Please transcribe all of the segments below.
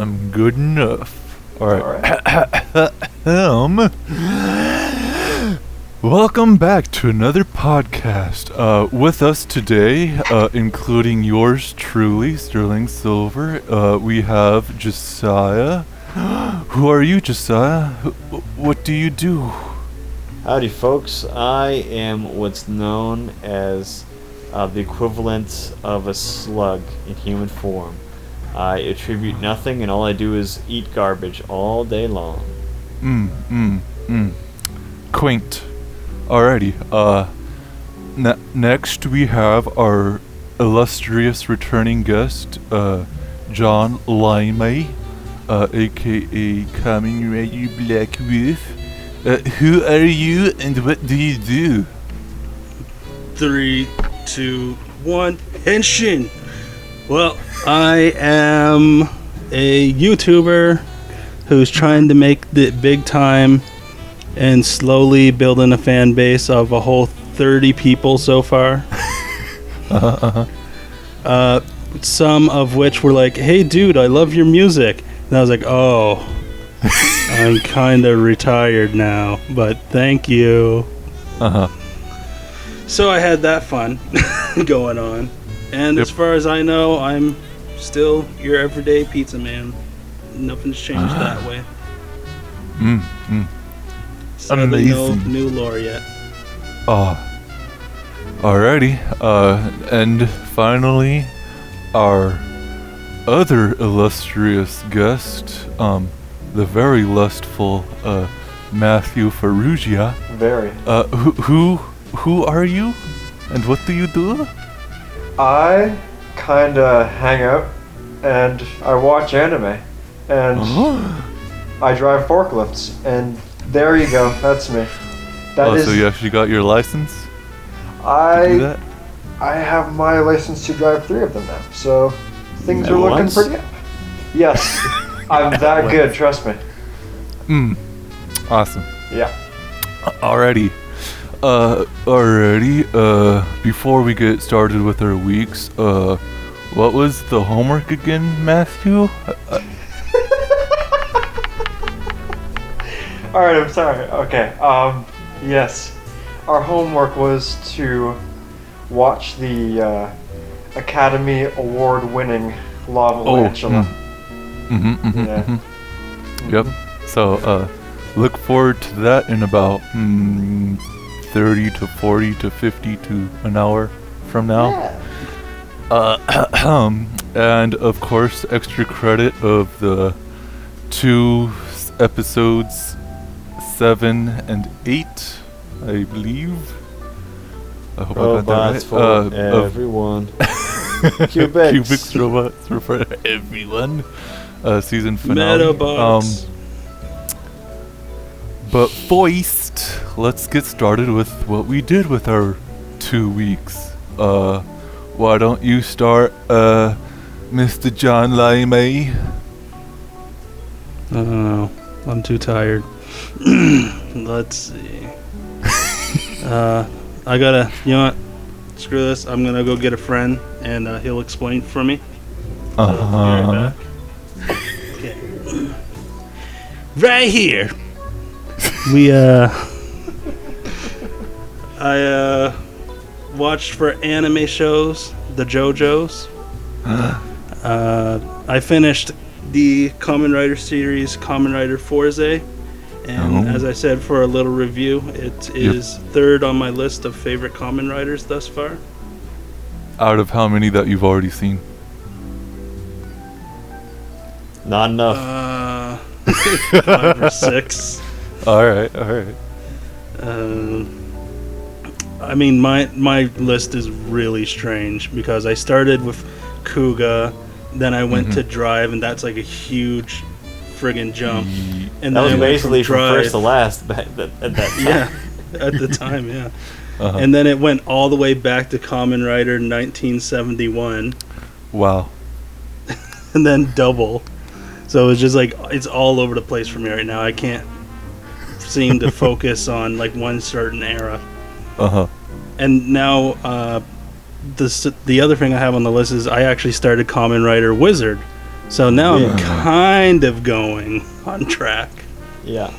I'm good enough. Alright. Welcome back to another podcast. With us today, including yours truly, Sterling Silver, we have Josiah. Who are you, Josiah? What do you do? Howdy, folks. I am what's known as the equivalent of a slug in human form. I attribute nothing, and all I do is eat garbage all day long. Quaint. Alrighty. Next we have our illustrious returning guest, John Limey, aka Coming Ready Black Wolf. Who are you and what do you do? 3, 2, 1, Henshin! Well, I am a YouTuber who's trying to make the big time and slowly building a fan base of a whole 30 people so far. Some of which were like, hey dude, I love your music. And I was like, oh, I'm kind of retired now, but thank you. So I had that fun going on. And as far as I know, I'm still your everyday pizza man. Nothing's changed that way. Sadly, no new lore yet. Alrighty. And finally, our other illustrious guest, the very lustful Matthew Ferrugia. Very. Who are you, and what do you do? I kinda hang out, and I watch anime, and I drive forklifts, and there you go. That's me. So you actually got your license? I to do that? I have my license to drive 3 of them now, so things are looking pretty up. Yes, I'm that good. Trust me. Awesome. Yeah. Alrighty. Before we get started with our weeks, what was the homework again, Matthew? Alright, I'm sorry. Okay, yes. Our homework was to watch the Academy Award-winning Lavalantula. Yep. So, look forward to that in about 30 to 40 to 50 to an hour from now. Yeah. And of course, extra credit of the 2 episodes 7 and 8, I believe. I hope robots I got that for everyone. Cubics robots for everyone. Season finale. Metabots. But first, let's get started with what we did with our 2 weeks. Why don't you start, Mr. John Limey? I don't know. I'm too tired. Let's see. I gotta, you know what? Screw this. I'm gonna go get a friend and he'll explain for me. Be right back. Okay. Right here. I watched for anime shows, the JoJo's. I finished the Kamen Rider series, Kamen Rider Forze, and as I said for a little review, it is 3rd on my list of favorite Kamen Riders thus far. Out of how many that you've already seen? Not enough. 5 or 6. Alright. I mean, my list is really strange because I started with Kuga, then I went to Drive, and that's like a huge friggin' jump. And that then was basically from Drive, first to last at that time. Yeah, at the time, yeah. And then it went all the way back to Kamen Rider 1971. Wow. And then Double. So it's just like, it's all over the place for me right now. I can't seem to focus on like one certain era. And now the other thing I have on the list is I actually started Kamen Rider Wizard. So now I'm kind of going on track. Yeah.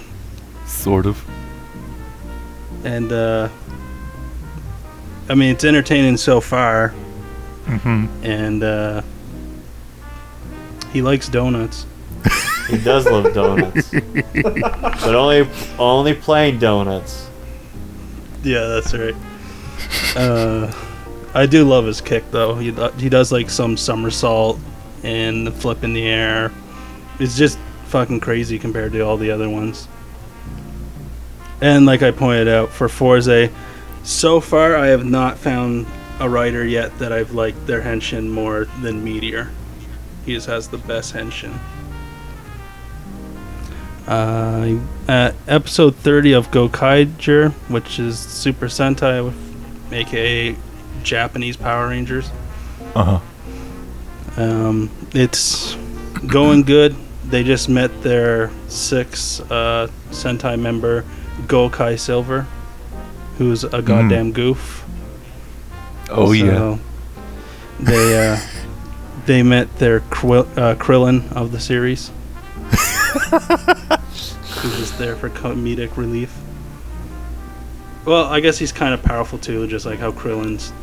Sort of. And, I mean, it's entertaining so far. Mm-hmm. And, he likes donuts. He does love donuts. But only plain donuts. Yeah, that's right. I do love his kick, though. He does, like, some somersault and the flip in the air. It's just fucking crazy compared to all the other ones. And like I pointed out, for Forza, so far I have not found a writer yet that I've liked their henshin more than Meteor. He just has the best henshin. At episode 30 of Gokaiger, which is Super Sentai, aka Japanese Power Rangers. Uh-huh. It's going good. They just met their 6th Sentai member, Gokai Silver, who's a goddamn goof. Oh, so they met their Krillin of the series. Who's just there for comedic relief. Well, I guess he's kind of powerful too, just like how Krillin's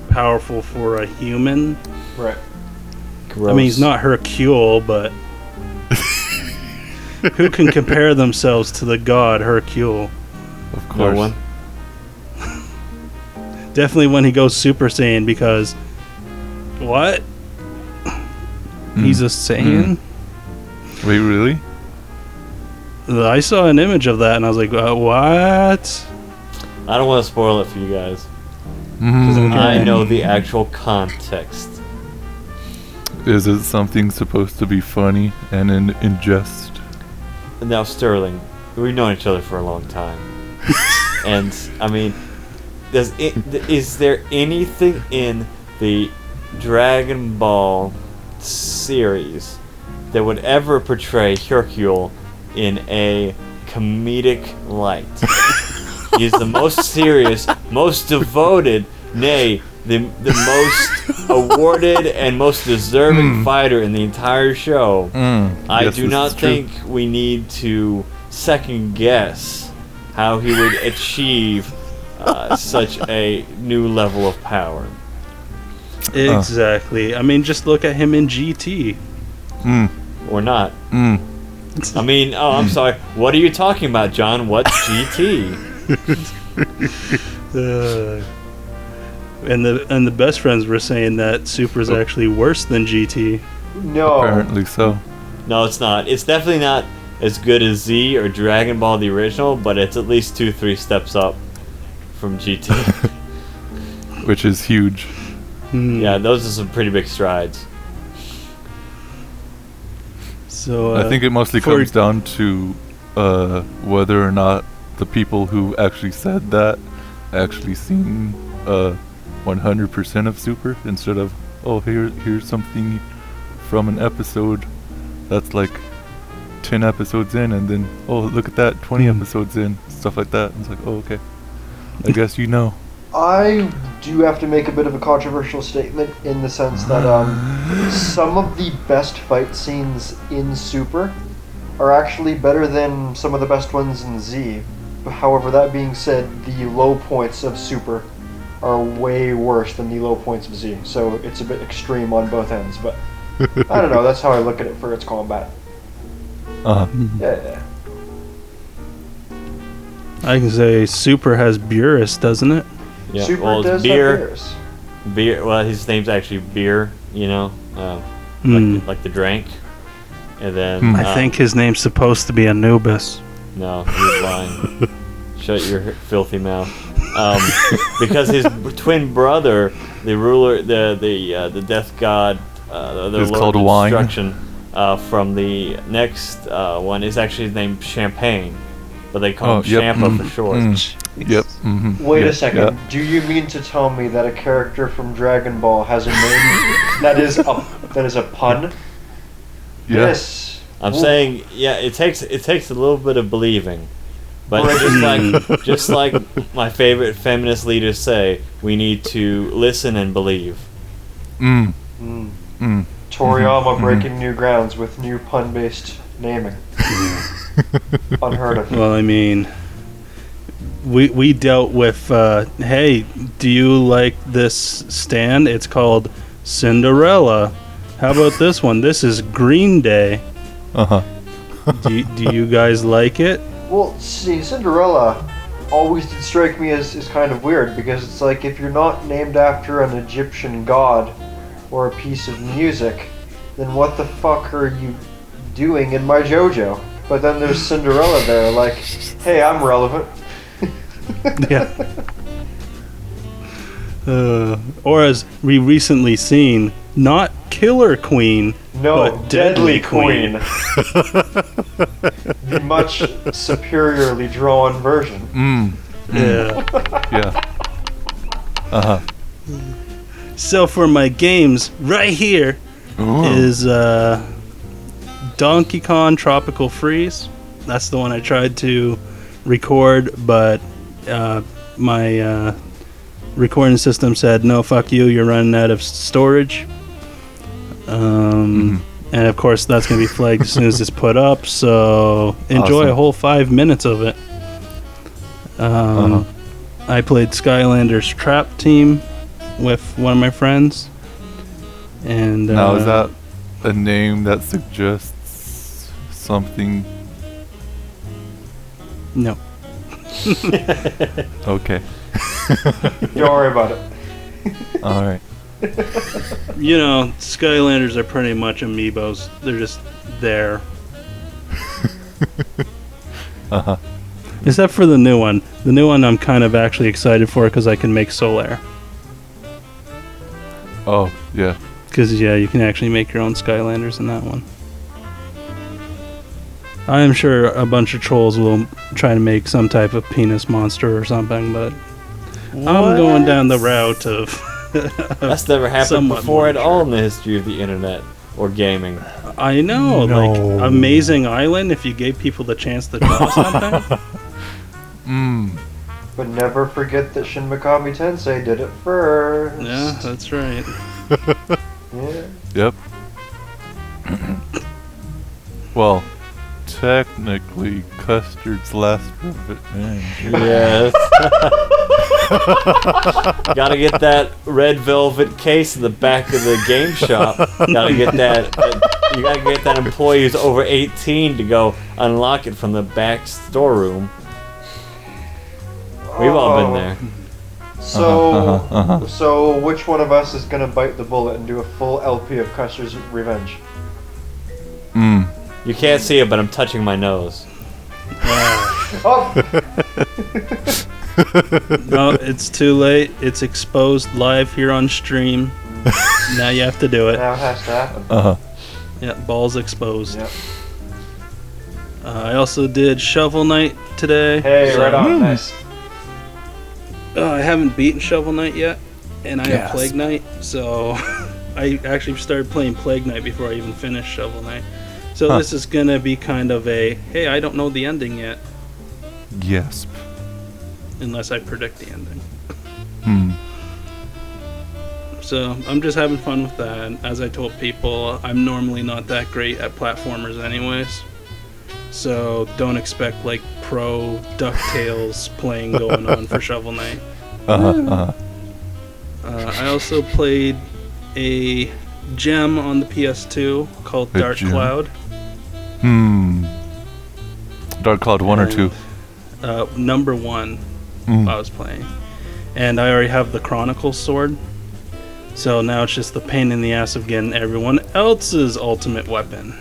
powerful for a human. Right. Gross. I mean, he's not Hercule, but who can compare themselves to the god Hercule? Of course. No one. Definitely when he goes Super Saiyan, because what? He's a Saiyan? Wait, really? I saw an image of that and I was like, what? I don't want to spoil it for you guys. Mm. I know the actual context. Is it something supposed to be funny and in jest? Now, Sterling, we've known each other for a long time. And, I mean, is there anything in the Dragon Ball series that would ever portray Hercule in a comedic light? He's the most serious, most devoted, nay, the most awarded and most deserving fighter in the entire show. I do not think we need to second guess how he would achieve such a new level of power. Exactly. I mean, just look at him in GT. Or not. I mean, I'm sorry. What are you talking about, John? What's GT? And the best friends were saying that Super's actually worse than GT. No. Apparently so. No, it's not. It's definitely not as good as Z or Dragon Ball the original, but it's at least 2-3 steps up from GT. Which is huge. Yeah, those are some pretty big strides. So I think it mostly comes down to whether or not the people who actually said that actually seen 100% of Super, instead of, oh, here's something from an episode that's like 10 episodes in, and then, oh, look at that, 20 episodes in, stuff like that. It's like, oh, okay, I guess you know. I do have to make a bit of a controversial statement in the sense that some of the best fight scenes in Super are actually better than some of the best ones in Z. However, that being said, the low points of Super are way worse than the low points of Z, so it's a bit extreme on both ends, but I don't know, that's how I look at it for its combat. Yeah. I can say Super has Beerus, doesn't it? Yeah, Super well, it's does beer. have beers. Beer. Well, his name's actually Beer. You know, like the drink. And then I think his name's supposed to be Anubis. No, he's lying. Shut your filthy mouth. Because his twin brother, the ruler, the death god, the It's Lord called of Wine. Destruction, from the next one is actually named Champagne, but they call him Champa for short. Yep. Wait a second. Do you mean to tell me that a character from Dragon Ball has a name that is a pun? Yeah. Yes. I'm saying, yeah, it takes a little bit of believing, but just like my favorite feminist leaders say, we need to listen and believe. Totally Toriyama breaking new grounds with new pun-based naming. Unheard of. Well, I mean, we dealt with, hey, do you like this stand? It's called Cinderella. How about this one? This is Green Day. Uh-huh. Do you guys like it? Well, see, Cinderella always did strike me as kind of weird, because it's like, if you're not named after an Egyptian god or a piece of music, then what the fuck are you doing in my JoJo? But then there's Cinderella there, like, hey, I'm relevant. Yeah. Or as we recently seen, not Killer Queen, No, but Deadly Queen. The much superiorly drawn version. Yeah. Yeah. Uh-huh. So for my games, right here is Donkey Kong Tropical Freeze. That's the one I tried to record, but my recording system said, no, fuck you, you're running out of storage. And of course that's going to be flagged as soon as it's put up, so enjoy a whole 5 minutes of it. I played Skylanders Trap Team with one of my friends. And now, is that a name that suggests something? No. Okay. Don't worry about it. Alright. You know, Skylanders are pretty much amiibos. They're just there. Uh-huh. Except for the new one. The new one I'm kind of actually excited for because I can make Solaire. Oh, yeah. Because, yeah, you can actually make your own Skylanders in that one. I am sure a bunch of trolls will try to make some type of penis monster or something, but I'm going down the route of... That's never happened somewhat before at more all in the history of the internet or gaming. I know, No. like Amazing Island, if you gave people the chance to draw something. But never forget that Shin Megami Tensei did it first. Yeah, that's right. Yeah. Yep. Well, technically, Custard's Last Revenge. Yes. Gotta get that red velvet case in the back of the game shop. Gotta get that. You gotta get that employee who's over 18 to go unlock it from the back storeroom. We've all been there. So, so which one of us is gonna bite the bullet and do a full LP of Custer's Revenge? You can't see it, but I'm touching my nose. Oh! No, it's too late. It's exposed live here on stream. Now you have to do it. Now it has to happen. Yeah, balls exposed. Yep. I also did Shovel Knight today. Hey, right on, nice. I haven't beaten Shovel Knight yet, and I have Gasp. Plague Knight, so I actually started playing Plague Knight before I even finished Shovel Knight. So this is gonna be kind of a, hey, I don't know the ending yet, Yes. unless I predict the ending. Hmm. So I'm just having fun with that. As I told people, I'm normally not that great at platformers anyways. So don't expect like pro DuckTales playing going on for Shovel Knight. I also played a gem on the PS2 called A Dark gem? Cloud. Dark Cloud 1 or 2? Number 1 I was playing. And I already have the Chronicle sword. So now it's just the pain in the ass of getting everyone else's ultimate weapon.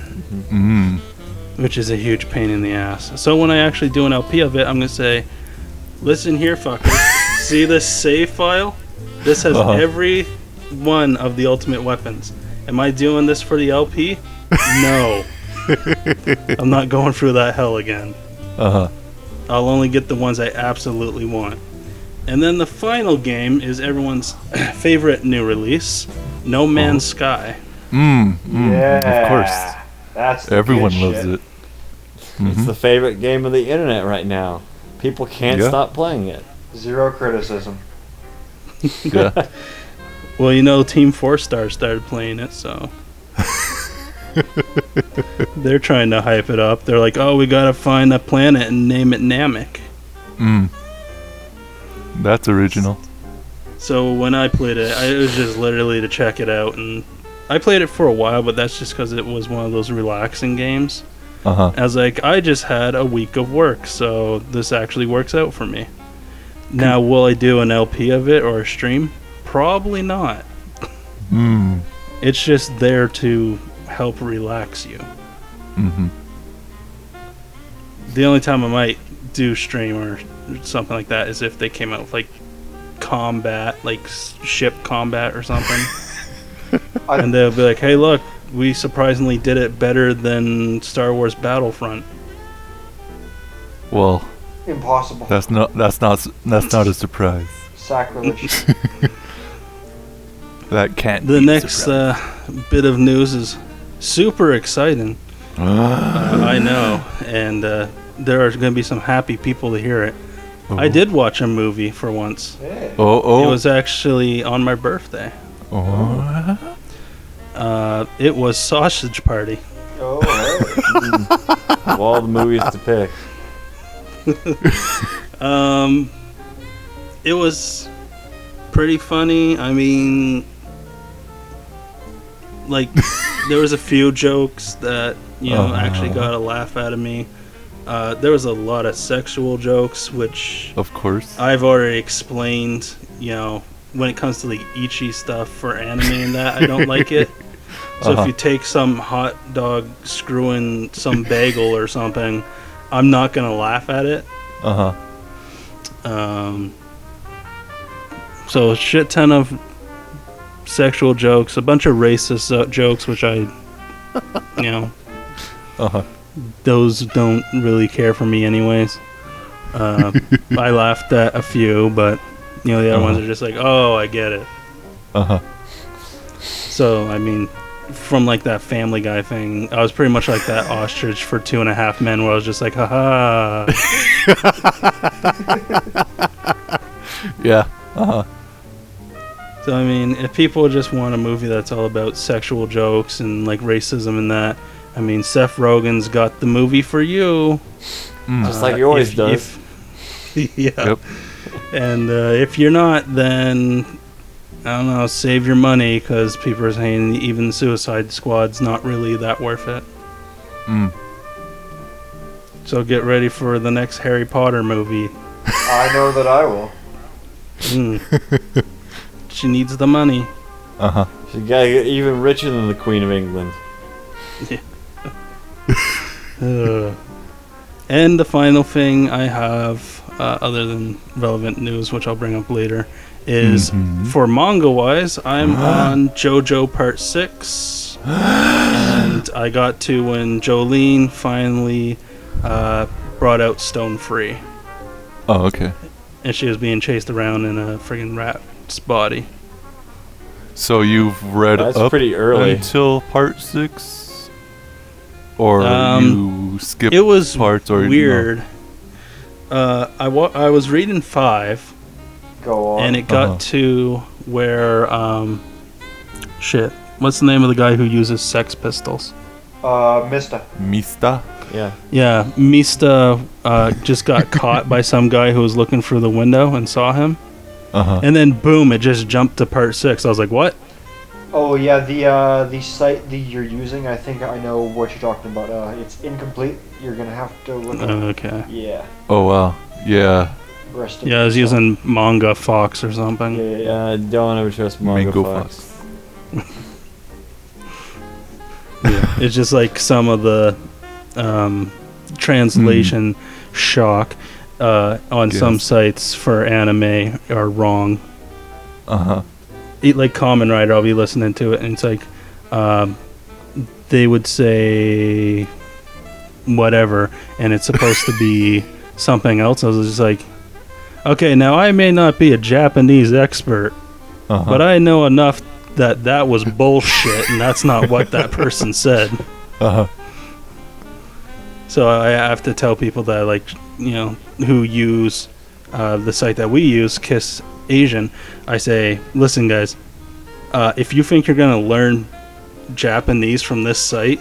Which is a huge pain in the ass. So when I actually do an LP of it, I'm going to say, listen here, fuckers. See this save file? This has every one of the ultimate weapons. Am I doing this for the LP? No. I'm not going through that hell again. I'll only get the ones I absolutely want. And then the final game is everyone's favorite new release, No Man's Sky. Yeah. Of course. That's the Everyone good loves shit. it. It's the favorite game of the internet right now. People can't stop playing it. Zero criticism. Yeah. Well, you know, Team 4 Star started playing it, so... They're trying to hype it up. They're like, oh, we gotta find a planet and name it Namek. That's original. So when I played it, it was just literally to check it out, and I played it for a while, but that's just because it was one of those relaxing games. I was like, I just had a week of work, so this actually works out for me. Now, will I do an LP of it or a stream? Probably not. It's just there to help relax you. The only time I might do stream or something like that is if they came out with like combat, like ship combat or something. And they'll be like, hey, look, we surprisingly did it better than Star Wars Battlefront. Well, Impossible. that's not a surprise. Sacrilege. That can't The be next bit of news is super exciting. I know, and there are going to be some happy people to hear it. I did watch a movie for once. Hey. It was actually on my birthday. It was Sausage Party. Oh, hey. Of all the movies to pick. It was pretty funny. I mean, like, there was a few jokes that, actually got a laugh out of me. There was a lot of sexual jokes, which Of course. I've already explained, when it comes to the ecchi stuff for anime and that, I don't like it. So if you take some hot dog screwing some bagel or something, I'm not going to laugh at it. So a shit ton of sexual jokes, a bunch of racist jokes, which I, those don't really care for me anyways. I laughed at a few, but the other ones are just like, oh, I get it. So I mean, from like that Family Guy thing, I was pretty much like that ostrich for 2.5 Men, where I was just like, haha. Yeah. So I mean, if people just want a movie that's all about sexual jokes and like racism and that, I mean, Seth Rogen's got the movie for you. Just like he always does. Yeah. Yep. And if you're not, then I don't know, save your money, because people are saying even Suicide Squad's not really that worth it. So get ready for the next Harry Potter movie. I know that I will. She needs the money. She gotta get even richer than the Queen of England. And the final thing I have, other than relevant news, which I'll bring up later, is for manga-wise, I'm on JoJo Part 6. And I got to when Jolene finally brought out Stone Free. Oh, okay. And she was being chased around in a friggin' rat's body. So you've read That's up pretty early. until part 6? Or you skipped It was parts? Or weird. I was reading 5, Go on. and it got to where, shit, what's the name of the guy who uses Sex Pistols? Mista. Mista? Yeah. Yeah, Mista just got caught by some guy who was looking through the window and saw him. And then boom, it just jumped to part 6. I was like, what? Oh yeah, the site that you're using, I think I know what you're talking about. It's incomplete. You're gonna have to look up. Okay. Yeah. Oh, wow. Yeah. Rest of Yeah, I was yourself. using Manga Fox or something. Yeah. Don't ever trust Mango Mango Fox. It's just like some of the translation shock on some sites for anime are wrong. Like Kamen Rider, I'll be listening to it, and it's like they would say whatever, and it's supposed to be something else. I was just like, okay, now I may not be a Japanese expert, but I know enough that was bullshit, and that's not what that person said. So I have to tell people that, like, who use the site that we use, Kiss Asian, I say, listen guys, if you think you're going to learn Japanese from this site,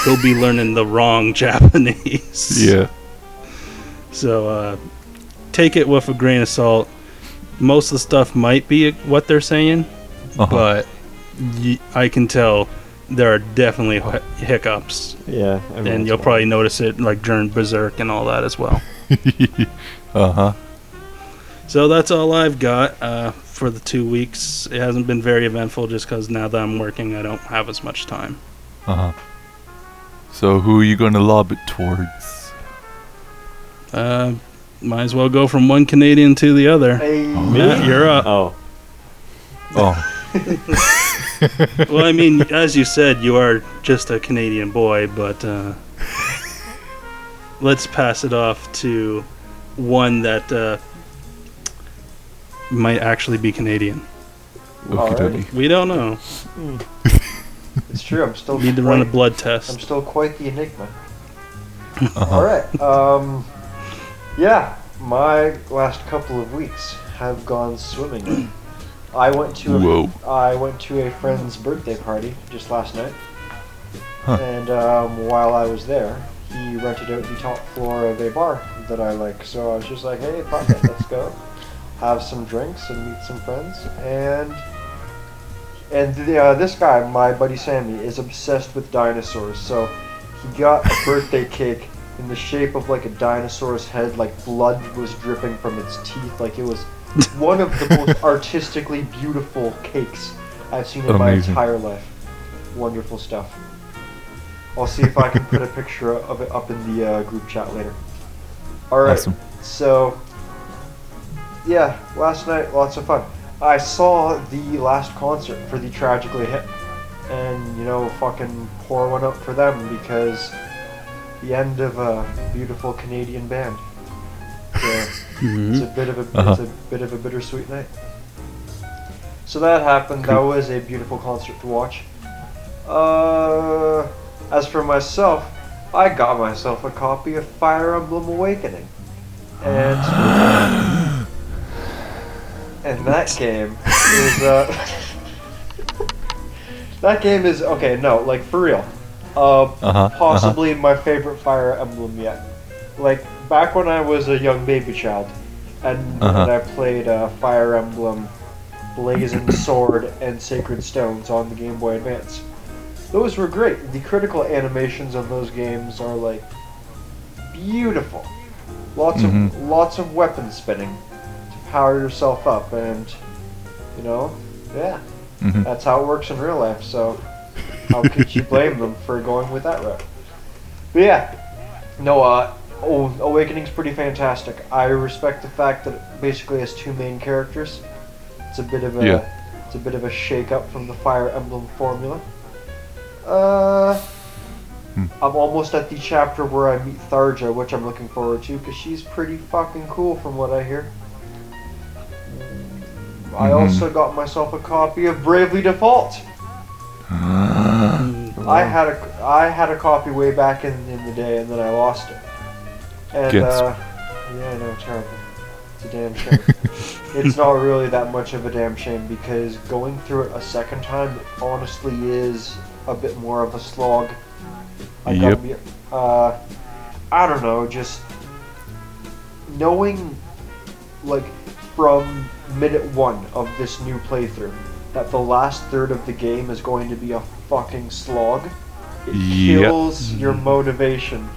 he'll be learning the wrong Japanese. Yeah. So take it with a grain of salt. Most of the stuff might be what they're saying, but I can tell there are definitely hiccups. Yeah. And you'll probably notice it like during Berserk and all that as well. So that's all I've got for the 2 weeks. It hasn't been very eventful just because now that I'm working, I don't have as much time. So who are you going to lob it towards? Might as well go from one Canadian to the other. Hey. Matt, you're up. Oh. Well, I mean, as you said, you are just a Canadian boy, but let's pass it off to one that might actually be Canadian. Okey-dokey. We don't know. It's true. I'm still Need to run a blood test. I'm still quite the enigma. All right. Yeah, my last couple of weeks have gone swimmingly. I went to a friend's birthday party just last night, and while I was there, he rented out the top floor of a bar that I like. So I was just like, "Hey, fuck it, let's go, have some drinks and meet some friends." And this guy, my buddy Sammy, is obsessed with dinosaurs. So he got a birthday cake in the shape of like a dinosaur's head, like blood was dripping from its teeth. Like it was one of the most artistically beautiful cakes I've seen in my entire life. Wonderful stuff. I'll see if I can put a picture of it up in the group chat later. Alright, Awesome. So yeah, last night, lots of fun. I saw the last concert for the Tragically Hip, and fucking pour one up for them because the end of a beautiful Canadian band. So it's a bit of a bittersweet night. So that happened. Cool. That was a beautiful concert to watch. As for myself, I got myself a copy of Fire Emblem Awakening, and that game is okay. No, like for real. Possibly my favorite Fire Emblem yet. Like back when I was a young baby child, and I played Fire Emblem, Blazing Sword, and Sacred Stones on the Game Boy Advance. Those were great. The critical animations on those games are like beautiful. Lots of weapon spinning to power yourself up, and that's how it works in real life. So how could you blame them for going with that route? But yeah, no. Awakening's pretty fantastic. I respect the fact that it basically has two main characters. It's a bit of a shake up from the Fire Emblem formula. I'm almost at the chapter where I meet Tharja, which I'm looking forward to because she's pretty fucking cool from what I hear. I also got myself a copy of Bravely Default. I had a copy way back in the day, and then I lost it. And yeah, I know, terrible. It's a damn shame. It's not really that much of a damn shame because going through it a second time honestly is a bit more of a slog. I don't know, just knowing, like, from minute one of this new playthrough that the last third of the game is going to be a fucking slog. It kills your motivation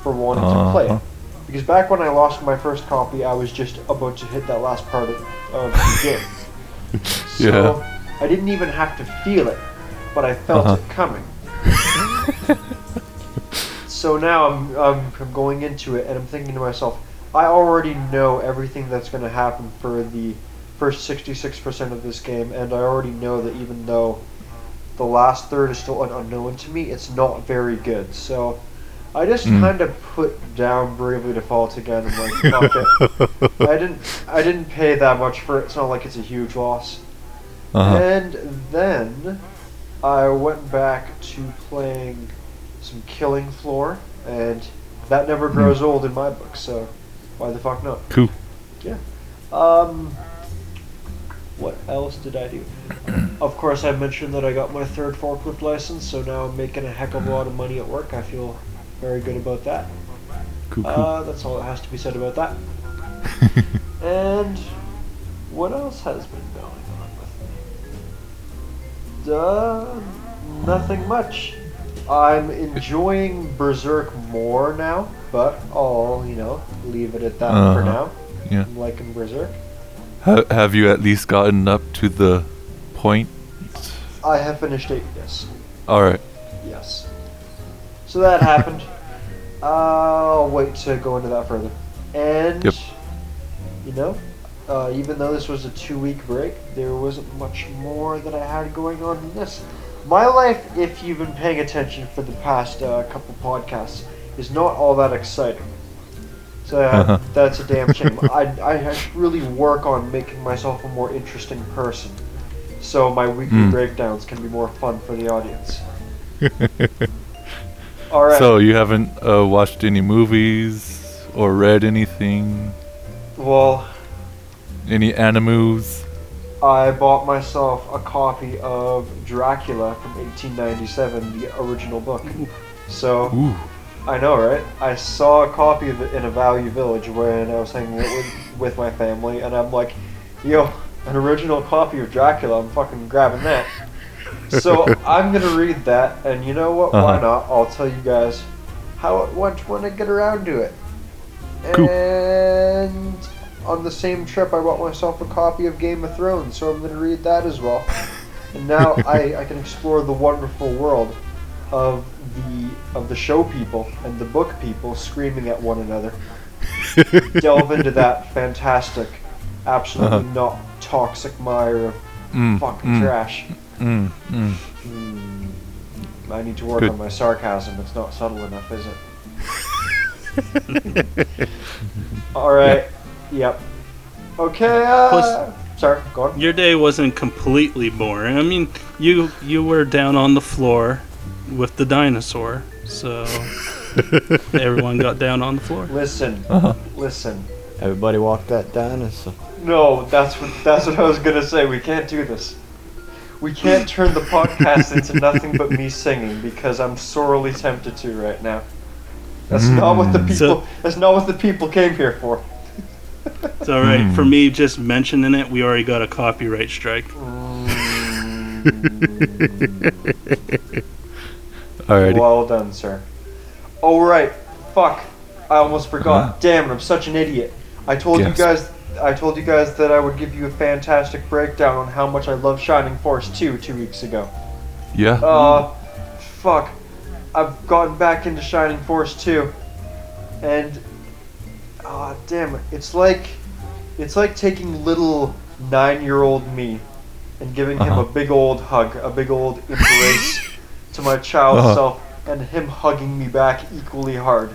for wanting to play it. Because back when I lost my first copy, I was just about to hit that last part of the game. So I didn't even have to feel it, but I felt it coming. So now I'm going into it, and I'm thinking to myself, I already know everything that's going to happen for the first 66% of this game, and I already know that even though the last third is still unknown to me, it's not very good. So I just kind of put down Bravely Default again. I'm like, fuck it. I didn't pay that much for it. It's not like it's a huge loss. And then I went back to playing some Killing Floor, and that never grows old in my book. So why the fuck not? Cool. Yeah. What else did I do? Of course, I mentioned that I got my 3rd forklift license, so now I'm making a heck of a lot of money at work. I feel very good about that. Cool, cool. That's all that has to be said about that. And what else has been going on with me? Nothing much. I'm enjoying Berserk more now, but I'll, leave it at that for now. Yeah. I'm liking Berserk. Have you at least gotten up to the point? I have finished 8, yes. Alright. Yes. So that happened. I'll wait to go into that further. And, Yep. even though this was a 2-week break, there wasn't much more that I had going on than this. My life, if you've been paying attention for the past couple podcasts, is not all that exciting. So that's a damn shame. I should really work on making myself a more interesting person, so my weekly breakdowns can be more fun for the audience. Alright. So you haven't watched any movies or read anything? Well, Any animus? I bought myself a copy of Dracula from 1897, the original book. So, Ooh. I know, right? I saw a copy of it in a Value Village when I was hanging out with my family, and I'm like, yo, an original copy of Dracula, I'm fucking grabbing that. So, I'm gonna read that, and you know what, why not? I'll tell you guys how it went when I get around to it. Cool. And on the same trip, I bought myself a copy of Game of Thrones, so I'm going to read that as well. And now I can explore the wonderful world of the show people and the book people screaming at one another. Delve into that fantastic, absolutely not toxic mire of fucking trash. I need to work on my sarcasm. It's not subtle enough, is it? Alright. Yep. Okay, sorry, go on. Your day wasn't completely boring. I mean, you were down on the floor with the dinosaur, so everyone got down on the floor. Listen, listen. Everybody walked that dinosaur. No, that's what I was gonna say. We can't do this. We can't turn the podcast into nothing but me singing because I'm sorely tempted to right now. That's not what the people. That's not what the people came here for. It's alright. For me, just mentioning it, we already got a copyright strike. Alrighty. Well done, sir. Oh right, fuck! I almost forgot. Damn it! I'm such an idiot. I told you guys that I would give you a fantastic breakdown on how much I love Shining Force 2 2 weeks ago. Yeah. Fuck. I've gotten back into Shining Force 2, and damn it! It's like taking little 9-year-old me and giving him a big old hug, a big old embrace to my child self, and him hugging me back equally hard.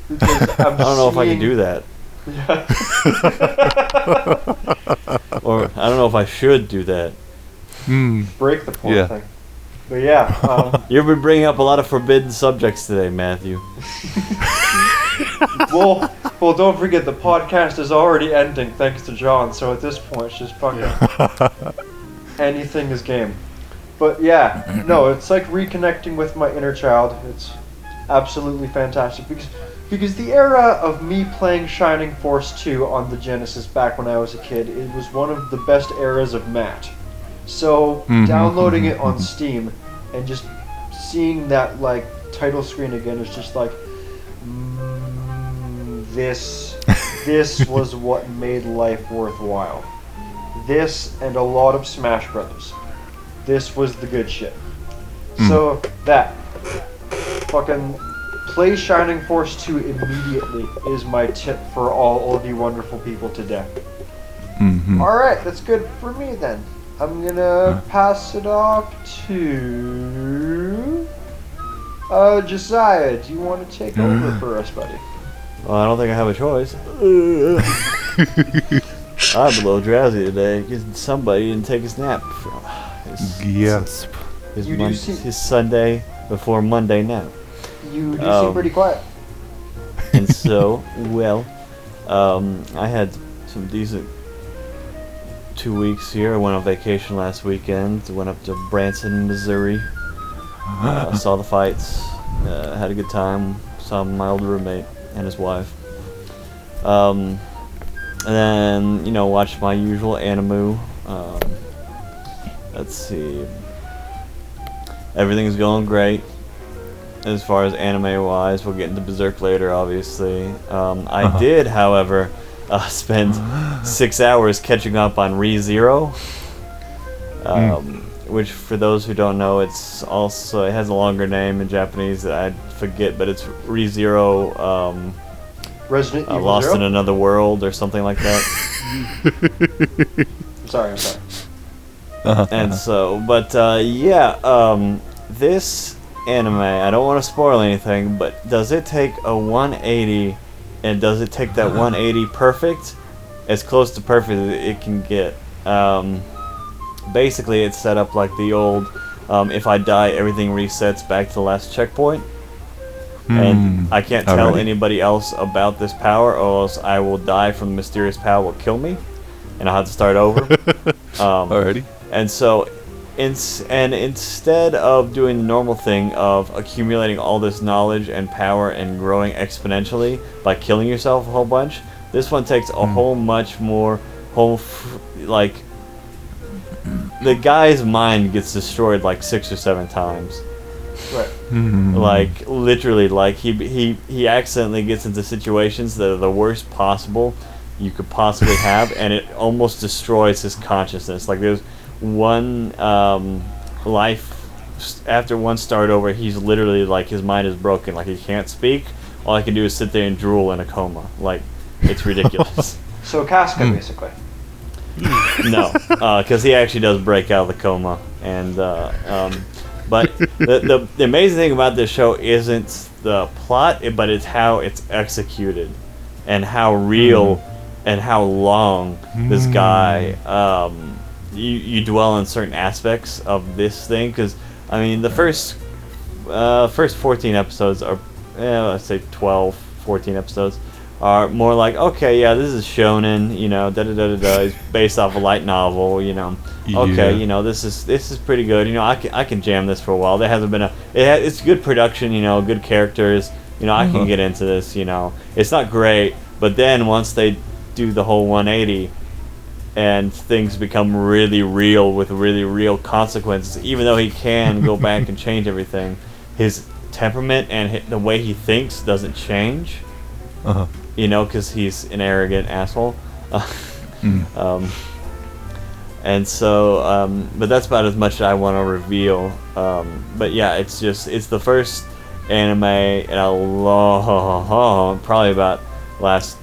Because I don't know if I can do that. Yeah. Or I don't know if I should do that. Break the poor thing. But yeah. You've been bringing up a lot of forbidden subjects today, Matthew. Well, don't forget the podcast is already ending thanks to John. So at this point, it's just fucking anything is game. But yeah, no, it's like reconnecting with my inner child. It's absolutely fantastic because the era of me playing Shining Force 2 on the Genesis back when I was a kid, it was one of the best eras of Matt. So downloading it on Steam and just seeing that like title screen again is just like this was what made life worthwhile. This and a lot of Smash Brothers. This was the good shit. So that fucking play Shining Force 2 immediately is my tip for all of you wonderful people today. Alright, that's good for me then. I'm gonna pass it off to Josiah. Do you want to take over for us, buddy? Well, I don't think I have a choice. I'm a little drowsy today because somebody didn't take his nap. Yes. His Sunday before Monday nap. You do seem pretty quiet. And so, well, I had some decent 2 weeks here. I went on vacation last weekend. Went up to Branson, Missouri. Saw the fights. Had a good time. Saw my old roommate and his wife. And then, watched my usual anime. Let's see. Everything's going great as far as anime-wise. We'll get into Berserk later, obviously. I did, however, spend 6 hours catching up on ReZero. Which, for those who don't know, it has a longer name in Japanese that I forget, but it's ReZero. Resident Evil Lost 0? in Another World or something like that. I'm sorry. And so, but this anime, I don't want to spoil anything, but does it take a 180, and does it take that 180 perfect? As close to perfect as it can get. Basically, it's set up like the old, if I die, everything resets back to the last checkpoint. And I can't tell anybody else about this power, or else I will die from the mysterious power will kill me, and I'll have to start over. Alrighty. And so, instead of doing the normal thing of accumulating all this knowledge and power and growing exponentially by killing yourself a whole bunch, this one takes a whole much more the guy's mind gets destroyed like 6 or 7 times. Right. Like, literally, like he accidentally gets into situations that are the worst possible you could possibly have, and it almost destroys his consciousness. Like, there's one life after one start over, he's literally like, his mind is broken. Like, he can't speak. All I can do is sit there and drool in a coma. Like, it's ridiculous. So Casca, basically. No, because he actually does break out of the coma, and but the amazing thing about this show isn't the plot, but it's how it's executed, and how real and how long this guy. You dwell on certain aspects of this thing, because I mean the first 14 episodes are, let's say 12, 14 episodes. Are more like, okay, yeah, this is shonen, it's based off a light novel, okay, this is pretty good, I can jam this for a while. There hasn't been it's good production, good characters, I can get into this, it's not great, but then once they do the whole 180 and things become really real with really real consequences, even though he can go back and change everything, his temperament and the way he thinks doesn't change. Because he's an arrogant asshole. And so, but that's about as much as I want to reveal. But yeah, it's the first anime in a long, probably about last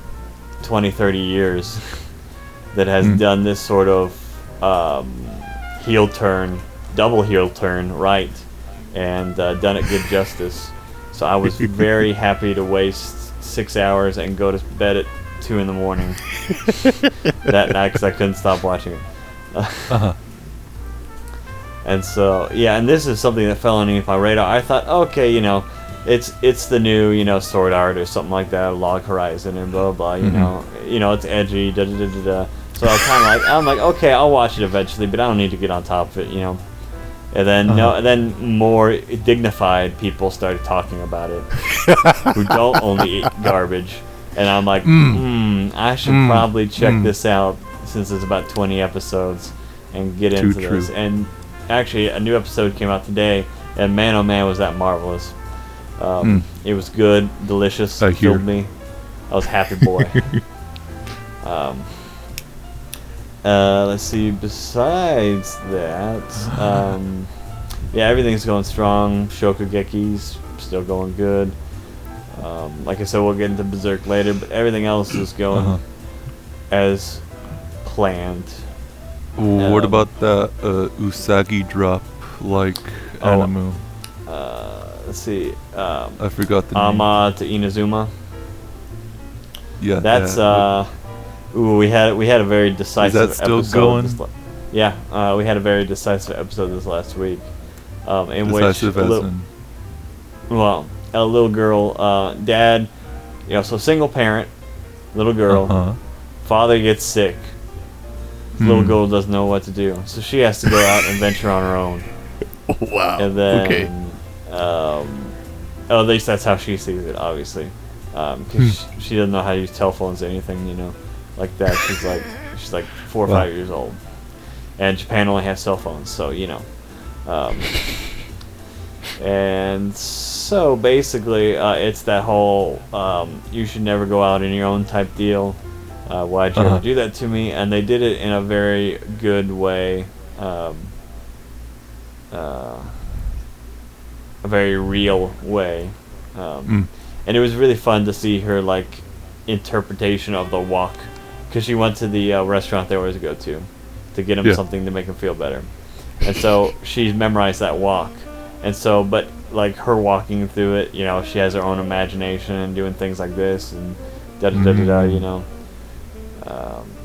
20, 30 years that has done this sort of double heel turn right, and done it good justice. So I was very happy to waste 6 hours and go to bed at 2 in the morning that night because I couldn't stop watching it. And so, yeah, and this is something that fell underneath my radar. I thought, okay, it's the new, Sword Art or something like that, Log Horizon and blah blah. It's edgy, da da da da da. So I'm like, okay, I'll watch it eventually, but I don't need to get on top of it, And then and then more dignified people started talking about it, who don't only eat garbage, and I'm like, I should probably check this out since it's about 20 episodes and get into this. And actually, a new episode came out today, and man, oh man, was that marvelous! It was good, delicious, filled me. I was a happy boy. Let's see. Besides that, yeah, everything's going strong. Shokugeki's still going good. Like I said, we'll get into Berserk later, but everything else is going as planned. What about that Usagi drop anime? Let's see. I forgot the name. Ama to Inazuma. Yeah, that's we had a very decisive Is that still episode. going? Yeah, we had a very decisive episode this last week, in Decisive which a little girl, dad, so single parent, little girl, father gets sick, Little girl doesn't know what to do, so she has to go out and venture on her own. Wow. And then, okay. at least that's how she sees it, obviously, because she doesn't know how to use telephones or anything, like that. She's like 4 or 5 years old, and Japan only has cell phones, so and so basically, it's that whole you should never go out on your own type deal. Why'd you ever do that to me? And they did it in a very good way, a very real way, and it was really fun to see her interpretation of the walk, because she went to the restaurant they always go to get him something to make him feel better, and so she memorized that walk, and so but her walking through it, she has her own imagination and doing things like this and da da da da da,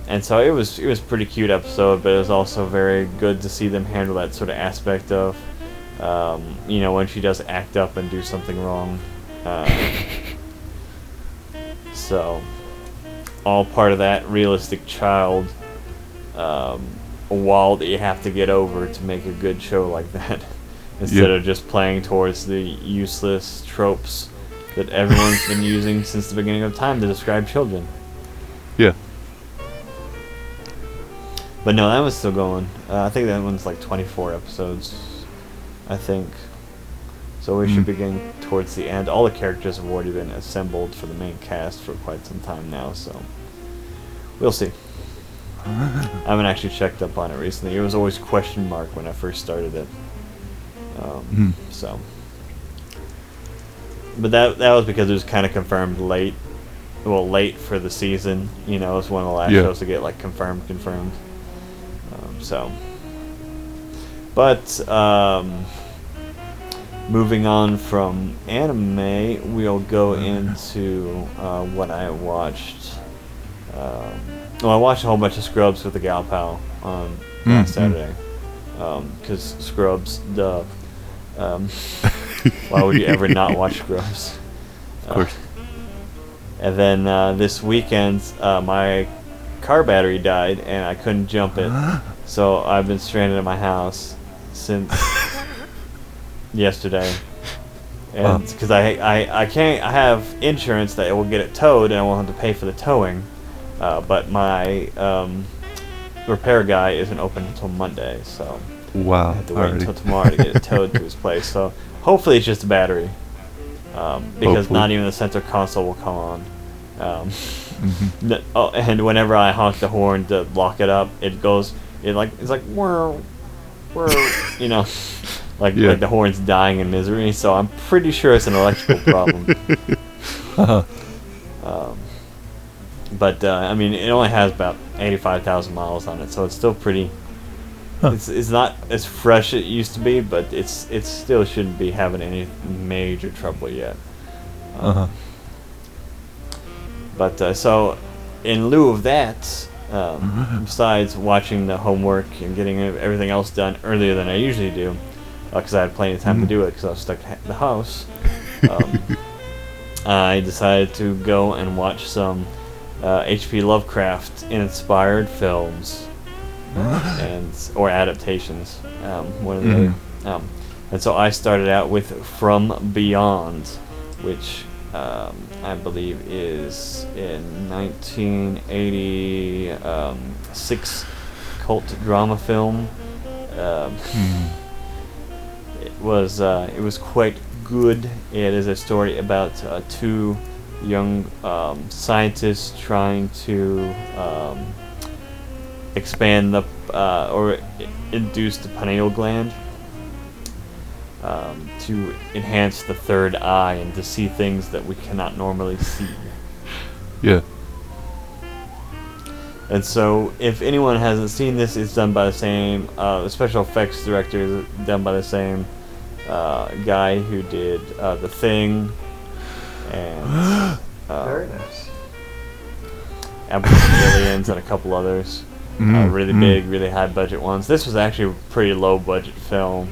and so it was pretty cute episode, but it was also very good to see them handle that sort of aspect of, when she does act up and do something wrong. So, all part of that realistic child wall that you have to get over to make a good show like that, instead of just playing towards the useless tropes that everyone's been using since the beginning of time to describe children. Yeah. But no, that one's still going. I think that one's 24 episodes, I think. So we should be getting towards the end. All the characters have already been assembled for the main cast for quite some time now, so we'll see. I haven't actually checked up on it recently. It was always question mark when I first started it. So, but that was because it was kind of confirmed late. Well, late for the season. It was one of the last shows to get confirmed. So, but moving on from anime, we'll go into what I watched. I watched a whole bunch of Scrubs with the Gal Pal on last Saturday. Because Scrubs, duh. Why would you ever not watch Scrubs? Of course. And then this weekend, my car battery died and I couldn't jump it. So I've been stranded at my house since yesterday. And because I have insurance that it will get it towed and I won't have to pay for the towing. But my repair guy isn't open until Monday, so wow. I have to wait until tomorrow to get it towed to his place. So hopefully it's just a battery, because not even the center console will come on. And whenever I honk the horn to lock it up, it's like whir, whir, like the horn's dying in misery. So I'm pretty sure it's an electrical problem. But it only has about 85,000 miles on it, so it's still pretty. It's not as fresh as it used to be, but it still shouldn't be having any major trouble yet. But so, in lieu of that, besides watching the homework and getting everything else done earlier than I usually do, because I had plenty of time to do it because I was stuck at the house, I decided to go and watch some H.P. Lovecraft inspired films or adaptations, one of the and so I started out with From Beyond, which I believe is in 1986 cult drama film. It was quite good. It is a story about two young scientists trying to expand or induce the pineal gland to enhance the third eye and to see things that we cannot normally see. Yeah. And so, if anyone hasn't seen this, it's done by the same special effects director is done by the same guy who did The Thing and very nice. Aliens and a couple others. Really big, really high budget ones. This was actually a pretty low budget film.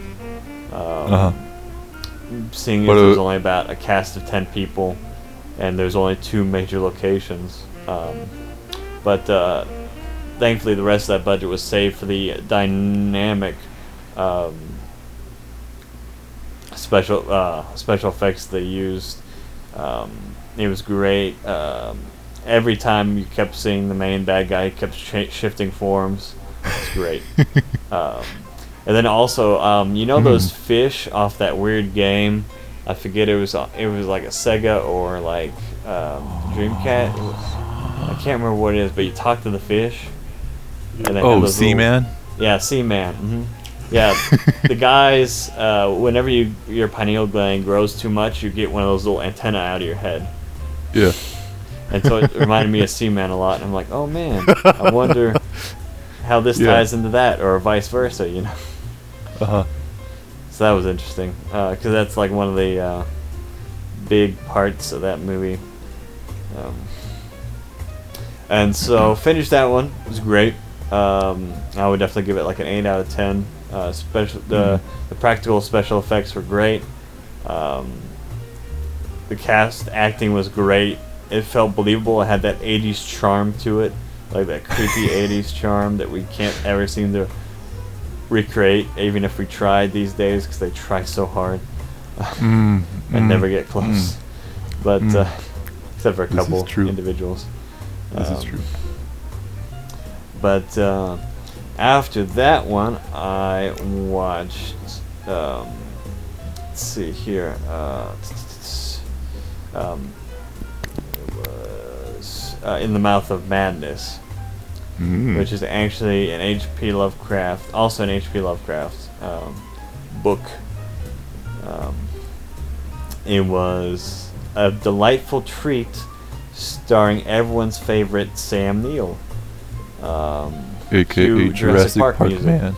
Seeing as there's only about a cast of 10 people, and there's only 2 major locations. But thankfully the rest of that budget was saved for the dynamic special effects they used. It was great. Every time you kept seeing the main bad guy, he kept shifting forms. It's great. And then also, those fish off that weird game? I forget, it was like a Sega or like Dreamcat. I can't remember what it is, but you talk to the fish. And Seaman? Yeah, Seaman. Mm-hmm. Yeah, the guys, whenever your pineal gland grows too much, you get one of those little antennae out of your head. Yeah. And so it reminded me of Seaman a lot. And I'm like, oh man, I wonder how this ties into that, or vice versa, Uh-huh. So that was interesting, because that's like one of the big parts of that movie. And so finished that one. It was great. I would definitely give it like an 8 out of 10. The practical special effects were great. The cast acting was great. It felt believable. It had that 80s charm to it, like that creepy 80s charm that we can't ever seem to recreate, even if we tried these days, because they try so hard and never get close. But except for a couple individuals. This is true. But after that one, I watched. Let's see here. It was In the Mouth of Madness, which is actually an H.P. Lovecraft, book. It was a delightful treat, starring everyone's favorite Sam Neill. AKA Jurassic Park Man.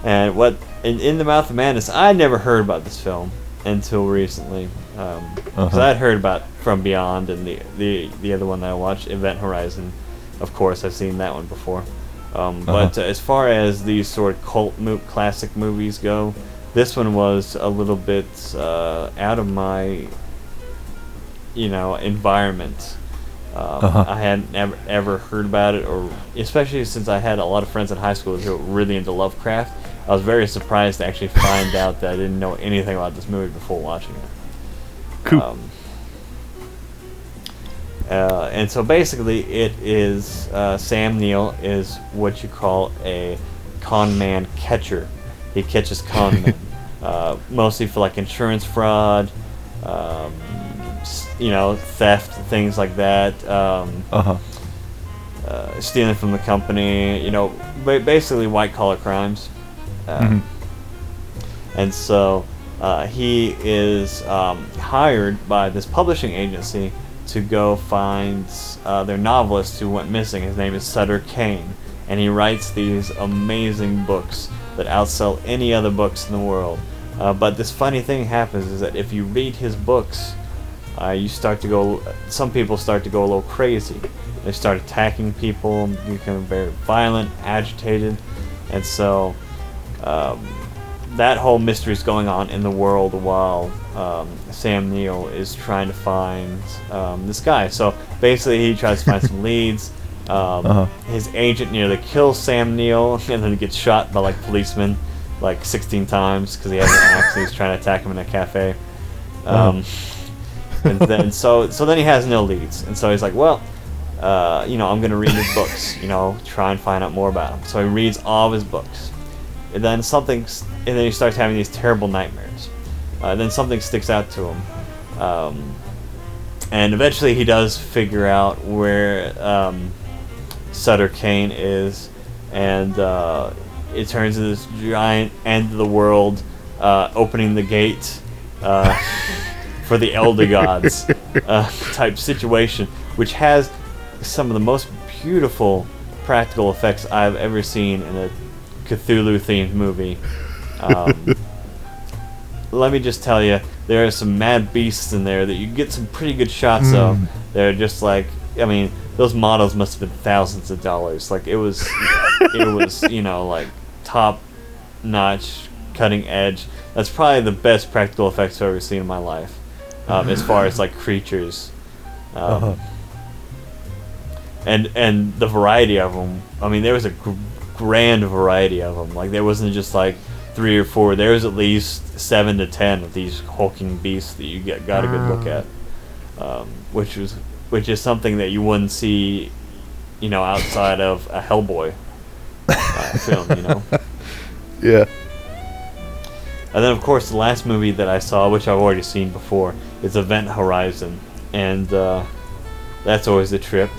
And in the Mouth of Madness, I never heard about this film until recently, because I'd heard about From Beyond and the other one that I watched, Event Horizon. Of course, I've seen that one before. But as far as these sort of classic movies go, this one was a little bit out of my environment. I hadn't ever heard about it, or especially since I had a lot of friends in high school who were really into Lovecraft. I was very surprised to actually find out that I didn't know anything about this movie before watching it. Cool. And so basically, it is Sam Neill is what you call a con man catcher. He catches con men, mostly for like insurance fraud, theft, things like that. Stealing from the company, basically white collar crimes. And so he is hired by this publishing agency to go find their novelist who went missing. His name is Sutter Kane, and he writes these amazing books that outsell any other books in the world. But this funny thing happens is that if you read his books, some people start to go a little crazy. They start attacking people, become very violent, agitated, and so that whole mystery is going on in the world while Sam Neill is trying to find this guy. So basically, he tries to find some leads. His agent nearly kills Sam Neill, and then he gets shot by like policemen like 16 times because he has an axe and he's trying to attack him in a cafe. And then so then he has no leads, and so he's like, well, I'm gonna read his books, try and find out more about him. So he reads all of his books, and then he starts having these terrible nightmares. Then something sticks out to him, and eventually he does figure out where Sutter Kane is, and it turns into this giant end of the world, opening the gate for the Elder Gods type situation, which has some of the most beautiful practical effects I've ever seen in a Cthulhu-themed movie. Let me just tell you, there are some mad beasts in there that you get some pretty good shots of. They're just like, those models must have been thousands of dollars. Like it was like top-notch, cutting edge. That's probably the best practical effects I've ever seen in my life, as far as like creatures. And the variety of them. I mean, there was a grand variety of them. Like, there wasn't just like 3 or 4. There was at least 7 to 10 of these hulking beasts that you got a good look at, which is something that you wouldn't see, outside of a Hellboy film, Yeah. And then, of course, the last movie that I saw, which I've already seen before, is Event Horizon, and that's always a trip,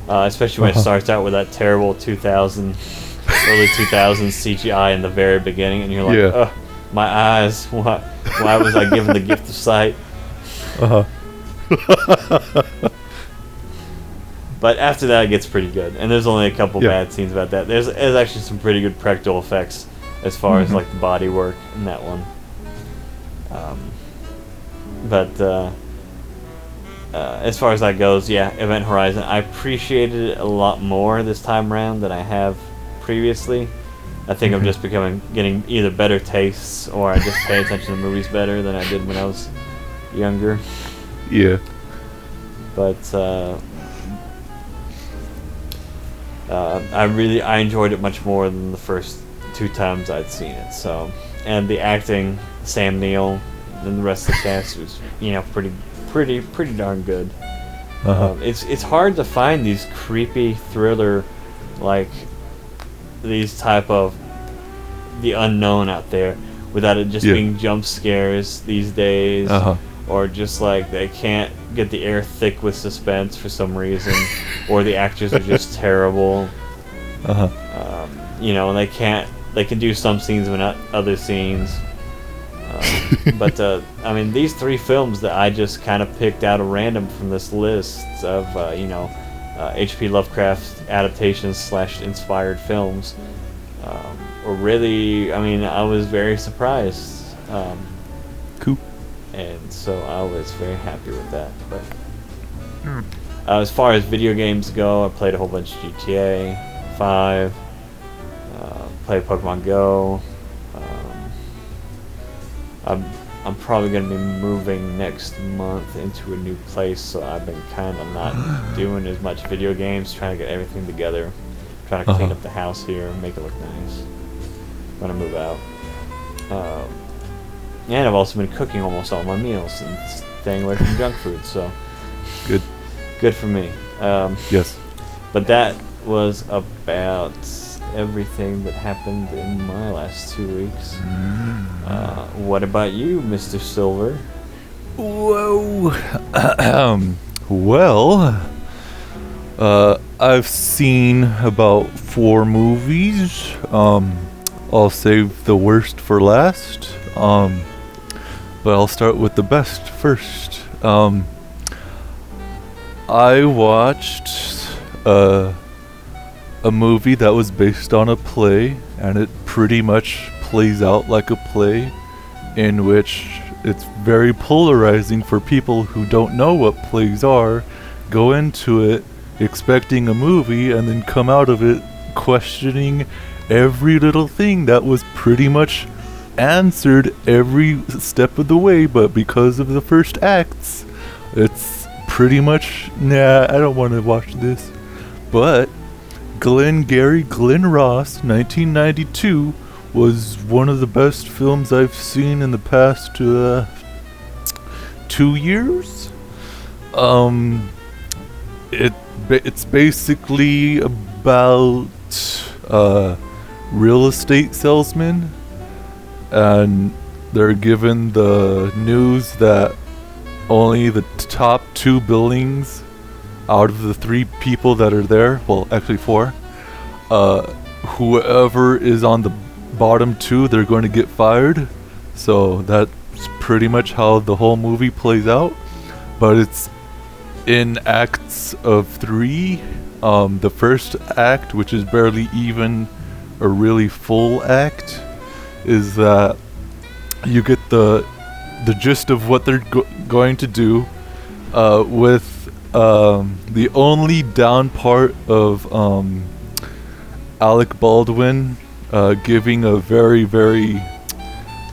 especially when it starts out with that terrible early 2000s CGI in the very beginning, and you're like, ugh, my eyes, why was I given the gift of sight? But after that, it gets pretty good, and there's only a couple bad scenes about that. There's actually some pretty good practical effects as far as like the body work in that one. But as far as that goes, Event Horizon, I appreciated it a lot more this time around than I have previously. I think I'm just getting either better tastes, or I just pay attention to movies better than I did when I was younger. Yeah. But I enjoyed it much more than the first 2 times I'd seen it. So, and the acting, Sam Neill, and the rest of the cast was pretty darn good. It's hard to find these creepy thriller, like these type of the unknown out there, without it just being jump scares these days, or just like they can't get the air thick with suspense for some reason, or the actors are just terrible. And they can do some scenes but not other scenes. But I mean, these 3 films that I just kind of picked out at random from this list of H.P. Lovecraft adaptations / inspired films were really, I was very surprised. Cool. And so I was very happy with that. But as far as video games go, I played a whole bunch of GTA 5, played Pokemon Go. I'm probably going to be moving next month into a new place, so I've been kind of not doing as much video games, trying to get everything together, trying to clean up the house here, make it look nice when I move out. And I've also been cooking almost all my meals and staying away from junk food, so good for me. Yes. But that was about everything that happened in my last 2 weeks. What about you, Mr. Silver? Whoa. Well, I've seen about 4 movies. I'll save the worst for last. But I'll start with the best first. I watched a movie that was based on a play, and it pretty much plays out like a play, in which it's very polarizing for people who don't know what plays are, go into it expecting a movie, and then come out of it questioning every little thing that was pretty much answered every step of the way, but because of the first acts, it's pretty much, I don't want to watch this. But Glenn Ross, 1992, was one of the best films I've seen in the past 2 years. It's basically about real estate salesmen, and they're given the news that only the top 2 buildings out of the 3 people that are there, well, actually 4, whoever is on the bottom 2, they're going to get fired. So that's pretty much how the whole movie plays out, but it's in acts of 3. The first act, which is barely even a really full act, is that you get the gist of what they're going to do, with the only down part of Alec Baldwin giving a very, very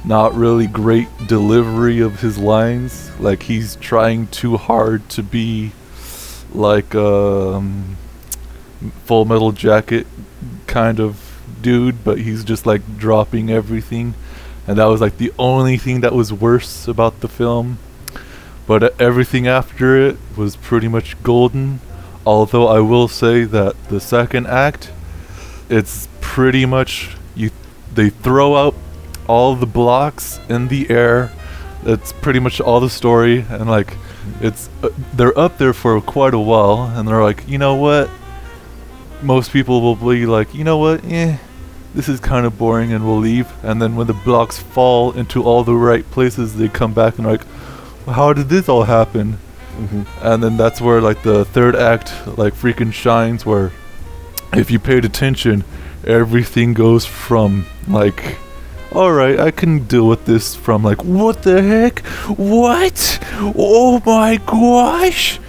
not really great delivery of his lines. Like, he's trying too hard to be like Full Metal Jacket kind of dude, but he's just like dropping everything, and that was like the only thing that was worse about the film. But everything after it was pretty much golden. Although I will say that the second act, it's pretty much they throw out all the blocks in the air. That's pretty much all the story, and like it's they're up there for quite a while, and they're like, you know what? Most people will be like, you know what? This is kind of boring, and we'll leave. And then when the blocks fall into all the right places, they come back and are like, well, how did this all happen? And then that's where like the third act like freaking shines, where if you paid attention, everything goes from like, alright, I can deal with this, from like, what the heck? What? Oh my gosh!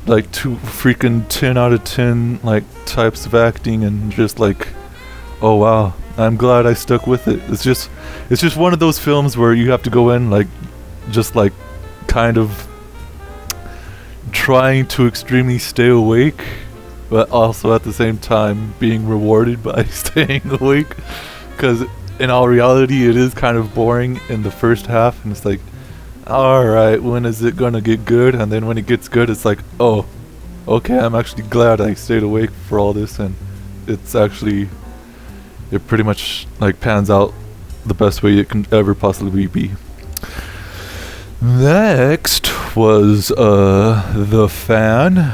Like to freaking 10 out of 10 like types of acting, and just like, oh wow, I'm glad I stuck with it. It's just one of those films where you have to go in like, just like kind of trying to extremely stay awake, but also at the same time being rewarded by staying awake, because in all reality it is kind of boring in the first half, and it's like, alright, when is it gonna get good? And then when it gets good, it's like, oh, okay, I'm actually glad I stayed awake for all this, and it's actually, it pretty much like pans out the best way it can ever possibly be. Next was The Fan.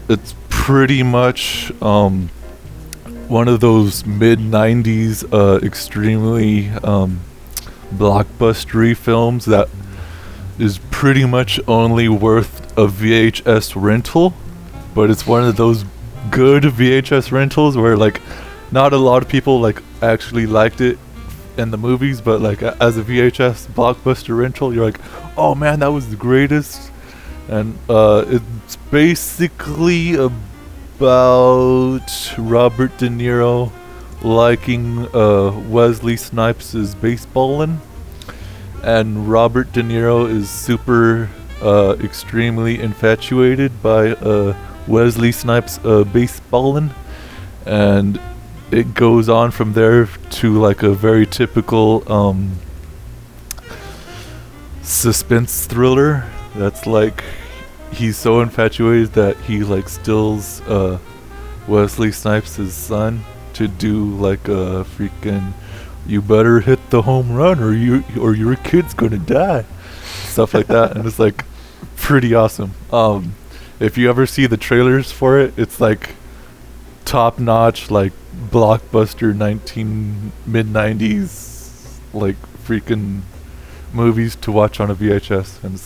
It's pretty much one of those mid-90s extremely blockbustery films that is pretty much only worth a VHS rental, but it's one of those good VHS rentals where like not a lot of people like actually liked it in the movies, but like as a VHS blockbuster rental, you're like, oh man, that was the greatest. And it's basically about Robert De Niro liking Wesley Snipes' baseballing, and Robert De Niro is super extremely infatuated by Wesley Snipes' baseballing, and it goes on from there to like a very typical suspense thriller that's like, he's so infatuated that he like steals Wesley Snipes' son to do like a freaking, you better hit the home run or your kid's gonna die, stuff like that. And it's like pretty awesome. If you ever see the trailers for it, it's like top notch, like blockbuster mid-90s like freaking movies to watch on a VHS, and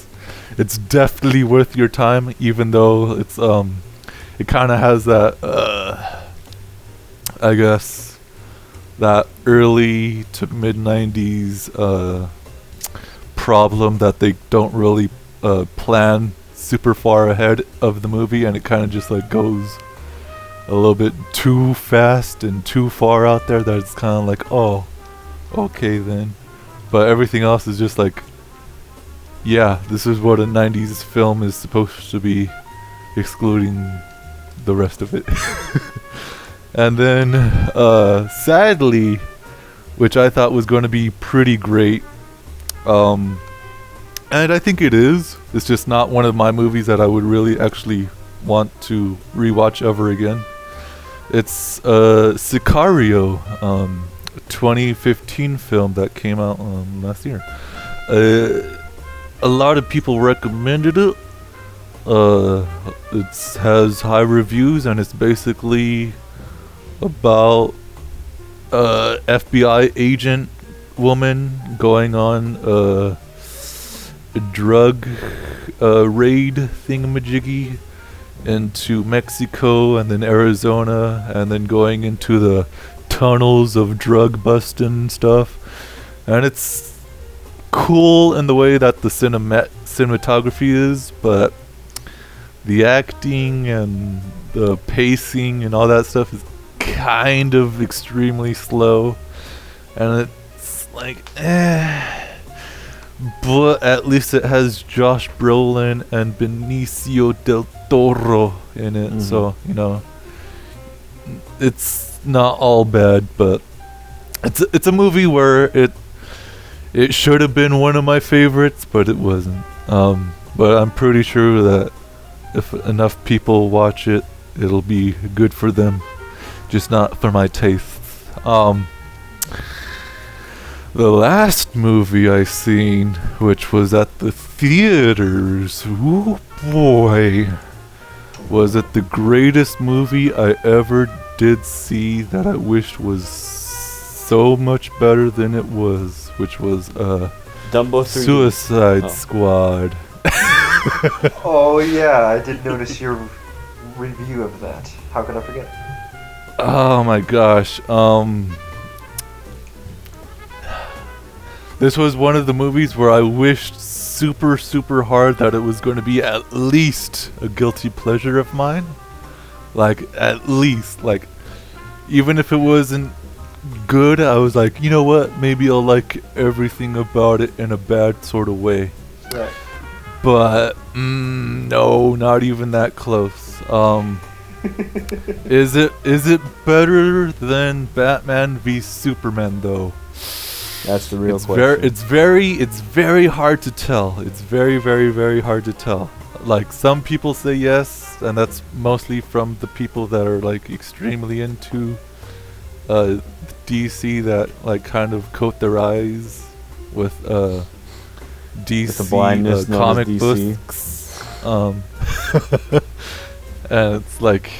it's definitely worth your time, even though it's it kind of has that I guess that early to mid-90s problem that they don't really plan super far ahead of the movie, and it kind of just like goes a little bit too fast and too far out there, that it's kind of like, oh, okay then. But everything else is just like, yeah, this is what a 90s film is supposed to be, excluding the rest of it. And then sadly, which I thought was going to be pretty great, and I think it is, it's just not one of my movies that I would really actually want to rewatch ever again. It's Sicario, 2015 film that came out last year. A lot of people recommended it. It has high reviews, and it's basically about FBI agent woman going on a drug raid thingamajiggy into Mexico and then Arizona, and then going into the tunnels of drug busting stuff. And it's cool in the way that the cinematography is, but the acting and the pacing and all that stuff is kind of extremely slow, and it's like but at least it has Josh Brolin and Benicio del Toro in it, so it's not all bad, but it's a movie where it should have been one of my favorites, but it wasn't. But I'm pretty sure that if enough people watch it, it'll be good for them, just not for my tastes. The last movie I seen, which was at the theaters, ooh boy, was it the greatest movie I ever did see that I wished was so much better than it was, which was Dumbo 3D. Suicide Squad. Oh yeah, I did notice your review of that. How could I forget? Oh my gosh. This was one of the movies where I wished super, super hard that it was going to be at least a guilty pleasure of mine. Like, at least. Like, even if it wasn't good, I was like, you know what? Maybe I'll like everything about it in a bad sort of way. Right. But, no, not even that close. Is it better than Batman v Superman, though? That's the real question. It's very hard to tell. It's very, very, very hard to tell. Like, some people say yes, and that's mostly from the people that are like extremely into DC, that like kind of coat their eyes with DC With the blindness known comic as DC. books. And it's like,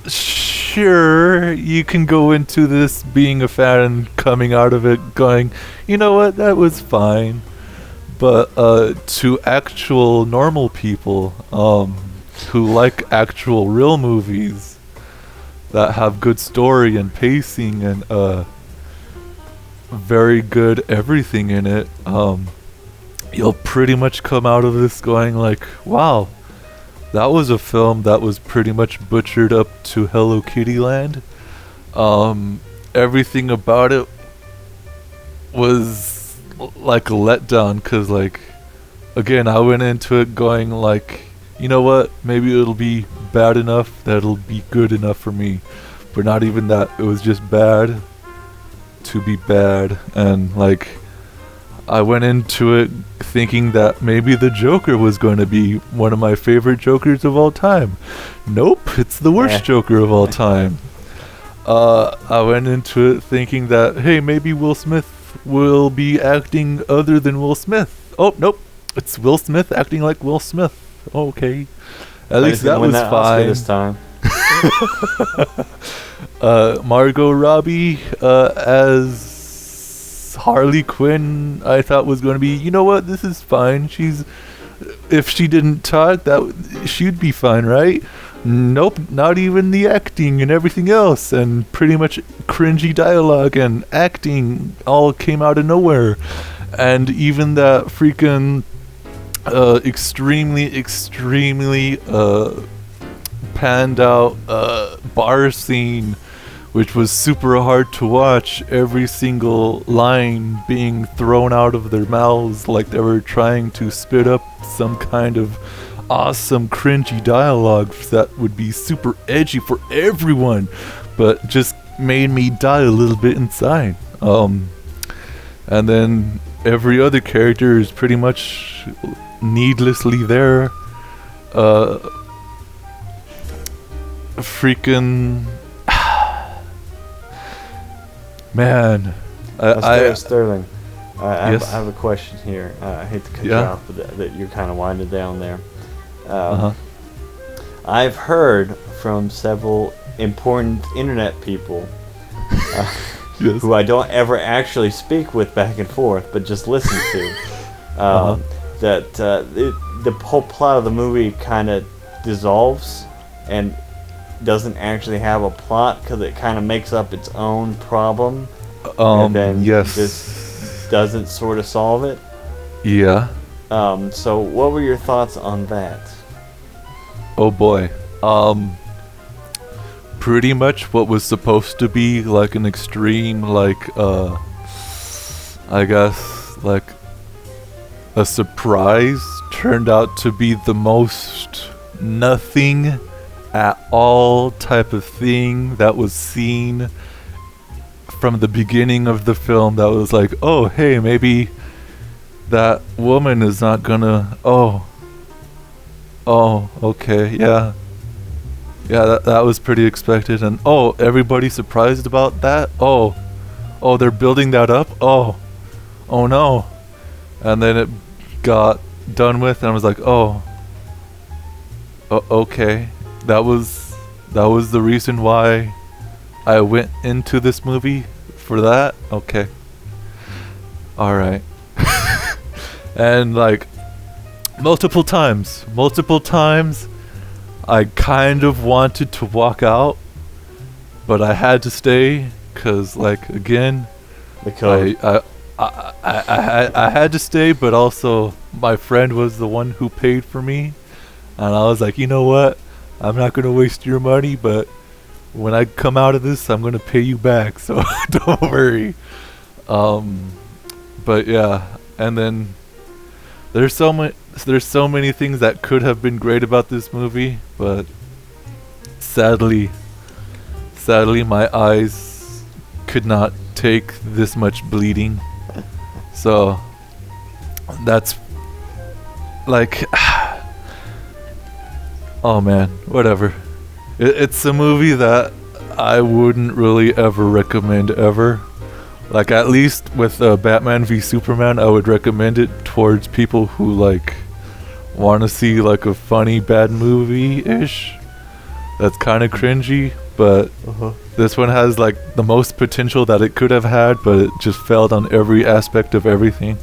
sure, you can go into this being a fan and coming out of it going, you know what, that was fine. But to actual normal people who like actual real movies that have good story and pacing and very good everything in it, you'll pretty much come out of this going like, wow, that was a film that was pretty much butchered up to Hello Kitty land. Everything about it was like a letdown, because like, again, I went into it going like, you know what, maybe it'll be bad enough that it'll be good enough for me. But not even that. It was just bad to be bad. And like, I went into it thinking that maybe the Joker was going to be one of my favorite Jokers of all time. Nope, it's the worst Joker of all time. I went into it thinking that, hey, maybe Will Smith will be acting other than Will Smith. Oh, nope, it's Will Smith acting like Will Smith. Okay, at least that was fine. This time. Margot Robbie as Harley Quinn, I thought was going to be, you know what, this is fine. If she didn't talk, she'd be fine, right? Nope, not even the acting and everything else, and pretty much cringy dialogue and acting all came out of nowhere. And even that freaking extremely panned out bar scene, which was super hard to watch, every single line being thrown out of their mouths like they were trying to spit up some kind of awesome cringy dialogue that would be super edgy for everyone, but just made me die a little bit inside. And then every other character is pretty much needlessly there. Freaking man, Sterling, yes? I have a question here. I hate to cut you Yeah. off, but that you're kind of winding down there. I've heard from several important internet people Yes. who I don't ever actually speak with back and forth, but just listen to, that the whole plot of the movie kind of dissolves and doesn't actually have a plot because it kind of makes up its own problem, and then yes. just doesn't sort of solve it. Yeah. So what were your thoughts on that? Oh boy. Pretty much what was supposed to be like an extreme, like I guess like a surprise turned out to be the most nothing at all type of thing that was seen from the beginning of the film. That was like, oh, hey, maybe that woman is not gonna, oh, okay, yeah, that was pretty expected. And oh, everybody surprised about that. Oh, they're building that up. Oh no. And then it got done with, and I was like, okay, that was the reason why I went into this movie, for that. Okay, all right. And like multiple times I kind of wanted to walk out, but I had to stay, because like, again, I had to stay, but also my friend was the one who paid for me, and I was like, you know what, I'm not gonna waste your money, but when I come out of this, I'm gonna pay you back, so don't worry. But yeah, and then there's so many things that could have been great about this movie, but sadly my eyes could not take this much bleeding. So that's like, oh man, whatever. It's a movie that I wouldn't really ever recommend ever. Like, at least with Batman v Superman, I would recommend it towards people who like want to see like a funny bad movie-ish that's kind of cringy, but this one has like the most potential that it could have had, but it just failed on every aspect of everything.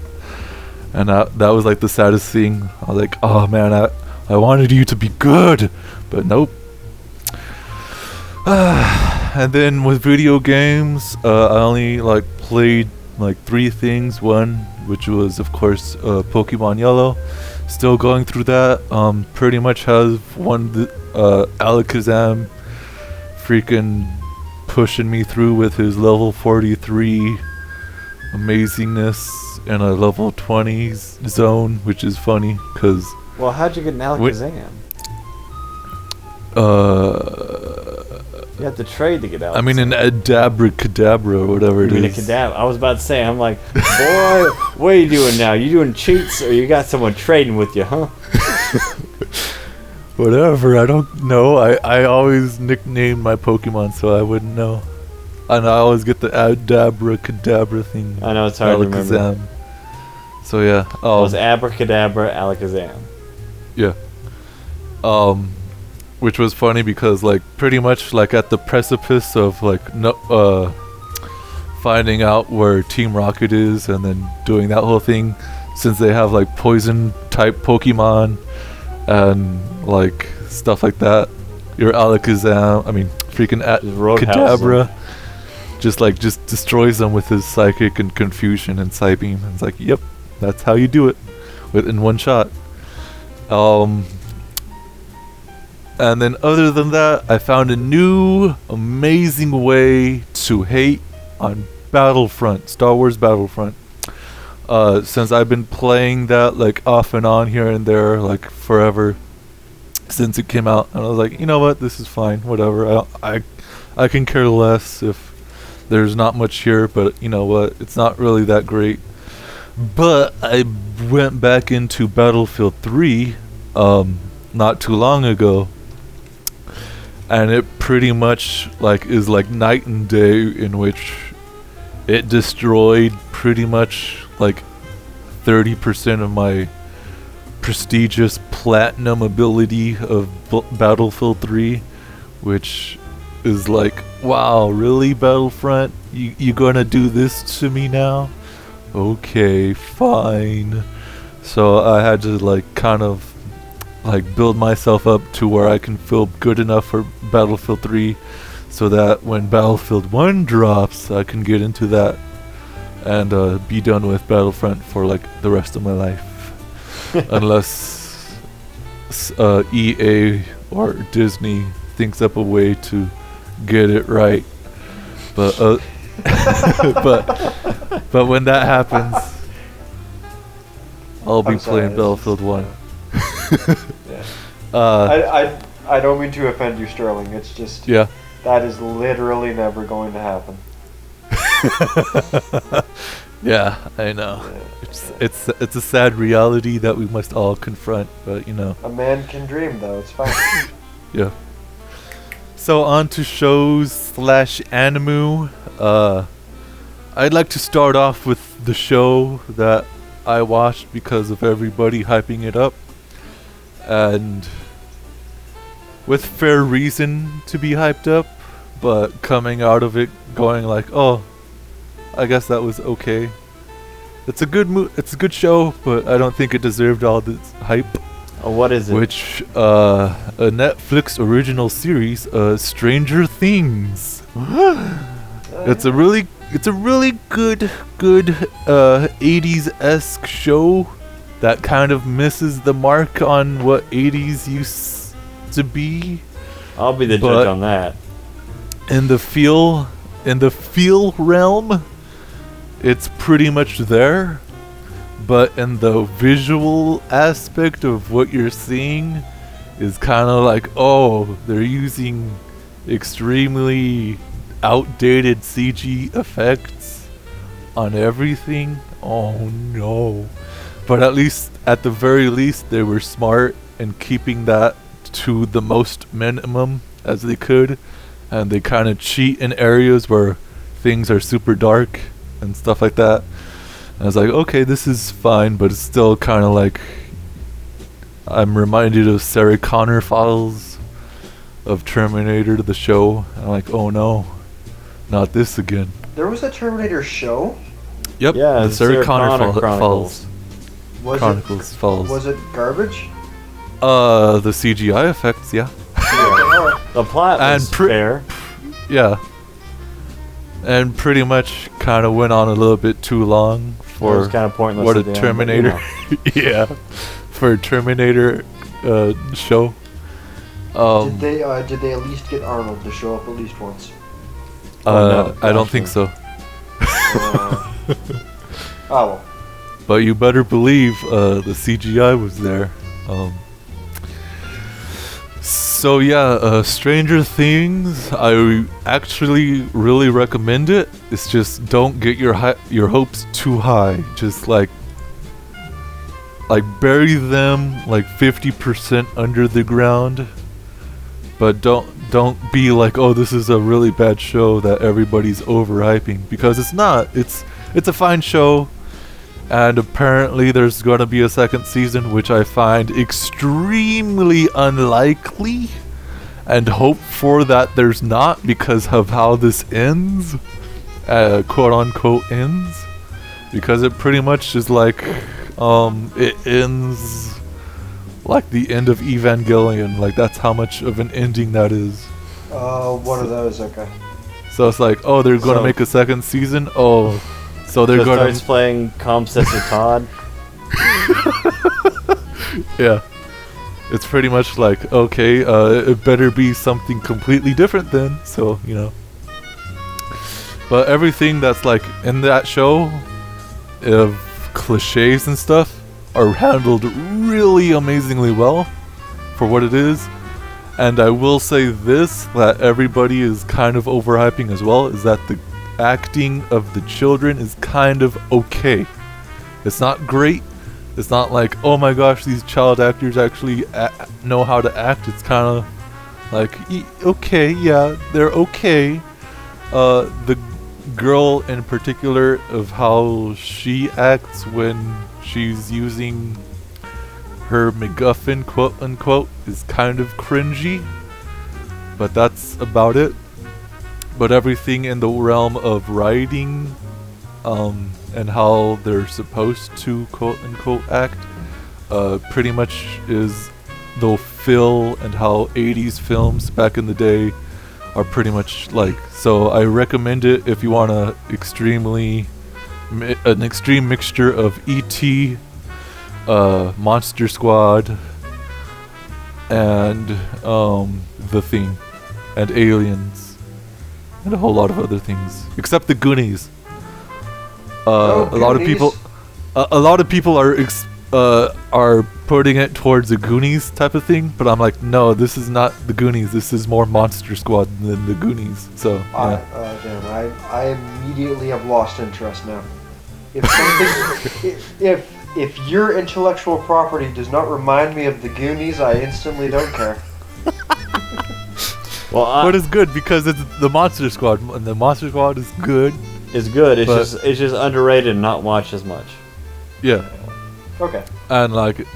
And that was like the saddest thing. I was like, oh man, I wanted you to be good, but nope. And then with video games, I only like played like 3 things. One, which was of course Pokemon Yellow. Still going through that. Pretty much have Alakazam freaking pushing me through with his level 43 amazingness in a level 20s zone, which is funny because. Well, how'd you get an Alakazam? You have to trade to get Alakazam. I mean, an Adabracadabra or whatever it is. You mean a Kadabra? I was about to say, I'm like, boy, what are you doing now? You doing cheats, or you got someone trading with you, huh? Whatever, I don't know. I always nicknamed my Pokemon, so I wouldn't know. And I always get the Adabracadabra thing. I know, it's hard to remember. So yeah. It was Abracadabra, Alakazam. Yeah. Which was funny because like pretty much like at the precipice of like finding out where Team Rocket is and then doing that whole thing, since they have like poison type Pokemon and like stuff like that, your Alakazam, I mean freaking Kadabra just destroys them with his psychic and confusion and Psybeam, and it's like, yep, that's how you do it in one shot. And then other than that, I found a new amazing way to hate on Battlefront, Star Wars Battlefront. Since I've been playing that like off and on here and there like forever since it came out, and I was like, you know what, this is fine, whatever. I can care less if there's not much here, but you know what, it's not really that great. But I went back into Battlefield 3 not too long ago, and it pretty much like is like night and day, in which it destroyed pretty much like 30% of my prestigious platinum ability of Battlefield 3, which is like, wow, really, Battlefront? You gonna do this to me now? Okay, fine. So I had to like kind of like build myself up to where I can feel good enough for Battlefield 3, so that when Battlefield 1 drops, I can get into that and be done with Battlefront for like the rest of my life. Unless EA or Disney thinks up a way to get it right. But but when that happens, I'll be I'm sorry, playing it's Battlefield just, 1. yeah. I don't mean to offend you, Sterling. It's just Yeah. that is literally never going to happen. Yeah, I know. Yeah, It's a sad reality that we must all confront, but you know. A man can dream, though. It's fine. Yeah. So on to shows / anime. I'd like to start off with the show that I watched because of everybody hyping it up, and with fair reason to be hyped up, but coming out of it going like, oh, I guess that was okay. It's a good show, but I don't think it deserved all this hype. What is it? Which a Netflix original series, Stranger Things. It's a really good 80s-esque show that kind of misses the mark on what 80s used to be. I'll be the judge on that. In the feel realm, it's pretty much there, but in the visual aspect of what you're seeing is kind of like, oh, they're using extremely outdated CG effects on everything. Oh no. But at the very least, they were smart in keeping that to the most minimum as they could, and they kind of cheat in areas where things are super dark and stuff like that. And I was like, okay, this is fine, but it's still kind of like I'm reminded of Sarah Connor files of Terminator, the show. I'm like, oh no, not this again. There was a Terminator show? Yep, Yeah, the the Sarah Sarah Connor Connor files. Was Falls. it garbage? The CGI effects, yeah. Alright. The plot was fair. Yeah. And pretty much kind of went on a little bit too long It for was kind of pointless. what a at the end, Terminator. but, you know. Yeah. For a Terminator show. Did they at least get Arnold to show up at least once? no, I don't gosh, think no. so. Well. But you better believe the CGI was there. So yeah, Stranger Things, I actually really recommend it. It's just don't get your hopes too high. Just like bury them like 50% under the ground. But don't be like, oh, this is a really bad show that everybody's overhyping, because it's not. It's a fine show. And apparently there's going to be a second season, which I find extremely unlikely. And hope for that there's not, because of how this ends. Quote unquote ends. Because it pretty much is like, it ends like the end of Evangelion. Like, that's how much of an ending that is. One of those, okay. So it's like, oh, they're going to make a second season? Oh... So they're going starts playing Comsessor Todd. Yeah. It's pretty much like, okay, it better be something completely different then. So, you know. But everything that's like in that show of cliches and stuff are handled really amazingly well for what it is. And I will say this, that everybody is kind of overhyping as well, is that the acting of the children is kind of okay. It's not great. It's not like, oh my gosh, these child actors actually know how to act. It's kind of like, okay, yeah, they're okay. The girl in particular, of how she acts when she's using her MacGuffin, quote unquote, is kind of cringy. But that's about it. But everything in the realm of writing, and how they're supposed to quote unquote act, pretty much is the feel and how 80s films back in the day are pretty much like. So I recommend it if you want an extreme mixture of E.T., Monster Squad, and The Thing, and Aliens. And a whole lot of other things, except the Goonies. A lot of people are are putting it towards the Goonies type of thing, but I'm like, no, this is not the Goonies. This is more Monster Squad than the Goonies. So yeah. Damn, I immediately have lost interest now. If something, if your intellectual property does not remind me of the Goonies, I instantly don't care. Well, But it's good because it's the Monster Squad, and the Monster Squad is good. it's good. but- It's just underrated and not watched as much. Yeah, Okay. and like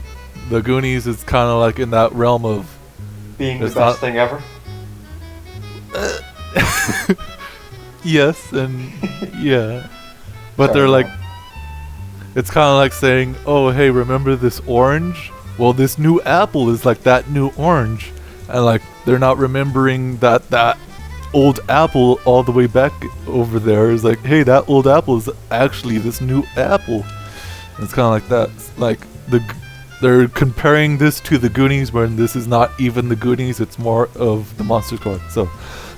the Goonies is kind of like in that realm of Being the It's best not- thing ever. yes and yeah, but Sorry, they're like, Mom. it's kind of like saying, oh hey, remember this orange? Well, this new apple is like that new orange, and like they're not remembering that old apple all the way back over there is like, hey, that old apple is actually this new apple. And it's kind of like that. It's like they're comparing this to the Goonies, when this is not even the Goonies. It's more of the Monster Squad. So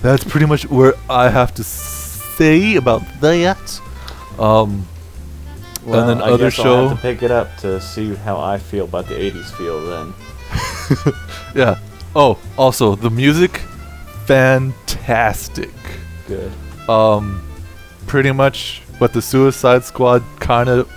that's pretty much where I have to say about that. Well, and then I other guess I'll show. have to pick it up to see how I feel about the 80s feel then. Yeah. Oh, also the music, fantastic. Good. Pretty much what the Suicide Squad kind of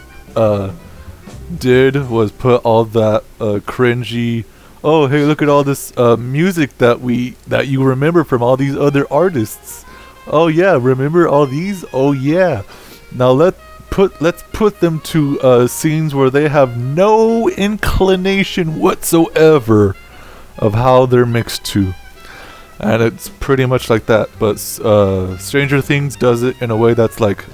did was put all that cringy, oh hey, look at all this music that you remember from all these other artists. Oh yeah, remember all these? Oh yeah. Now let's put them to scenes where they have no inclination whatsoever of how they're mixed to. And it's pretty much like that, but Stranger Things does it in a way that's like,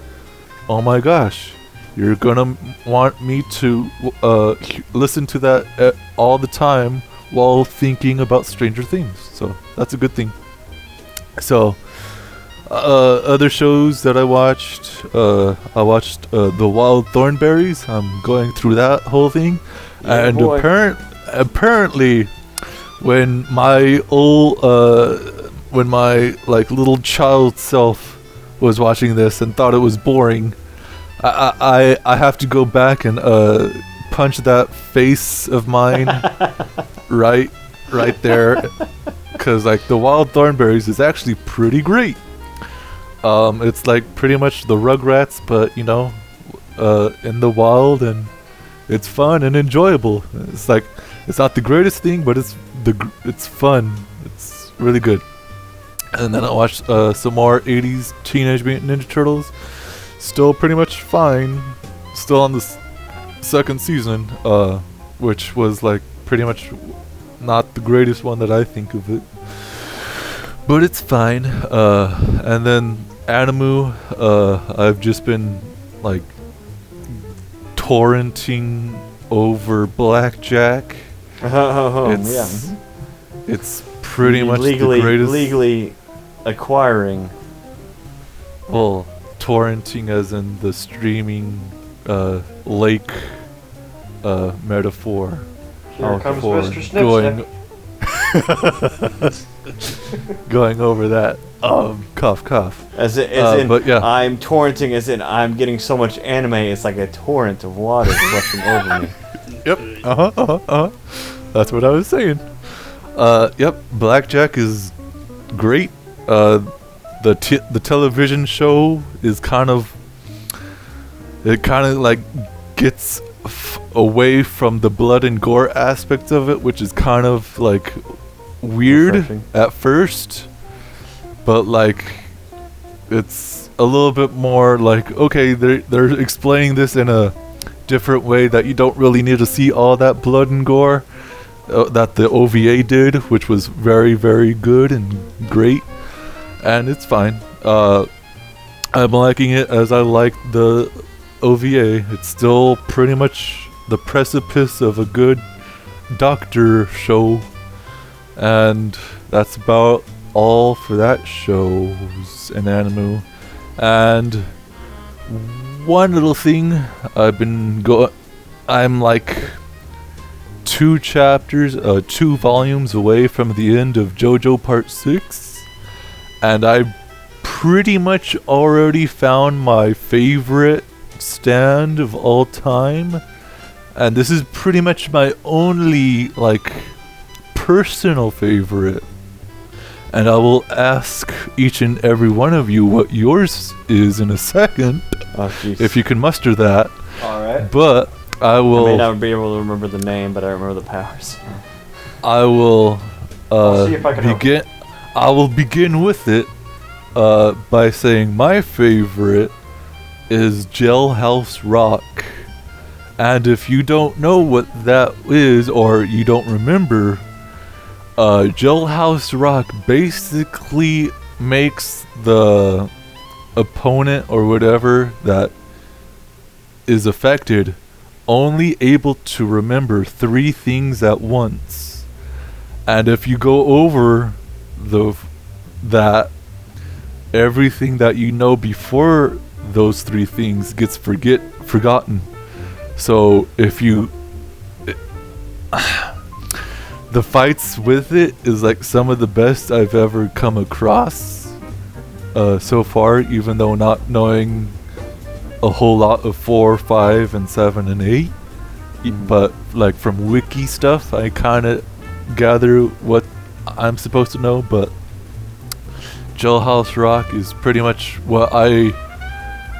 oh my gosh, you're gonna want me to listen to that all the time while thinking about Stranger Things. So that's a good thing. So other shows that I watched The Wild Thornberries. I'm going through that whole thing, Yeah, and boy. apparently when my like little child self was watching this and thought it was boring, I have to go back and punch that face of mine right there, because like The Wild Thornberries is actually pretty great. It's like pretty much the Rugrats, but in the wild, and it's fun and enjoyable. It's like, it's not the greatest thing, but it's fun. It's really good. And then I watched some more 80s Teenage Mutant Ninja Turtles. Still pretty much fine. Still on the second season, which was like pretty much not the greatest one that I think of it, but it's fine. And then Animu, I've just been like torrenting over Blackjack. Yeah. It's pretty much legally, the greatest. legally acquiring. Well, torrenting as in the streaming lake metaphor. Here comes for Mr. Snip going over that. Cough, cough. As in, but yeah. I'm torrenting, as in I'm getting so much anime, it's like a torrent of water flushing over me. Yep. That's what I was saying. Yep. Blackjack is great. The television show is kind of like gets away from the blood and gore aspect of it, which is kind of like weird Refreshing. at first, but like it's a little bit more like, okay, they're explaining this in a different way that you don't really need to see all that blood and gore that the OVA did, which was very, very good and great, and it's fine. I'm liking it as I like the OVA. It's still pretty much the precipice of a good doctor show, and that's about all for that shows in Animu. And one little thing, I'm like 2 volumes away from the end of JoJo Part 6, and I pretty much already found my favorite stand of all time, and this is pretty much my only like personal favorite. And I will ask each and every one of you what yours is in a second, if you can muster that. All right. But I will. I may not be able to remember the name, but I remember the powers. I will I'll see if I can help. begin. I will begin with it by saying my favorite is Jailhouse Rock. And if you don't know what that is, or you don't remember, Jailhouse Rock basically makes the opponent or whatever that is affected only able to remember 3 things at once. And if you go over that, everything that you know before those 3 things gets forgotten. So if you the fights with it is like some of the best I've ever come across so far, even though not knowing a whole lot of 4, 5, and 7, and 8. But like from wiki stuff, I kind of gather what I'm supposed to know. But Jailhouse Rock is pretty much what I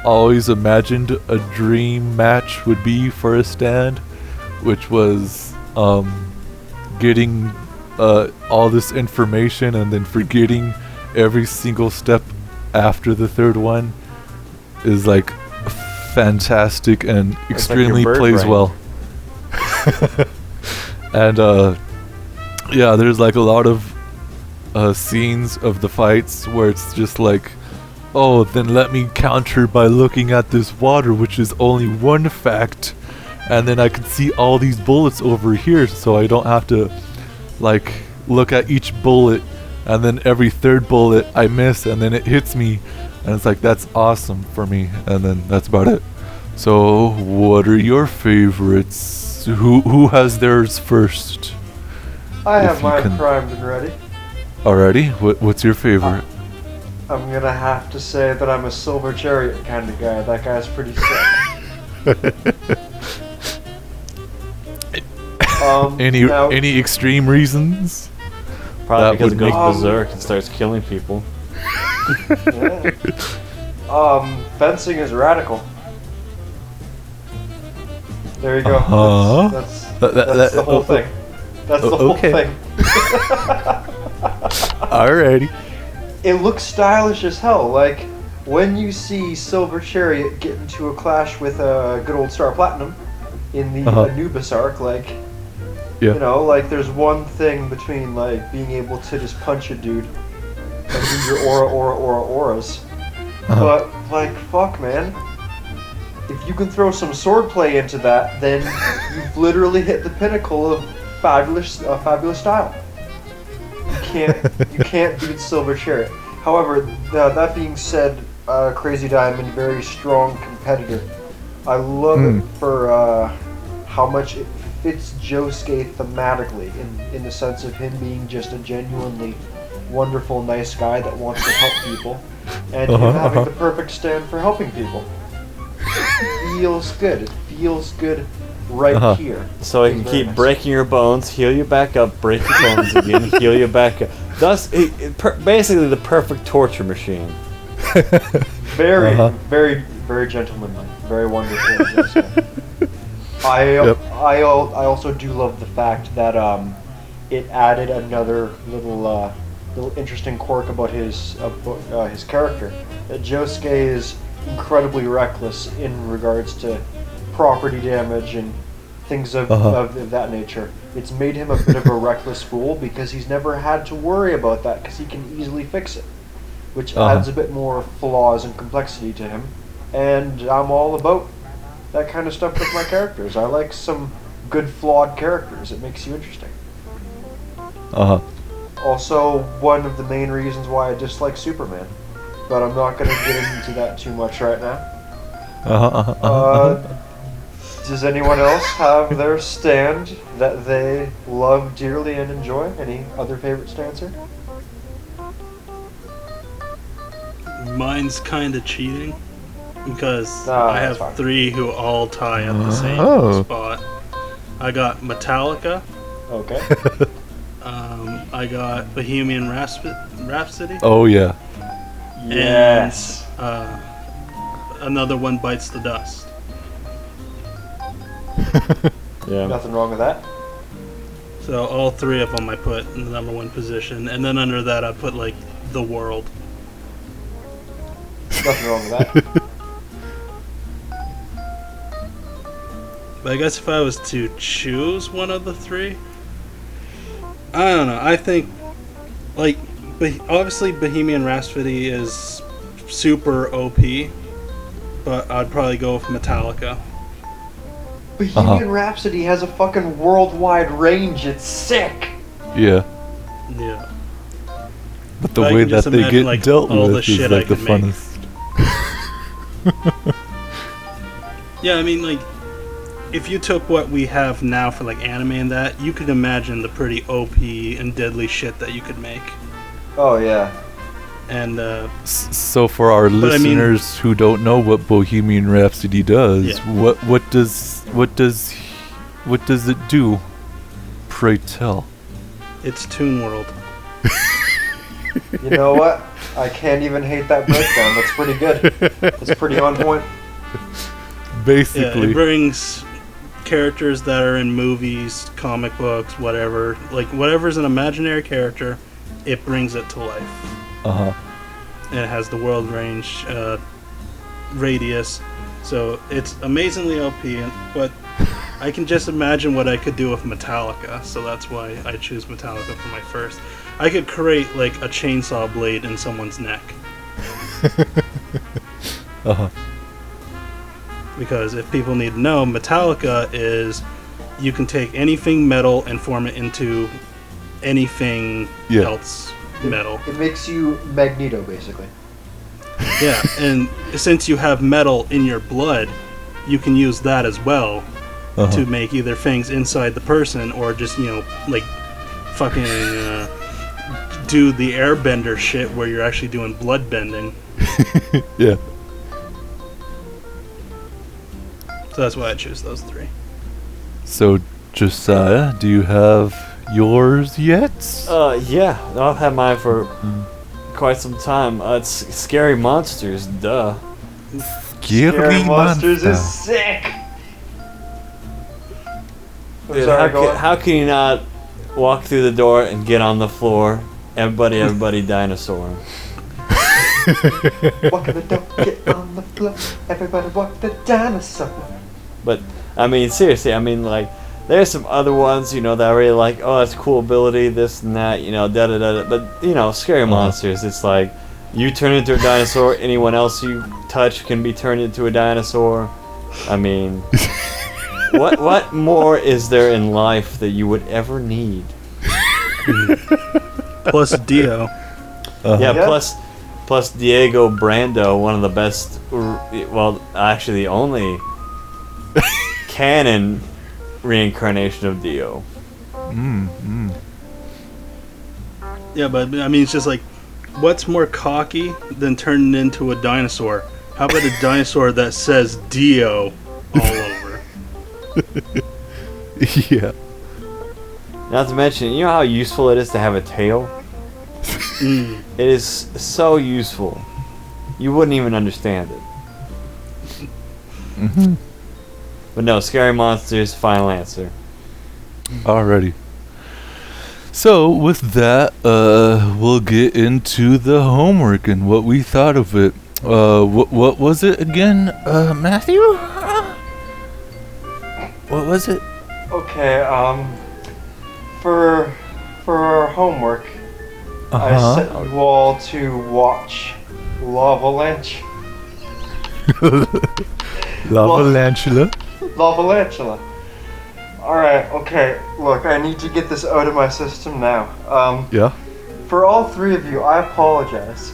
always imagined a dream match would be for a stand, which was getting all this information and then forgetting every single step after the 3rd one is like fantastic and extremely like plays brain. well. And yeah, there's like a lot of scenes of the fights where it's just like, oh, then let me counter by looking at this water, which is only 1 fact, and then I can see all these bullets over here, so I don't have to like look at each bullet, and then every 3rd bullet I miss, and then it hits me, and it's like, that's awesome for me. And then that's about it. So what are your favorites? Who has theirs first? I If have you mine can- primed and ready. Already? What's your favorite? I'm gonna have to say that I'm a Silver Chariot kind of guy. That guy's pretty sick. Now, Any extreme reasons? Probably That because would it goes make- berserk and starts killing people. yeah. Fencing is radical. There you go. Uh-huh. That's the whole thing. That's the whole okay. thing. Alrighty. It looks stylish as hell. Like when you see Silver Chariot get into a clash with a good old Star Platinum in the new Berserk, like Yeah. you know, like there's one thing between like being able to just punch a dude and do your auras. But like fuck, man. If you can throw some swordplay into that, then you've literally hit the pinnacle of fabulous style. You can't beat Silver Chariot. However, that being said, Crazy Diamond, very strong competitor. I love it for how much it fits Josuke thematically, in the sense of him being just a genuinely wonderful, nice guy that wants to help people, and him having the perfect stand for helping people. It feels good. It feels good right here. So I can It's very keep nice. breaking your bones, heal you back up, break your bones again, heal you back up. Thus, basically the perfect torture machine. Very, very, very gentlemanly. Very wonderful. Josuke. I also do love the fact that it added another little interesting quirk about his character. That Josuke is incredibly reckless in regards to property damage and things of that nature. It's made him a bit of a reckless fool because he's never had to worry about that because he can easily fix it, which adds a bit more flaws and complexity to him. And I'm all about that kind of stuff with my characters. I like some good flawed characters. It makes you interesting. Also, one of the main reasons why I dislike Superman, but I'm not going to get into that too much right now. Does anyone else have their stand that they love dearly and enjoy? Any other favorite stands here? Mine's kind of cheating because Ah, I that's have fine. 3 who all tie at the same spot. I got Metallica. Okay. I got Bohemian Rhapsody. Oh yeah. Yes. And another one bites the dust. Yeah. Nothing wrong with that. So all three of them I put in the number one position, and then under that I put like The World. Nothing wrong with that. But I guess if I was to choose one of the three, I don't know. I think, like, obviously Bohemian Rhapsody is super OP, but I'd probably go with Metallica. Bohemian Rhapsody has a fucking worldwide range. It's sick. Yeah. Yeah. But the But I way can that just they imagine, get like, dealt all the with is shit like I the could make. funnest. Yeah, I mean, like, if you took what we have now for, like, anime and that, you could imagine the pretty OP and deadly shit that you could make. Oh yeah. And, So for our But I mean- listeners who don't know what Bohemian Rhapsody does, Yeah. what does it do? Pray tell. it's Toon World. You know what? I can't even hate that breakdown. That's pretty good. That's pretty on point. Yeah, Basically. it brings characters that are in movies, comic books, whatever. Like, whatever's an imaginary character, it brings it to life. Uh-huh. And it has the world range, radius. So it's amazingly OP, but I can just imagine what I could do with Metallica, so that's why I choose Metallica for my first. I could create, like, a chainsaw blade in someone's neck. Uh-huh. Because if people need to know, Metallica is you can take anything metal and form it into anything Yeah. else metal. It makes you Magneto, basically. Yeah, and since you have metal in your blood, you can use that as well Uh-huh. to make either things inside the person or just, like fucking do the airbender shit where you're actually doing blood bending. Yeah. So that's why I choose those three. So, Josiah, do you have yours yet? Yeah. I've had mine for quite some time. It's Scary Monsters, duh. Scary Monsters Monster. is sick. I'm Dude, sorry, go on. how can you not walk through the door and get on the floor? Everybody, dinosaur. Walk the door, get on the floor. Everybody walk the dinosaur. But, I mean, seriously, like, there's some other ones, that I really like. Oh, that's cool ability, this and that, da-da-da-da. But, Scary Monsters, it's like, you turn into a dinosaur, anyone else you touch can be turned into a dinosaur. I mean, what more is there in life that you would ever need? Plus Dio. Uh-huh. Yeah, Yeah. plus Diego Brando, one of the best, well, actually the only canon reincarnation of Dio. Yeah, but I mean, it's just like, what's more cocky than turning into a dinosaur? How about a dinosaur that says Dio all over? Yeah. Not to mention, you know how useful it is to have a tail? Mm. It is so useful. You wouldn't even understand it. Mm-hmm. But no, Scary Monsters, final answer. Alrighty. So, with that, we'll get into the homework and what we thought of it. What was it again, Matthew? What was it? Okay, for our homework, I sent you all to watch Lavalantula. Lavalantula. Lavalantula. Alright, okay, look, I need to get this out of my system now. Yeah. For all three of you, I apologize.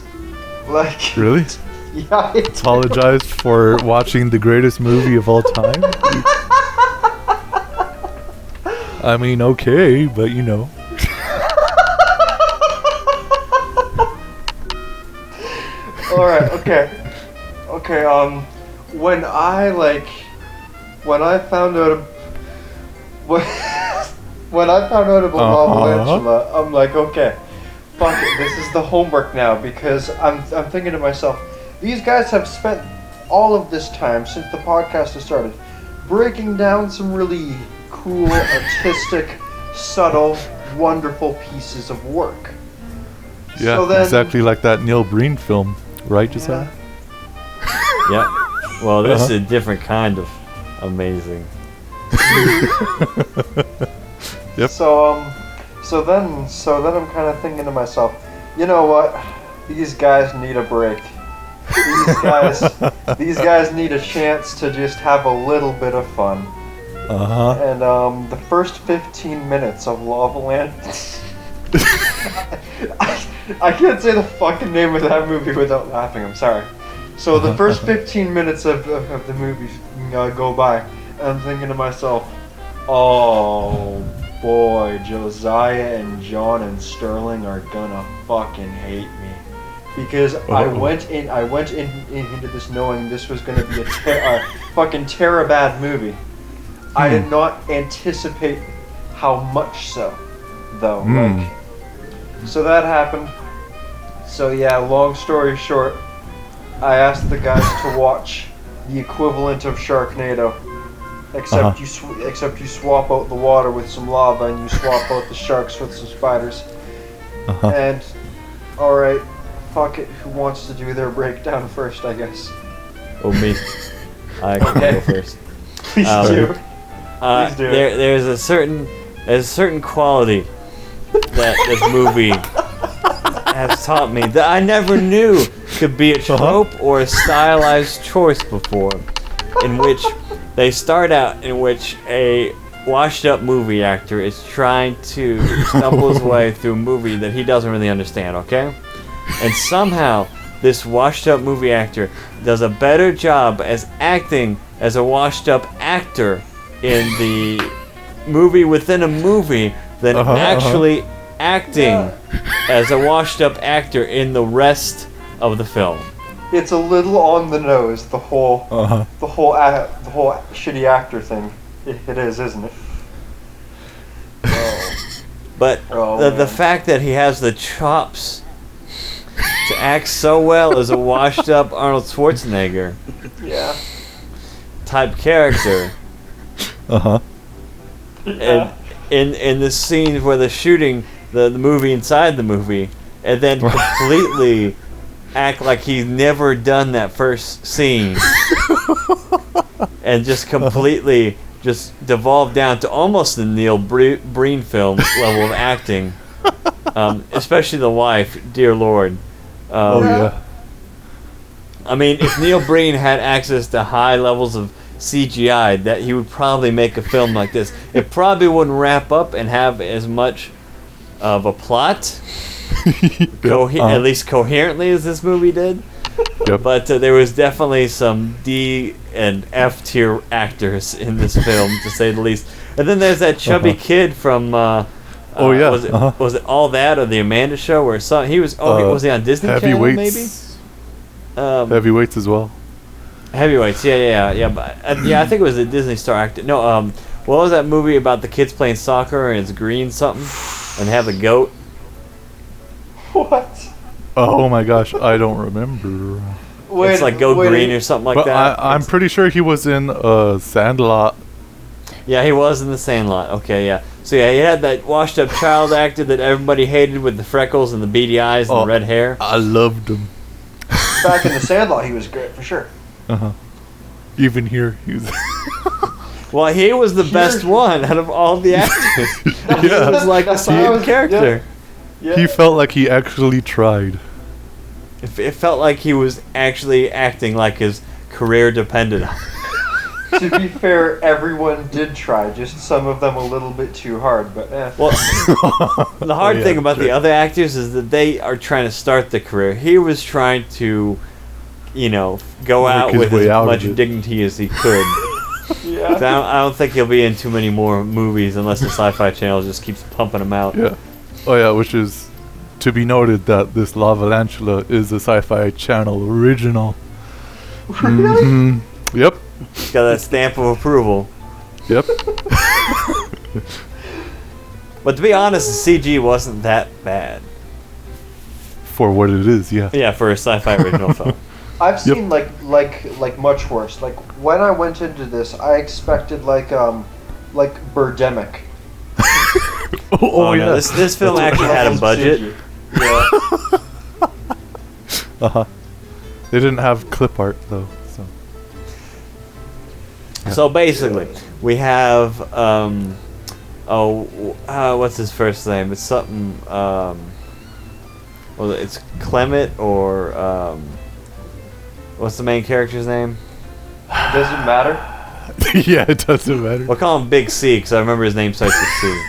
Like, Really? yeah, it's Apologize for watching the greatest movie of all time? I mean, okay, but Alright, okay. Okay, when I found out when I found out about Lavalantula, I'm like, okay, fuck it, this is the homework now, because I'm thinking to myself, these guys have spent all of this time since the podcast has started breaking down some really cool, artistic, subtle, wonderful pieces of work. Yeah, So then- exactly like that Neil Breen film, right, Josiah? Yeah. Well, this is a different kind of amazing. Yep. So then I'm kind of thinking to myself, you know what? These guys need a break. These guys need a chance to just have a little bit of fun. And the first 15 minutes of Lavalantula. I can't say the fucking name of that movie without laughing. I'm sorry. So the first 15 minutes of the movie go by, and I'm thinking to myself, oh boy, Josiah and John and Sterling are gonna fucking hate me, because I went into this knowing this was gonna be a fucking terabad movie. I did not anticipate how much so, though. Like, so that happened. So yeah, long story short, I asked the guys to watch the equivalent of Sharknado, except you swap out the water with some lava and you swap out the sharks with some spiders. And all right, fuck it. Who wants to do their breakdown first? I guess. Oh, me. I can go first. Please do. Please do. There's a certain quality that this movie has taught me that I never knew could be a trope or a stylized choice before, in which they start out in which a washed-up movie actor is trying to stumble his way through a movie that he doesn't really understand, okay? And somehow this washed-up movie actor does a better job as acting as a washed-up actor in the movie within a movie than actually acting as a washed-up actor in the rest of the film. It's a little on the nose, the whole shitty actor thing. It is, isn't it? But the fact that he has the chops to act so well as a washed-up Arnold Schwarzenegger type character. And in the scenes where they're shooting the movie inside the movie, and then completely act like he's never done that first scene, and just completely just devolve down to almost the Neil Breen film level of acting. Especially the wife, dear Lord. I mean, if Neil Breen had access to high levels of CGI, that he would probably make a film like this. It probably wouldn't wrap up and have as much of a plot, at least coherently, as this movie did. But there was definitely some D and F tier actors in this film, to say the least. And then there's that chubby kid from was it All That or the Amanda Show, where he was was he on Disney Channel maybe? Heavyweights as well. Heavyweights, yeah. But I think it was a Disney Star actor. No, what was that movie about the kids playing soccer and it's green something, and they have a goat? What? Oh my gosh, I don't remember. It's like Go Green or something like that. I'm pretty sure he was in Sandlot. Yeah, he was in the Sandlot. Okay, yeah. So yeah, he had that washed-up child actor that everybody hated with the freckles and the beady eyes and the red hair. I loved him. Back in the Sandlot, he was great for sure. Even here, he was. Well, he was the best one out of all the actors. He was like a side character. Yeah. He felt like he actually tried. It felt like he was actually acting like his career depended on. To be fair, everyone did try, just some of them a little bit too hard, but Well, the hard thing about the other actors is that they are trying to start the career. He was trying to, go out with as much dignity as he could. Yeah. So I don't think he'll be in too many more movies unless the Sci-Fi Channel just keeps pumping him out. Yeah. Oh yeah, which is to be noted that this Lavalantula is a Sci-Fi Channel original. Really? Yep. It's got that stamp of approval. Yep. But to be honest, the CG wasn't that bad. For what it is, yeah. Yeah, for a sci-fi original film. I've seen like much worse. Like when I went into this, I expected like Birdemic. Oh yeah. No, this film actually had a budget. Yeah. They didn't have clip art though. So basically, we have what's his first name? It's something. Well, it's Clement or what's the main character's name? Does it matter? Yeah, it doesn't matter. We'll call him Big C because I remember his name starts with C.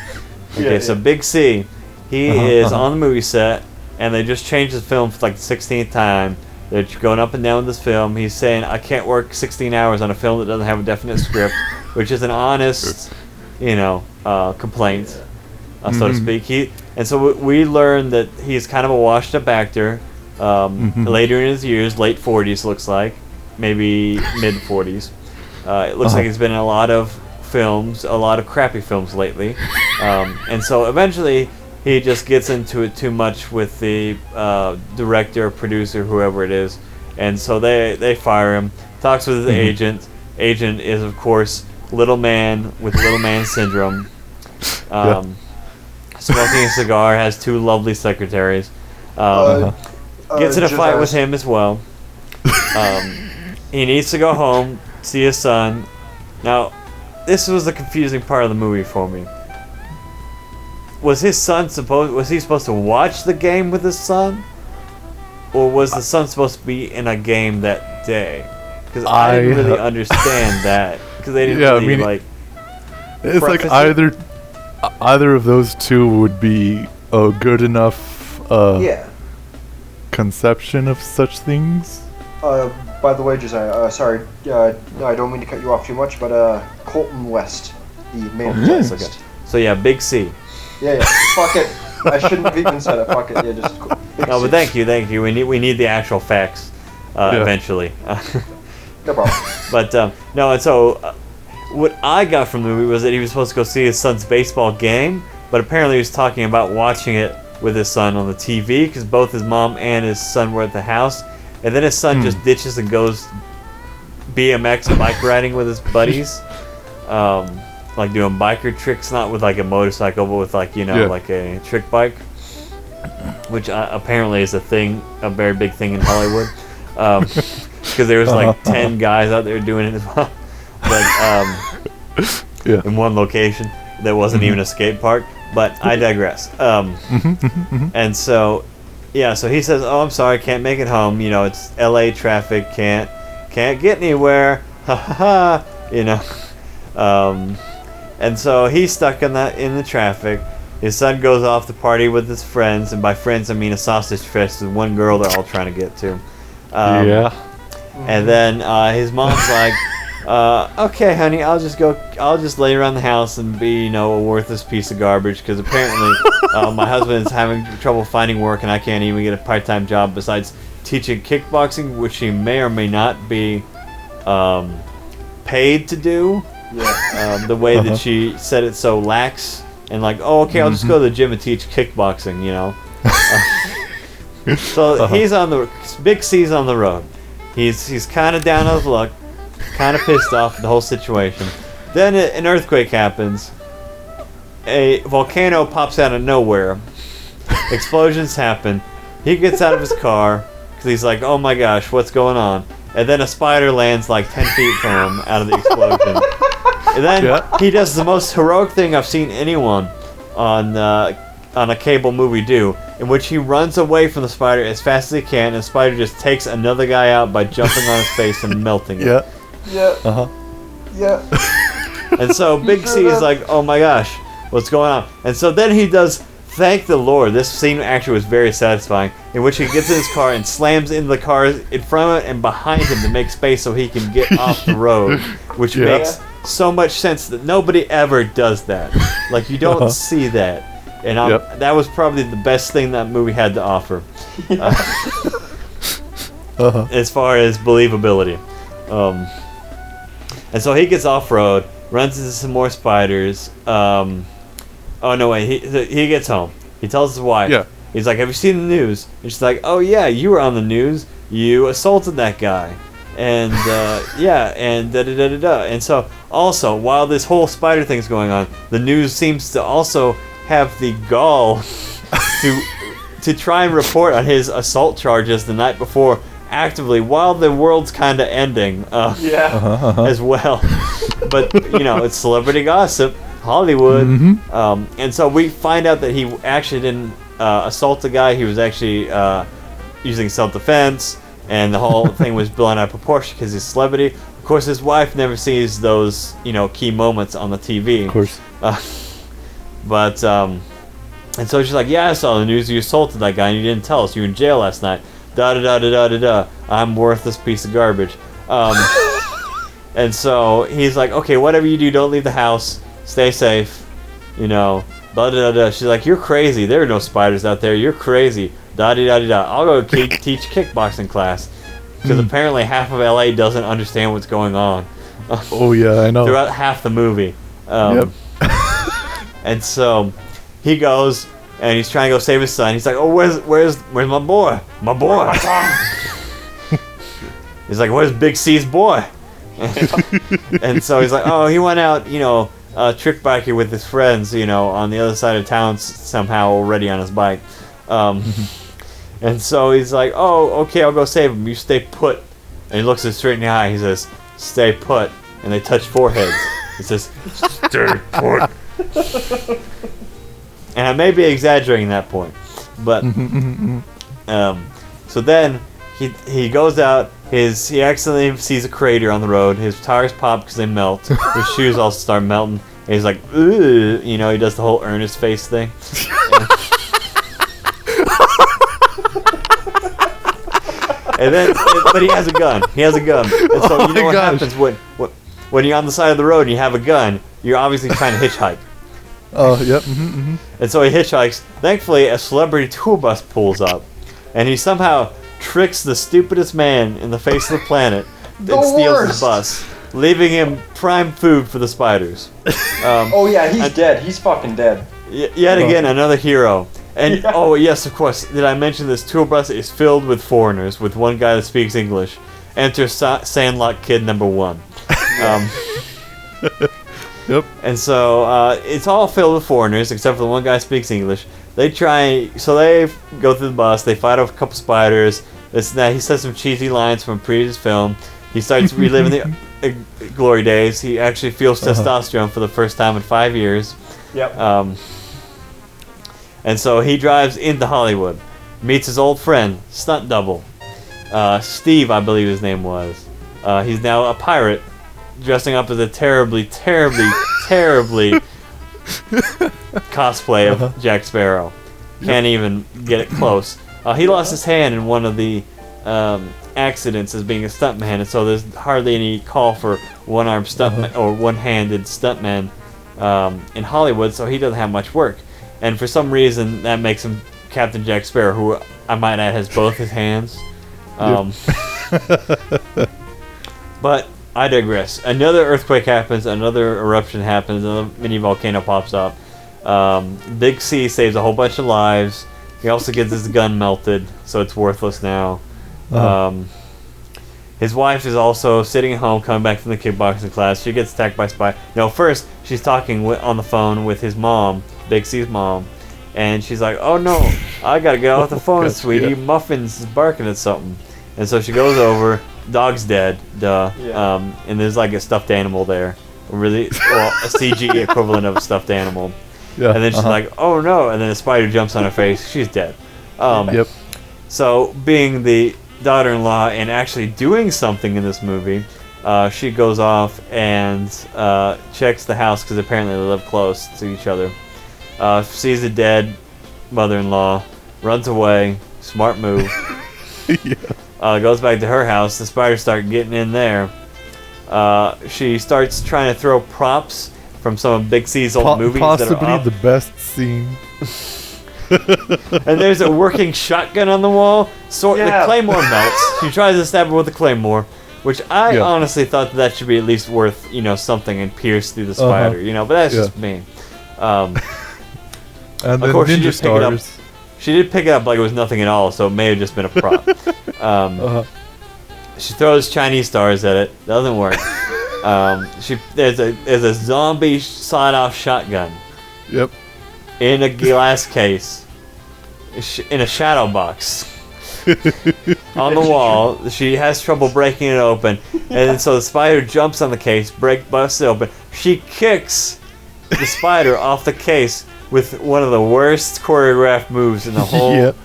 Okay, Yeah, so yeah. Big C, he is on the movie set, and they just changed his film for like the 16th time. They're going up and down with this film. He's saying, I can't work 16 hours on a film that doesn't have a definite script, which is an honest, complaint, so to speak. And so we learned that he's kind of a washed-up actor, later in his years, late 40s looks like, maybe mid-40s. It looks like he's been in a lot of films, a lot of crappy films lately. And so eventually he just gets into it too much with the director, producer, whoever it is. And so they fire him, talks with his agent. Agent is, of course, little man with little man syndrome. Smoking a cigar, has two lovely secretaries. Gets in a fight with him as well. He needs to go home, see his son. Now, this was the confusing part of the movie for me. Was he supposed to watch the game with his son? Or was the son supposed to be in a game that day? Because I didn't really understand that. Because they didn't it's like either of those two would be a good enough conception of such things. By the way, Josiah, sorry, I don't mean to cut you off too much, but Colton West, the main protagonist. So yeah, Big C. Yeah, fuck it. I shouldn't have even said it. Fuck it. Yeah, just. No, but thank you. We need the actual facts eventually. No problem. But no, and so what I got from the movie was that he was supposed to go see his son's baseball game, but apparently he was talking about watching it with his son on the TV because both his mom and his son were at the house, and then his son just ditches and goes BMX bike riding with his buddies. Like doing biker tricks, not with like a motorcycle, but with like like a trick bike, which apparently is a very big thing in Hollywood, because there was like 10 guys out there doing it as well, like in one location that wasn't even a skate park. But I digress. And so so he says, "Oh, I'm sorry, can't make it home. It's LA traffic, can't get anywhere. Ha ha ha. And so he's stuck in the traffic. His son goes off to party with his friends, and by friends I mean a sausage fest with one girl they're all trying to get to. And then his mom's like, "Okay, honey, I'll just lay around the house and be a worthless piece of garbage because apparently my husband's having trouble finding work and I can't even get a part-time job besides teaching kickboxing, which he may or may not be paid to do." The way that she said it so lax and like, "Oh, okay, I'll just go to the gym and teach kickboxing," So he's on the Big C's on the road. He's kind of down on his luck, kind of pissed off at the whole situation. Then an earthquake happens. A volcano pops out of nowhere. Explosions happen. He gets out of his car because he's like, "Oh my gosh, what's going on?" And then a spider lands like 10 feet from him out of the explosion. And then he does the most heroic thing I've seen anyone on a cable movie do, in which he runs away from the spider as fast as he can, and the spider just takes another guy out by jumping on his face and melting it. And so Big C is like, "Oh my gosh, what's going on?" And so then he does, thank the Lord, this scene actually was very satisfying, in which he gets in his car and slams in the cars in front of it and behind him to make space so he can get off the road, which makes so much sense that nobody ever does that. Like, you don't see that. And that was probably the best thing that movie had to offer. As far as believability. And so he gets off-road, runs into some more spiders. Oh no, wait, he gets home. He tells his wife. Yeah. He's like, have you seen the news? And she's like, oh yeah, you were on the news. You assaulted that guy. And yeah, and da-da-da-da-da. And so, also, while this whole spider thing's going on, the news seems to also have the gall to try and report on his assault charges the night before, actively, while the world's kind of ending as well. But, you know, it's celebrity gossip, Hollywood. Mm-hmm. And so we find out that he actually didn't assault the guy. He was actually using self-defense. And the whole thing was blown out of proportion because he's a celebrity. Of course, his wife never sees those, you know, key moments on the TV. Of course. And so she's like, yeah, I saw the news. You assaulted that guy and you didn't tell us. You were in jail last night. Da-da-da-da-da-da-da. I'm worthless piece of garbage. And so he's like, okay, whatever you do, don't leave the house. Stay safe. You know, da-da-da-da. She's like, you're crazy. There are no spiders out there. You're crazy. Da-da-da-da-da. I'll go teach kickboxing class. Because apparently half of LA doesn't understand what's going on. Oh, yeah, I know. Throughout half the movie. Yep. And so he goes and he's trying to go save his son. He's like, oh, where's my boy? My boy. He's like, where's Big C's boy? And so he's like, oh, he went out, you know, trick biking with his friends, you know, on the other side of town somehow already on his bike. And so he's like, oh, okay, I'll go save him. You stay put. And he looks us straight in the eye. He says, stay put. And they touch foreheads. He says, stay put. And I may be exaggerating that point. But, so then he goes out. He accidentally sees a crater on the road. His tires pop because they melt. His shoes also start melting. And he's like, ooh, you know, he does the whole earnest face thing. And then, but he has a gun. He has a gun. And so you know what happens when you're on the side of the road and you have a gun, you're obviously trying to hitchhike. Oh, yep. And so he hitchhikes. Thankfully, a celebrity tour bus pulls up. And he somehow tricks the stupidest man in the face of the planet and steals his bus, leaving him prime food for the spiders. Oh yeah, he's dead. He's fucking dead. Yet again, another hero. And oh yes, of course. Did I mention this tour bus is filled with foreigners, with one guy that speaks English. Enter Sandlot Kid number 1. Yep. And so it's all filled with foreigners, except for the one guy who speaks English. They go through the bus. They fight off a couple spiders. He says some cheesy lines from a previous film. He starts reliving the glory days. He actually feels testosterone for the first time in 5 years. Yep. And so he drives into Hollywood, meets his old friend, stunt double, Steve, I believe his name was. He's now a pirate, dressing up as a terribly cosplay of Jack Sparrow. Can't even get it close. He lost his hand in one of the accidents as being a stuntman, and so there's hardly any call for one-armed stuntman or one-handed stuntman in Hollywood, so he doesn't have much work. And for some reason, that makes him Captain Jack Sparrow, who I might add has both his hands. But I digress. Another earthquake happens, another eruption happens, another mini volcano pops up. Big C saves a whole bunch of lives. He also gets his gun melted, so it's worthless now. His wife is also sitting at home, coming back from the kickboxing class. She gets attacked by spiders. No, first she's talking on the phone with his mom, Big C's mom, and she's like, "Oh no, I gotta get off the phone, sweetie. Yeah. Muffins is barking at something." And so she goes over. Dog's dead, duh. Yeah. And there's like a stuffed animal there, a CG equivalent of a stuffed animal. Yeah. And then she's like, "Oh no!" And then a spider jumps on her face. She's dead. Yep. So, being the daughter-in-law and actually doing something in this movie, she goes off and checks the house because apparently they live close to each other. Sees a dead mother-in-law, runs away. Smart move. Yeah. Goes back to her house. The spiders start getting in there. She starts trying to throw props from some of Big C's old movies possibly that are up. the best scene. And there's a working shotgun on the wall. The claymore melts. She tries to stab her with the claymore. which I Yeah. honestly thought that should be at least worth, something and pierce through the spider, but that's Yeah. just me. And Of then course, she Ninja did pick it up. Stars. She did pick it up like it was nothing at all, so it may have just been a prop. She throws Chinese stars at it. Doesn't work. There's a zombie sawed-off shotgun Yep. in a glass case, in a shadow box on the wall. She has trouble breaking it open, and so the spider jumps on the case, busts it open. She kicks the spider off the case with one of the worst choreographed moves in the whole Yep.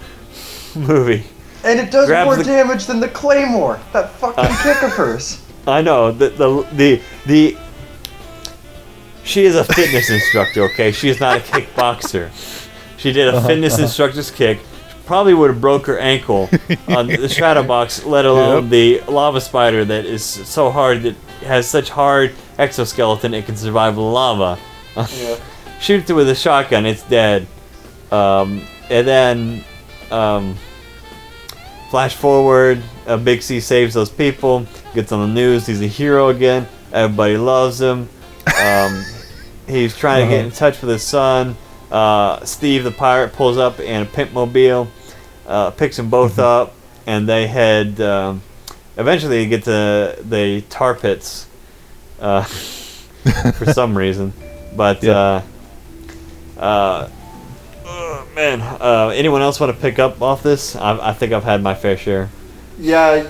movie. And it does Grabs more the- damage than the claymore. That fucking kick of hers. I know she is a fitness instructor. Okay, she is not a kickboxer. She did a fitness instructor's kick. Probably would have broke her ankle on the shadow box, let alone the lava spider that is so hard that has such hard exoskeleton it can survive lava. Yeah. Shoots it with a shotgun, it's dead. And then flash forward, Big C saves those people, gets on the news, he's a hero again, everybody loves him. He's trying to get in touch with his son. Steve the pirate pulls up in a pimp mobile, picks them both up, and they head, eventually they get to the tar pits for some reason. But, man, anyone else want to pick up off this? I think I've had my fair share. Yeah,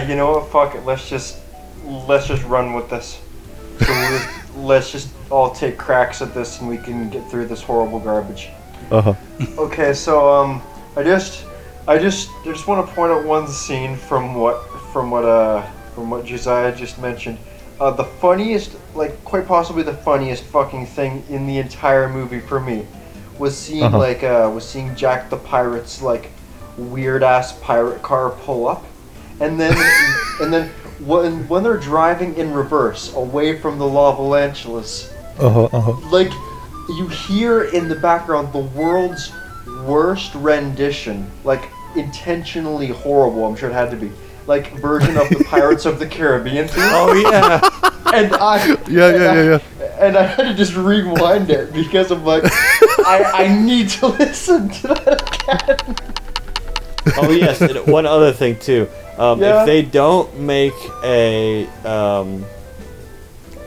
you know what? Fuck it. Let's just run with this. So let's just all take cracks at this, and we can get through this horrible garbage. Okay, so I just want to point out one scene from what Josiah just mentioned. The funniest, like quite possibly the funniest fucking thing in the entire movie for me was seeing seeing Jack the Pirate's like weird ass pirate car pull up, and then when they're driving in reverse away from the Lavalantulas, like you hear in the background the world's worst rendition, like intentionally horrible, I'm sure it had to be, like version of the Pirates of the Caribbean theme. Oh yeah. And I and I had to just rewind it because I'm like, I need to listen to that again. Oh yes, and one other thing too. If they don't make a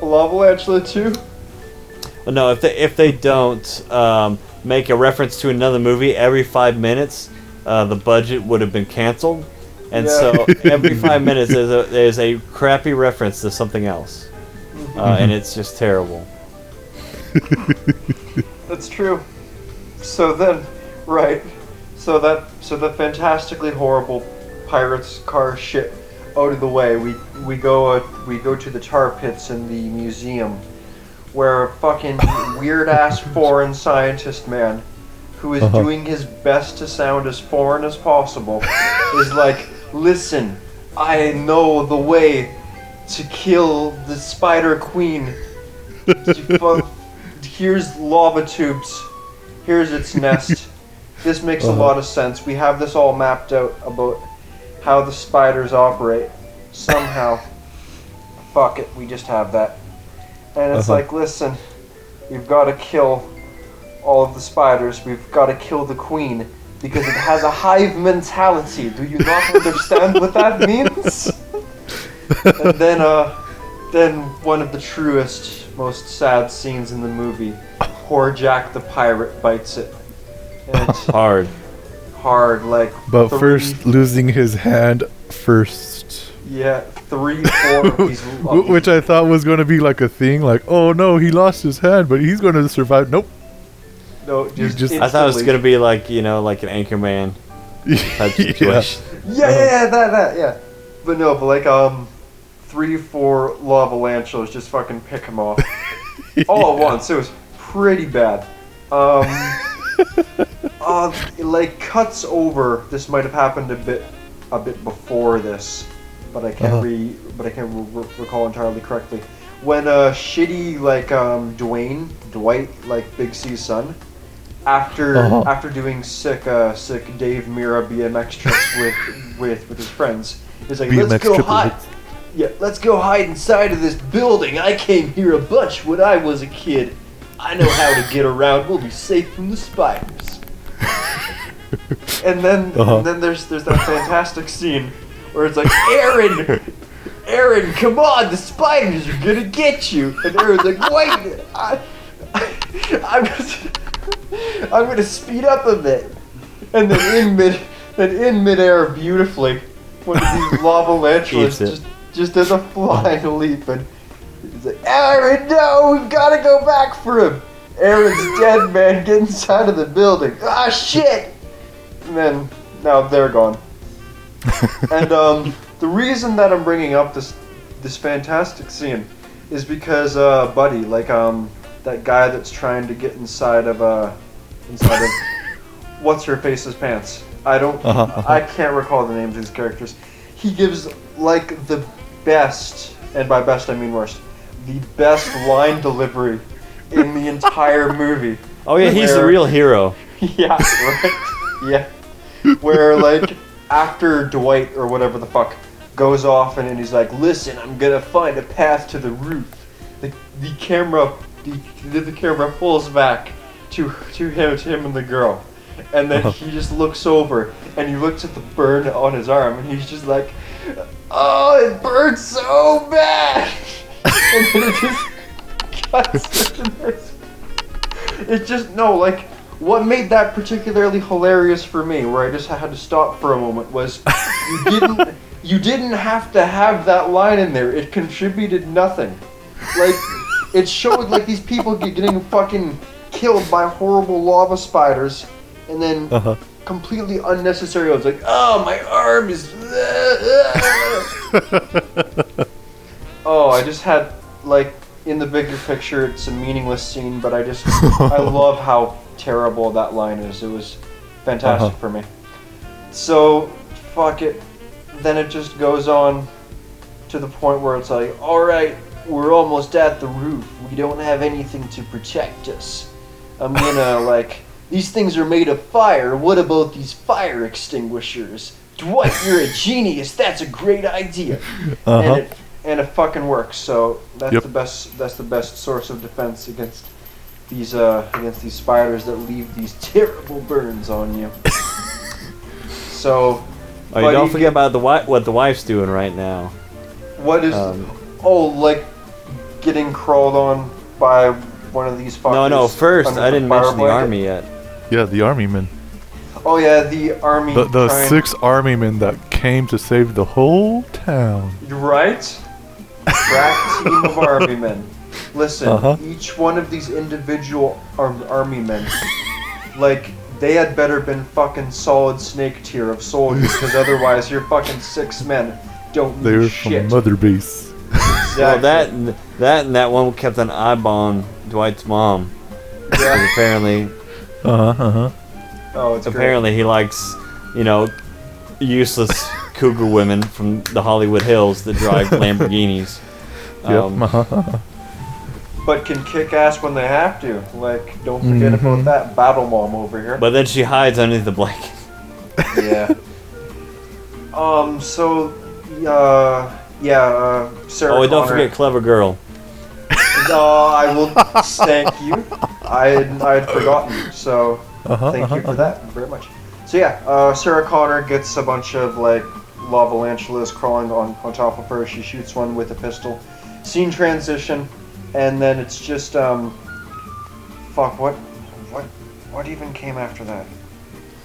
Lavalantula 2? no, if they don't make a reference to another movie every 5 minutes, the budget would have been canceled, and so every 5 minutes there's a crappy reference to something else, and it's just terrible. That's true. So then, right. So the fantastically horrible pirates car shit out of the way, we go to the tar pits in the museum, where a fucking weird ass foreign scientist man, who is doing his best to sound as foreign as possible, is like, listen, I know the way to kill the spider queen. Here's lava tubes. Here's its nest. This makes a lot of sense. We have this all mapped out about how the spiders operate. Somehow. Fuck it, we just have that. And it's like, listen, we've got to kill all of the spiders. We've got to kill the queen because it has a hive mentality. Do you not understand what that means? And then one of the truest, most sad scenes in the movie, poor Jack the Pirate bites it. And Hard, like. But first, losing his hand first. Yeah, 3, 4 of these. Which I thought was going to be like a thing, like, oh no, he lost his hand, but he's going to survive. Nope. No, just I thought it was gonna be like like an Anchorman type situation. Yeah. But no, but like 3, 4 Lavalantulas just fucking pick him off all at once. It was pretty bad. It like cuts over. This might have happened a bit before this, but I can't recall entirely correctly. When shitty like Dwight, like Big C's son, after doing sick Dave Mira BMX trips with his friends, he's like, let's go hide. Yeah, let's go hide inside of this building. I came here a bunch when I was a kid. I know how to get around. We'll be safe from the spiders. And then there's that fantastic scene where it's like, Aaron, come on, the spiders are gonna get you. And Aaron's like, wait, I'm gonna speed up a bit. And then in midair, beautifully, one of these lavalantulas just does a flying leap, and he's like, Aaron, no, we've gotta go back for him. Aaron's dead, man. Get inside of the building. Ah, shit. And then now they're gone. And the reason that I'm bringing up this fantastic scene is because Buddy, like that guy that's trying to get inside of what's her face's pants. I can't recall the names of these characters. He gives like the best, and by best I mean worst, the best line delivery in the entire movie. Oh yeah, he's the real hero. Yeah, right. Yeah. Where like after Dwight or whatever the fuck goes off and he's like, listen, I'm gonna find a path to the roof. The camera pulls back to him and the girl, and then he just looks over and he looks at the burn on his arm and he's just like, oh, it burns so bad. And then it just cuts to this. It's just like. What made that particularly hilarious for me, where I just had to stop for a moment, was you didn't have to have that line in there. It contributed nothing. Like, it showed like these people getting fucking killed by horrible lava spiders, and then completely unnecessary. I was like, oh, my arm is. Oh, I just had like in the bigger picture, it's a meaningless scene, but I love how terrible that line is. It was fantastic for me. So, fuck it. Then it just goes on to the point where it's like, alright, we're almost at the roof. We don't have anything to protect us. I'm gonna, these things are made of fire. What about these fire extinguishers? Dwight, you're a genius. That's a great idea. And it fucking works. So that's the best source of defense against these spiders that leave these terrible burns on you. So, don't forget about what the wife's doing right now. What is? Getting crawled on by one of these fuckers. No. First, I didn't mention the army yet. Yeah, the army men. Oh yeah, the army. The 6 army men that came to save the whole town. Right. Crack team of army men. Listen, each one of these individual army men, they had better been fucking solid snake tier of soldiers, because otherwise your fucking 6 men don't mean They're shit. from Mother Base. Exactly. Well, that one kept an eye on Dwight's mom. Yeah. Apparently. Oh, it's apparently great. He likes, useless cougar women from the Hollywood Hills that drive Lamborghinis. But can kick ass when they have to. Don't forget about that battle mom over here. But then she hides underneath the blanket. Yeah. Sarah Oh, and don't Connor. forget Clever Girl. I will thank you. I had forgotten, so thank you for that very much. So yeah, Sarah Connor gets a bunch of lavalantulas crawling on top of her. She shoots one with a pistol. Scene transition, and then it's just what even came after that?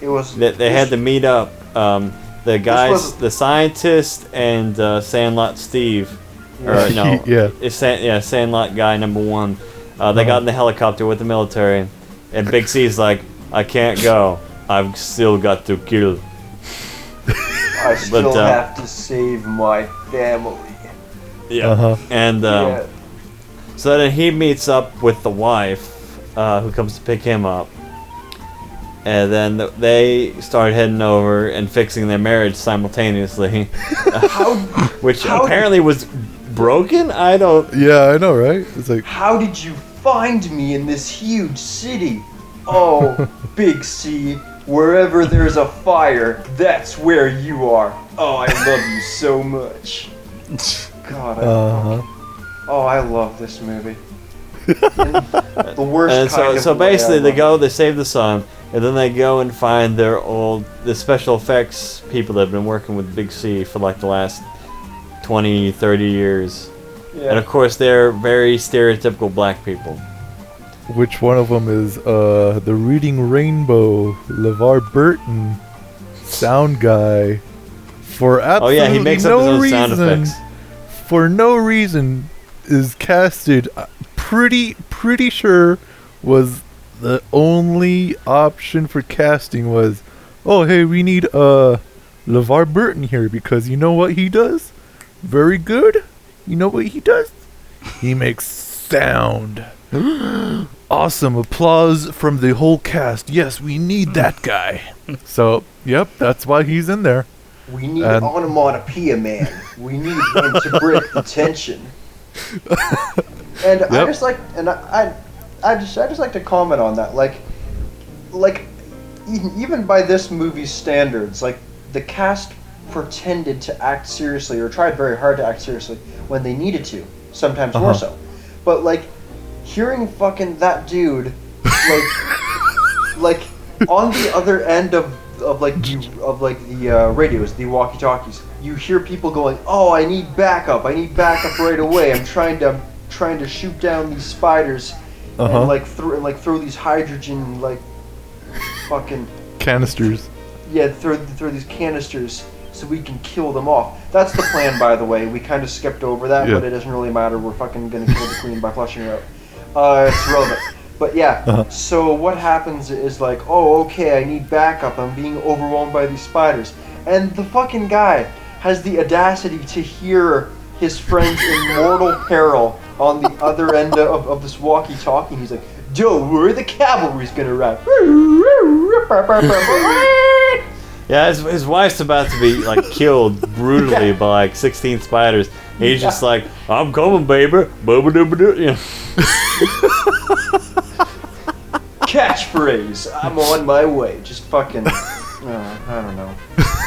It was They had to meet up. The guys, the scientist and Sandlot Steve. Or no, it's Sandlot guy number 1. They got in the helicopter with the military, and Big C's like, I can't go. I've still got to kill. I still have to save my family. Yeah. And so then he meets up with the wife, who comes to pick him up. And then they start heading over and fixing their marriage simultaneously. Which apparently was broken? I don't... Yeah, I know, right? It's like... How did you find me in this huge city? Oh, Big C, wherever there's a fire, that's where you are. Oh, I love you so much. God. I love this movie. The worst And kind of so way basically, I they love they save the son, and then they go and find the special effects people that have been working with Big C for like the last 20, 30 years. it. And of course, they're very stereotypical black people. Which one of them is the Reading Rainbow, LeVar Burton, sound guy, for absolutely Oh yeah, he makes no up his own reason, sound effects. for no reason, is casted. Pretty sure was the only option for casting was, oh hey, we need LeVar Burton here because you know what he does? Very good. You know what he does? He makes sound. Awesome. Applause from the whole cast. Yes, we need that guy. So, yep, that's why he's in there. We need an onomatopoeia man. We need him to break the tension. And Yep. I just like to comment on that. Like even by this movie's standards, like the cast pretended to act seriously or tried very hard to act seriously when they needed to, sometimes more so. But like hearing fucking that dude like on the other end of the radios, the walkie-talkies, you hear people going, "Oh, I need backup right away. I'm trying to shoot down these spiders and throw these hydrogen fucking Canisters. throw these canisters so we can kill them off." That's the plan, by the way. We kind of skipped over that, but it doesn't really matter. We're fucking gonna kill the queen by flushing her out. It's relevant. But yeah, so what happens is like, oh, okay, I need backup. I'm being overwhelmed by these spiders. And the fucking guy has the audacity to hear his friends in mortal peril on the other end of this walkie-talkie. He's like, "Don't worry, the cavalry's gonna arrive." Yeah, his wife's about to be like killed brutally by like 16 spiders. And he's just like, "I'm coming, baby." You know? Catchphrase, "I'm on my way." Just fucking, I don't know.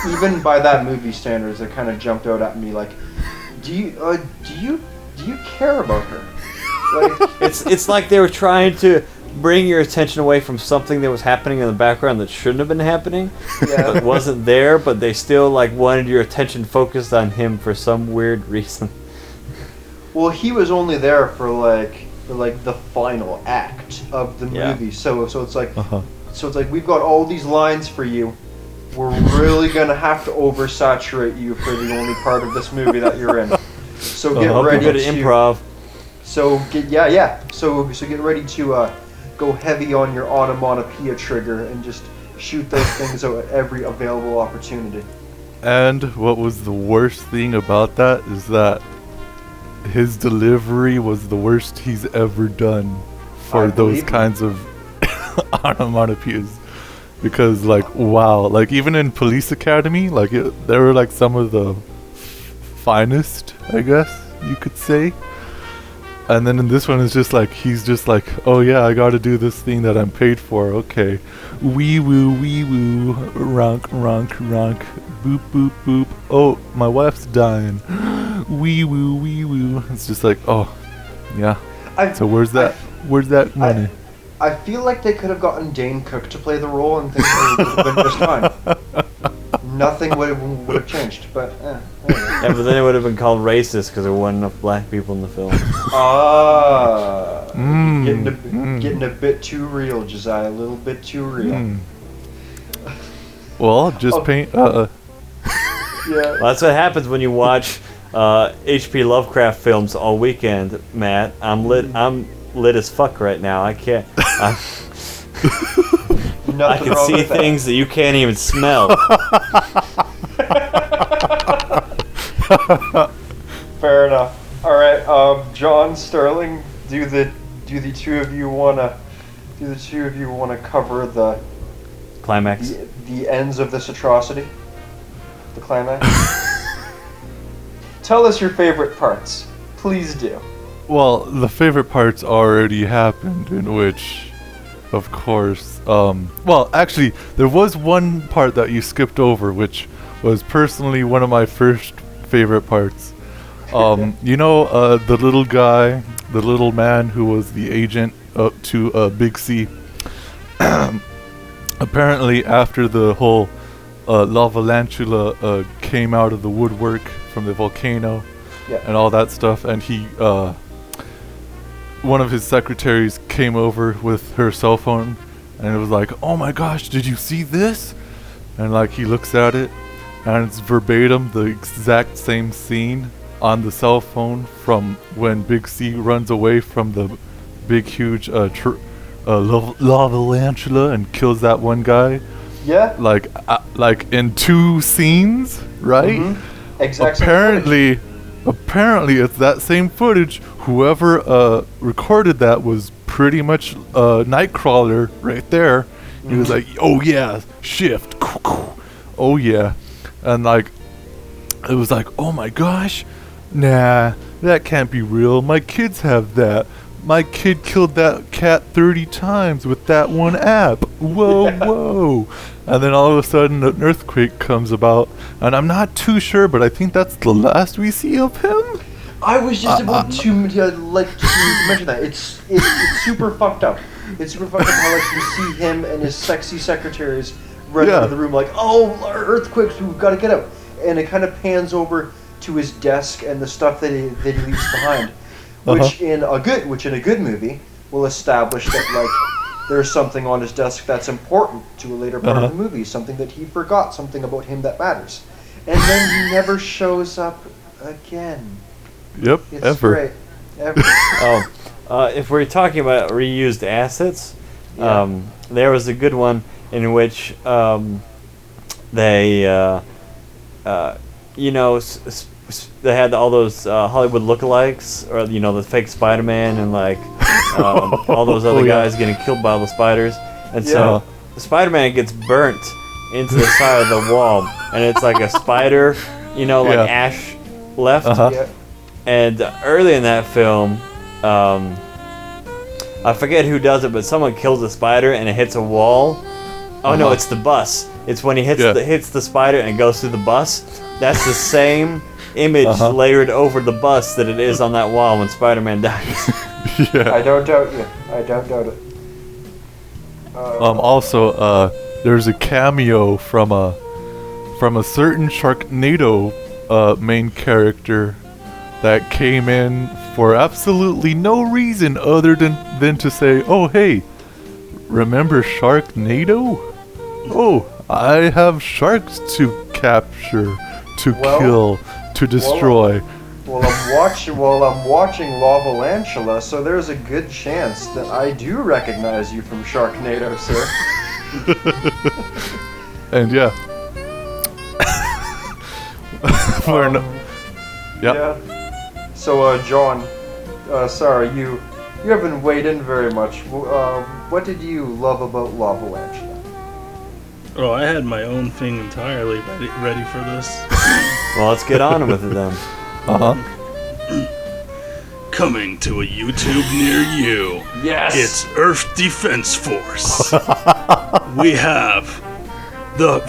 Even by that movie standards, it kind of jumped out at me like, do you care about her? Like, It's like they were trying to bring your attention away from something that was happening in the background that shouldn't have been happening, but wasn't there. But they still like wanted your attention focused on him for some weird reason. well, he was only there for the final act of the movie. So it's like we've got all these lines for you. We're really gonna have to oversaturate you for the only part of this movie that you're in. So get ready good at improv. So get ready to go heavy on your onomatopoeia trigger and just shoot those things out at every available opportunity. And what was the worst thing about that is that his delivery was the worst he's ever done for those kinds of onomatopoeias. Because wow, even in Police Academy, they were like some of the finest, I guess you could say. And then in this one, it's just like he's just like, oh yeah, I got to do this thing that I'm paid for. Okay, wee woo, ronk, ronk, ronk, boop, boop, boop. Oh, my wife's dying. Wee woo. It's just like, oh, yeah. So where's that money? I feel like they could have gotten Dane Cook to play the role and things would have been just fine. Nothing would have changed, but Yeah, but then it would have been called racist because there weren't enough black people in the film. Getting a bit too real, Josiah. A little bit too real. Well, just paint. Yeah. Well, that's what happens when you watch H.P. Lovecraft films all weekend, Matt. I'm lit as fuck right now. I can't. I can see things that you can't even smell. Fair enough. All right, John, Sterling, do the two of you wanna cover the Climax. the ends of this atrocity? The climax. Tell us your favorite parts. Please do. Well, the favorite parts already happened, in which, of course, well, actually, there was one part that you skipped over, which was personally one of my first favorite parts, The little guy, the little man who was the agent to Big C. Apparently, after the whole Lavalantula came out of the woodwork from the volcano and all that stuff, and he, one of his secretaries came over with her cell phone, and it was like, "Oh my gosh, did you see this?" And like he looks at it, and it's verbatim the exact same scene on the cell phone from when Big C runs away from the big huge Lavalantula and kills that one guy. Yeah. Like in 2 scenes, right? Mm-hmm. Exactly. Apparently it's that same footage. Whoever recorded that was pretty much Nightcrawler right there. Mm-hmm. He was like, "Oh yeah, shift. Oh yeah." And like it was like, "Oh my gosh. Nah, that can't be real. My kids have that. My kid killed that cat 30 times with that one app. Whoa, whoa." And then all of a sudden an earthquake comes about, and I'm not too sure, but I think that's the last we see of him. I was just about to mention that. It's super fucked up. It's super fucked up how like you see him and his sexy secretaries run out of the room like, "Oh, earthquakes, we've got to get out." And it kind of pans over to his desk and the stuff that he leaves behind. Which in a good movie will establish that like there's something on his desk that's important to a later part of the movie, something that he forgot, something about him that matters, and then he never shows up again. Yep, it's ever. Great. Ever. If we're talking about reused assets, there was a good one in which they they had all those Hollywood lookalikes, or the fake Spider-Man, and like all those other guys getting killed by all the spiders, and so the Spider-Man gets burnt into the side of the wall, and it's like a spider, ash left. And early in that film, I forget who does it, but someone kills a spider and it hits a wall. Oh no, it's the bus. It's when he hits the spider and it goes through the bus. That's the same image layered over the bus that it is on that wall when Spider-Man dies. I don't doubt you. I don't doubt it. Also, there's a cameo from a certain Sharknado main character that came in for absolutely no reason other than to say, "Oh hey, remember Sharknado? Oh, I have sharks to capture, to kill, to destroy." I'm watching Lavalantula, so there's a good chance that I do recognize you from Sharknado, sir. And So, John, sorry, you haven't weighed in very much. What did you love about Lavalantula? Oh, I had my own thing entirely ready for this. Well, let's get on with it then. Coming to a YouTube near you. Yes! It's Earth Defense Force. We have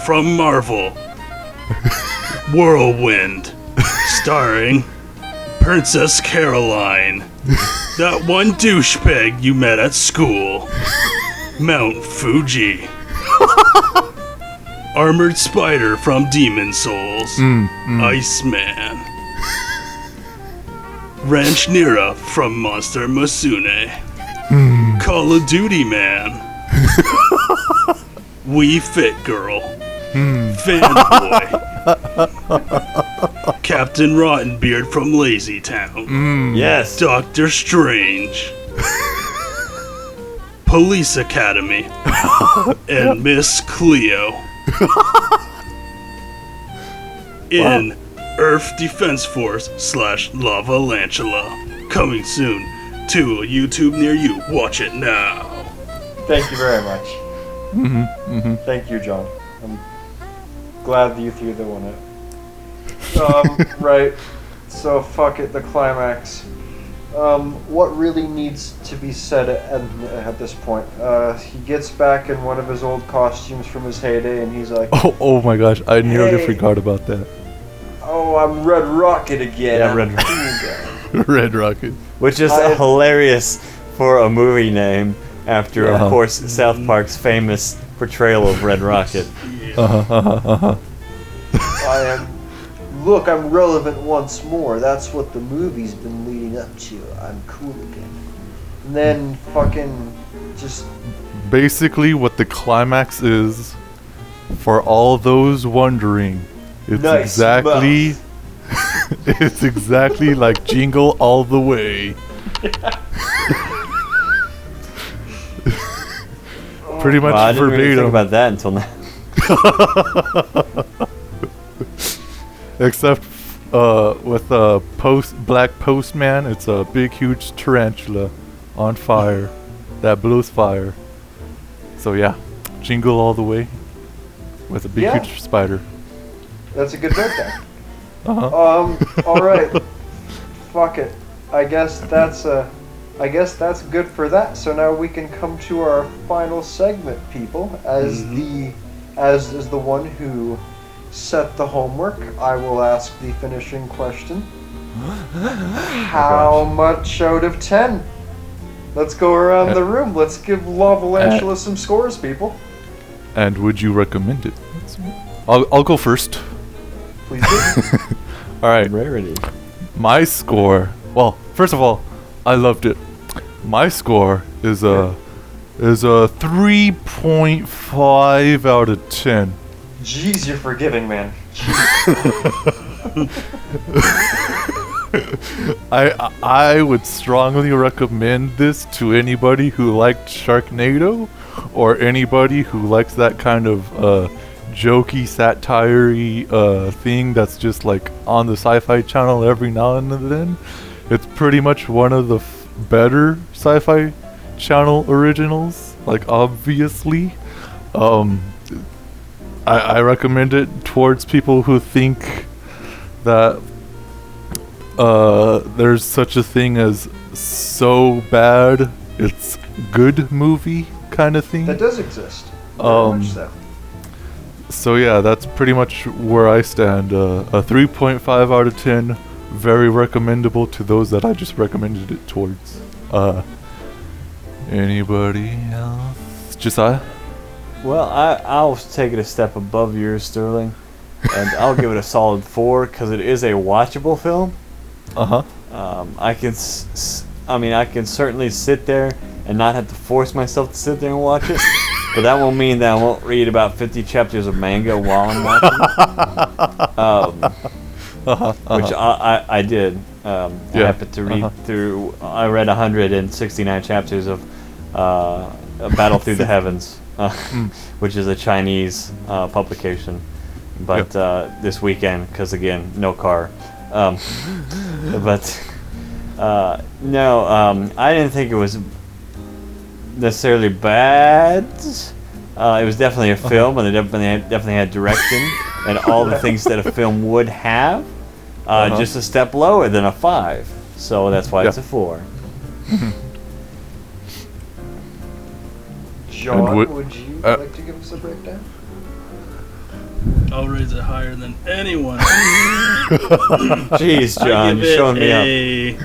from Marvel, Whirlwind, starring Princess Caroline, that one douchebag you met at school, Mount Fuji, Armored Spider from Demon Souls, Iceman, Ranch Nira from Monster Masune, Call of Duty Man, We Fit Girl, Fanboy, Captain Rottenbeard from Lazy Town, Yes, Doctor Strange, Police Academy, and Miss Cleo. In Earth Defense Force /Lavalantula. Coming soon to a YouTube near you. Watch it now. Thank you very much. Thank you, John. I'm glad that you threw that one out. Right. So, fuck it, the climax. What really needs to be said at this point? He gets back in one of his old costumes from his heyday, and he's like, Oh my gosh, I nearly forgot about that. "Oh, I'm Red Rocket again. Yeah, I'm Red a cool guy. Red Rocket. Which is hilarious for a movie name after, of course, South Park's famous portrayal of Red Rocket. I am. Look, I'm relevant once more. That's what the movie's been leading up to. I'm cool again. And then fucking just. Basically, what the climax is, for all those wondering, it's Nice exactly. It's exactly like Jingle All the Way. Pretty much I didn't really verbatim. think about that until now. Except with a black postman, it's a big, huge tarantula on fire that blows fire. So yeah, Jingle All the Way with a big, Yeah. huge spider. That's a good breakdown. Uh-huh. All right. Fuck it. I guess that's good for that. So now we can come to our final segment, people. As the one who set the homework, I will ask the finishing question. How much out of 10? Let's go around the room. Let's give Lavalantula some scores, people. And would you recommend it? I'll go first. Please do. All right. Rarity. My score. Well, first of all, I loved it. My score is a 3.5 out of 10. Jeez, you're forgiving, man. I would strongly recommend this to anybody who liked Sharknado, or anybody who likes that kind of jokey, satire-y thing that's just like on the Sci-Fi Channel every now and then. It's pretty much one of the better Sci-Fi Channel originals, like obviously. I recommend it towards people who think that there's such a thing as so bad it's good movie kind of thing. That does exist. Very much so. So yeah, that's pretty much where I stand. A 3.5 out of 10. Very recommendable to those that I just recommended it towards. Anybody else? Josiah? Well, I'll take it a step above yours, Sterling, and I'll give it a solid 4 because it is a watchable film. I can certainly sit there and not have to force myself to sit there and watch it, but that won't mean that I won't read about 50 chapters of manga while I'm watching it. Which I did. I happened to read through. I read 169 chapters of Battle Through the Heavens, which is a Chinese publication. But this weekend, because again, no car. I didn't think it was necessarily bad. It was definitely a film, and it definitely had direction and all the things that a film would have. Just a step lower than a 5, so that's why it's a 4. John, would you like to give us a breakdown? I'll raise it higher than anyone. Jeez, John, you're showing me up. A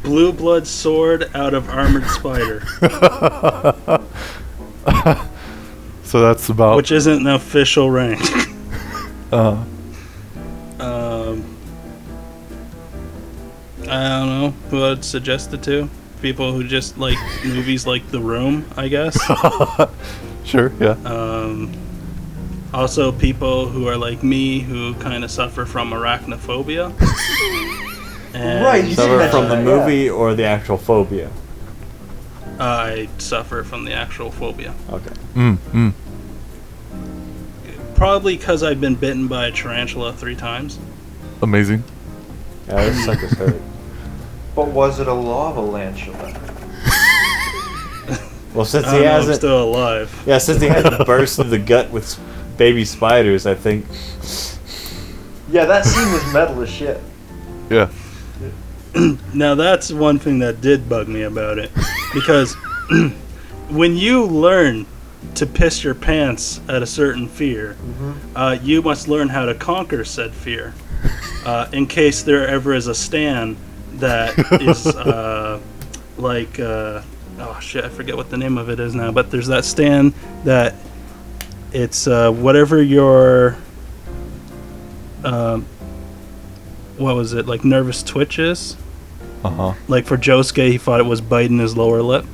blue blood sword out of armored spider. So that's about. Which isn't an official rank. I don't know who I'd suggest it to. People who just like movies like The Room, I guess. Sure, yeah. Also, people who are like me who kind of suffer from arachnophobia. Right, you Suffer did from the mention that, movie or the actual phobia? I suffer from the actual phobia. Okay. Probably because I've been bitten by a tarantula 3 times. Amazing. Yeah, this sucker's hurt. But was it a Lavalantula? Well, since I he don't know, I'm hasn't, still alive. yeah, since he hasn't burst through the gut with baby spiders, I think. Yeah, that scene was metal as shit. Yeah. Now that's one thing that did bug me about it, because when you learn to piss your pants at a certain fear, you must learn how to conquer said fear. in case there ever is a stand that is oh shit, I forget what the name of it is now, but there's that stand that it's whatever your what was it, like nervous twitch is. Like for Josuke, he thought it was biting his lower lip.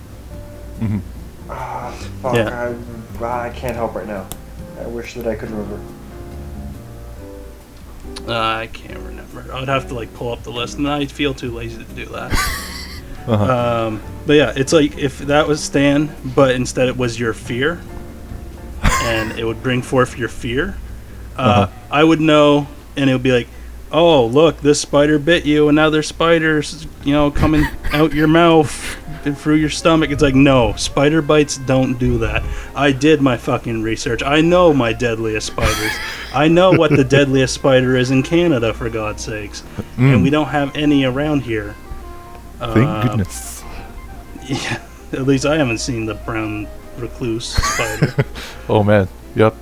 Fuck, Yeah. I can't help right now. I wish that I could remember. I can't remember. I'd have to like pull up the list, and I feel too lazy to do that. But yeah, it's like if that was Stan, but instead it was your fear, and it would bring forth your fear. I would know, and it would be like, oh look, this spider bit you, and now there's spiders, coming out your mouth and through your stomach. It's like, no, spider bites don't do that. I did my fucking research. I know my deadliest spiders. I know what the deadliest spider is in Canada, for God's sakes, and we don't have any around here. Thank goodness. Yeah, at least I haven't seen the brown recluse spider. Oh man, yep.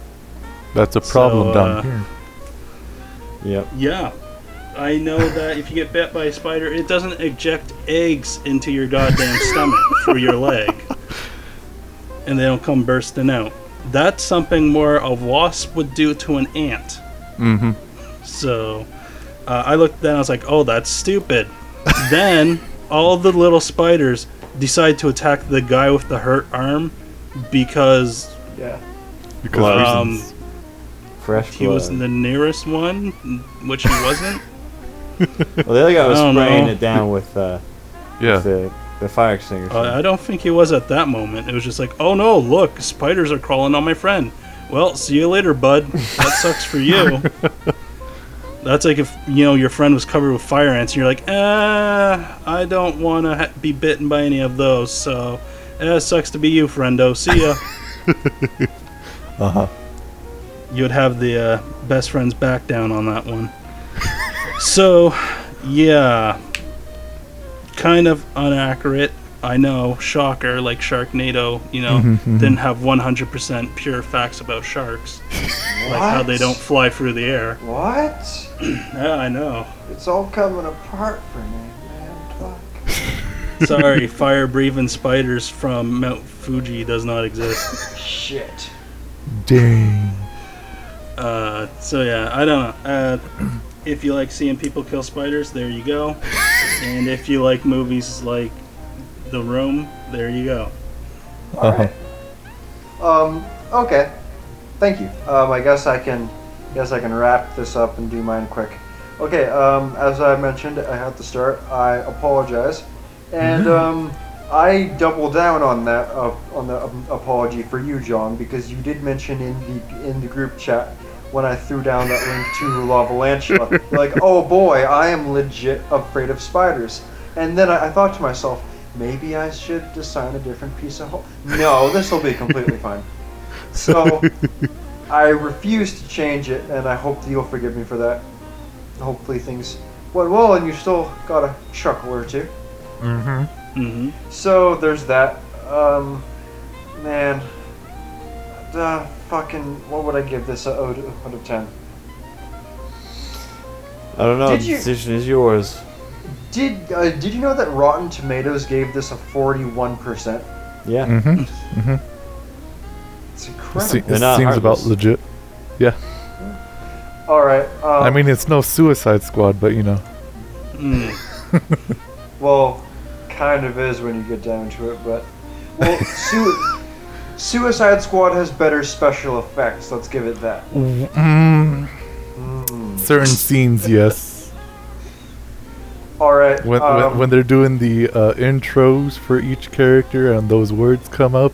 That's a problem down here. Yep. Yeah. I know that if you get bit by a spider, it doesn't eject eggs into your goddamn stomach through your leg. And they don't come bursting out. That's something more a wasp would do to an ant. So, I looked at that and I was like, oh, that's stupid. Then, all the little spiders decide to attack the guy with the hurt arm because Because Fresh he was blood. the nearest one, which he wasn't. Well, the other guy was I don't spraying know. it down with the fire extinguisher. I don't think he was at that moment. It was just like, oh no, look, spiders are crawling on my friend. Well, see you later, bud. That sucks for you. That's like if, your friend was covered with fire ants and you're like, I don't want to be bitten by any of those, so it sucks to be you, friendo. See ya. You'd have the best friend's back down on that one. So, yeah. Kind of inaccurate. I know, shocker, like Sharknado, didn't have 100% pure facts about sharks. Like how they don't fly through the air. What? Yeah, I know. It's all coming apart for me, man. Fuck. Sorry, fire-breathing spiders from Mount Fuji does not exist. Shit. dang. So yeah, I don't know. If you like seeing people kill spiders, there you go. And if you like movies like The Room, there you go. Alright. Okay. Thank you. I guess I can wrap this up and do mine quick. Okay, as I mentioned at the start, I apologize. And I double down on that on the apology for you, John, because you did mention in the group chat when I threw down that link to Lavalantula, like, oh boy, I am legit afraid of spiders. And then I thought to myself, maybe I should assign a different piece of hope. No, this will be completely fine. So I refuse to change it, and I hope that you'll forgive me for that. Hopefully things went well, and you still got a chuckle or two. So there's that. Man, what would I give this out of 10? I don't know. The decision is yours. Did you know that Rotten Tomatoes gave this a 41%? Yeah. It's incredible. It seems about legit. Yeah. All right. I mean, it's no Suicide Squad, but you know. Well, kind of is when you get down to it, but well, Suicide Squad has better special effects. Let's give it that. Certain scenes, yes. All right. When they're doing the intros for each character and those words come up,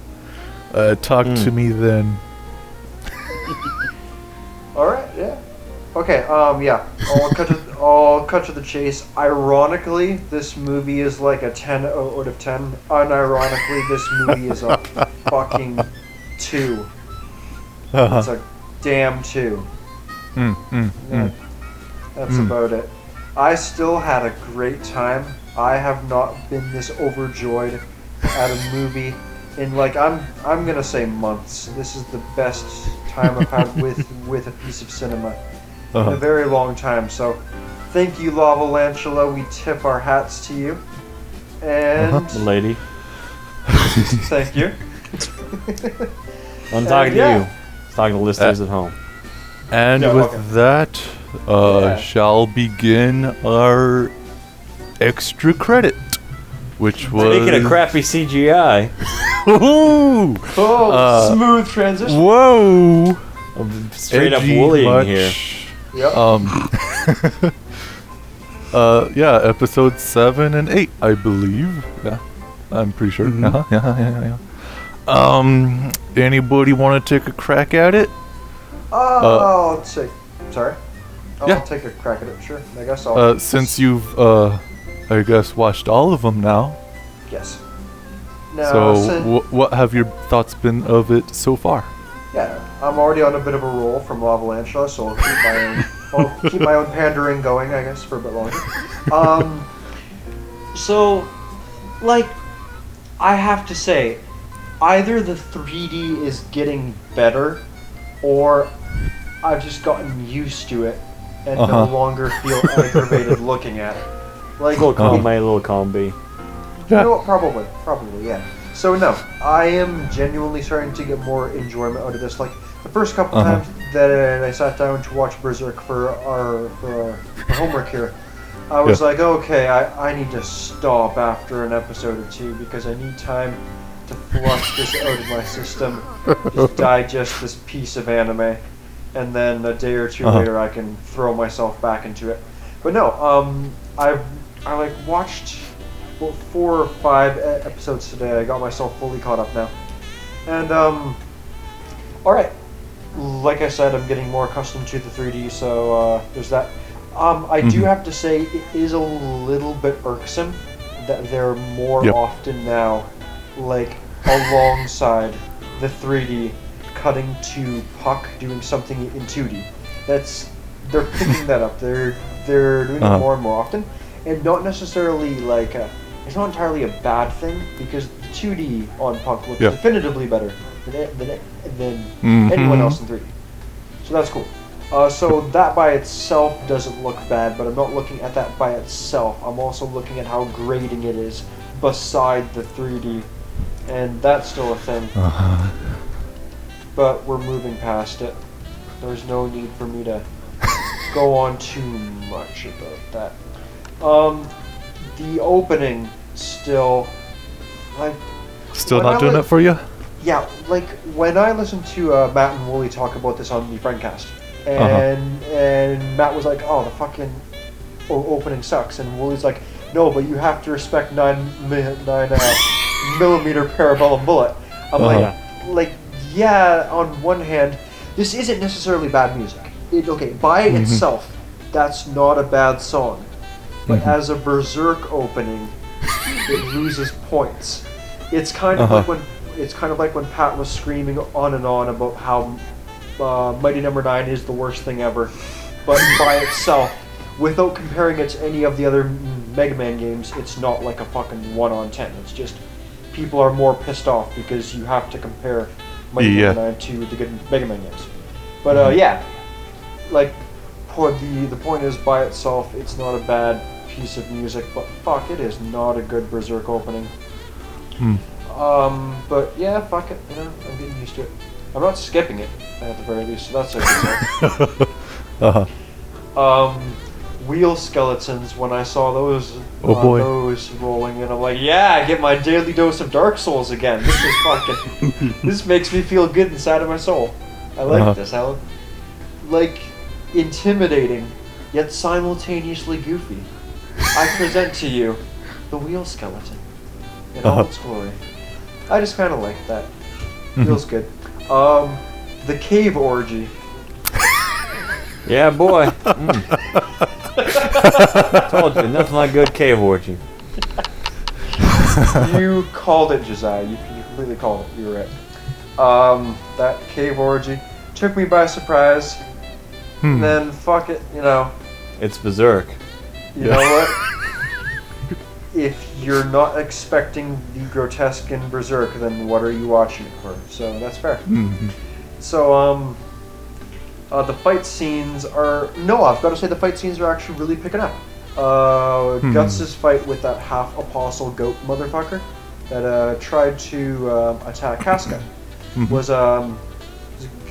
talk to me then. All right. Yeah. Okay. Yeah. I'll cut to the chase. Ironically, this movie is like a 10 out of 10. Unironically, this movie is a fucking 2. It's a damn 2. Yeah, that's about it. I still had a great time. I have not been this overjoyed at a movie in I'm gonna say months. This is the best time I've had with a piece of cinema. in a very long time. So thank you, Lavalantula. We tip our hats to you. And Lady. thank you. I'm talking to you. I'm talking to listeners at home. And Yeah, with okay. that, shall begin our extra credit, which was... Speaking of crappy CGI, Woo! Oh, smooth transition. Whoa! I'm straight up Edgy bullying much. here. Yep. Yeah, episode 7 and 8, I believe. Yeah, I'm pretty sure. Mhm. Yeah. Anybody want to take a crack at it? I'll take. Sorry. I'll Yeah. take a crack at it. Sure. I guess I'll. Since you've, I guess, watched all of them now. Yes. Now, So, what have your thoughts been of it so far? yeah, I'm already on a bit of a roll from Lavalantula, so I'll keep my own pandering going, I guess, for a bit longer. So, like, I have to say, either the 3D is getting better, or I've just gotten used to it and no longer feel aggravated looking at it. Like, Little column A, little column B. you know what? Probably, yeah. So no, I am genuinely starting to get more enjoyment out of this. Like the first couple times that I sat down to watch Berserk for our homework here, I was like, okay, I need to stop after an episode or two because I need time to flush this out of my system, just digest this piece of anime, and then a day or two later I can throw myself back into it. But no, I like watched 4 or 5 episodes today. I got myself fully caught up now, and alright, like I said, I'm getting more accustomed to the 3D, so there's that. I do have to say it is a little bit irksome that they're more often now like alongside the 3D cutting to Puck doing something in 2D. They're picking that up. They're doing it more and more often, and not necessarily like it's not entirely a bad thing because the 2D on Puck looks definitively better than anyone else in 3D. So that's cool. So that by itself doesn't look bad, but I'm not looking at that by itself. I'm also looking at how grating it is beside the 3D, and that's still a thing. But we're moving past it. There's no need for me to go on too much about that. The opening still, like, Still not doing it for you? yeah, like when I listened to Matt and Wooly talk about this on the Friendcast, and Matt was like, "Oh, the fucking opening sucks," and Wooly's like, "No, but you have to respect 9 millimeter parabellum bullet." I'm like, yeah. On one hand, this isn't necessarily bad music. By itself, that's not a bad song, but as a Berserk opening, it loses points. It's kind of like when Pat was screaming on and on about how Mighty Number 9 is the worst thing ever, but by itself, without comparing it to any of the other Mega Man games, it's not like a fucking 1 on 10. It's just people are more pissed off because you have to compare Mighty Number 9 to the good Mega Man games. But like the point is, by itself, it's not a bad piece of music, but fuck, it is not a good Berserk opening. But yeah, fuck it, I'm getting used to it. I'm not skipping it, at the very least, so that's a good sign. Wheel skeletons, when I saw those those rolling in, I'm like, yeah, I get my daily dose of Dark Souls again. This is fucking, this makes me feel good inside of my soul. I like this. I like intimidating, yet simultaneously goofy. I present to you the wheel skeleton in all its glory. I just kind of like that. Feels good. The cave orgy. Yeah, boy. Told you, nothing like good cave orgy. You called it, Josiah. You completely called it. You were right. That cave orgy took me by surprise. And then, fuck it, It's Berserk. You know what? If you're not expecting the grotesque in Berserk, then what are you watching it for? So that's fair. So, The fight scenes are... No, I've got to say the fight scenes are actually really picking up. Guts' fight with that half-apostle goat motherfucker that tried to attack Casca was a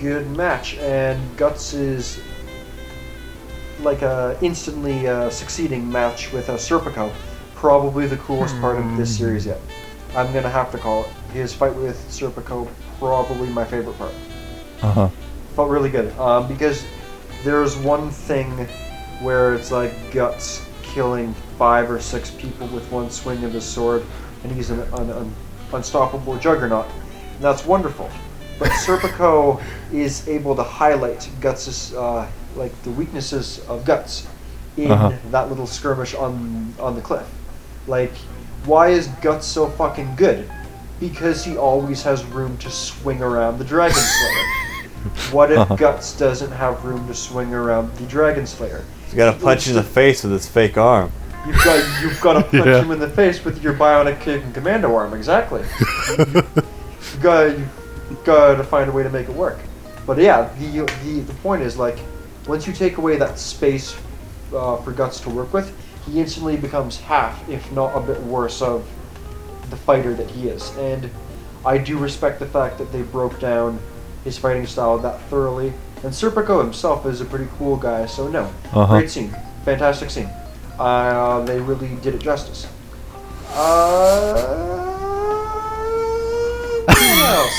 good match, and Guts is like a instantly succeeding match with Serpico. Probably the coolest part of this series yet. I'm gonna have to call it. His fight with Serpico, probably my favorite part. Felt really good because there's one thing where it's like Guts killing 5 or 6 people with one swing of his sword, and he's an unstoppable juggernaut, and that's wonderful. But Serpico is able to highlight Guts' like the weaknesses of Guts in that little skirmish on the cliff. Like, why is Guts so fucking good? Because he always has room to swing around the Dragon Slayer. What if Guts doesn't have room to swing around the Dragon Slayer? You gotta punch him in the face with his fake arm. You've got to punch him in the face with your bionic kick and commando arm. Exactly. You've got to find a way to make it work. But yeah, the point is, like, once you take away that space for Guts to work with, he instantly becomes half, if not a bit worse, of the fighter that he is. And I do respect the fact that they broke down his fighting style that thoroughly. And Serpico himself is a pretty cool guy, so no. Great scene. Fantastic scene. They really did it justice. What else?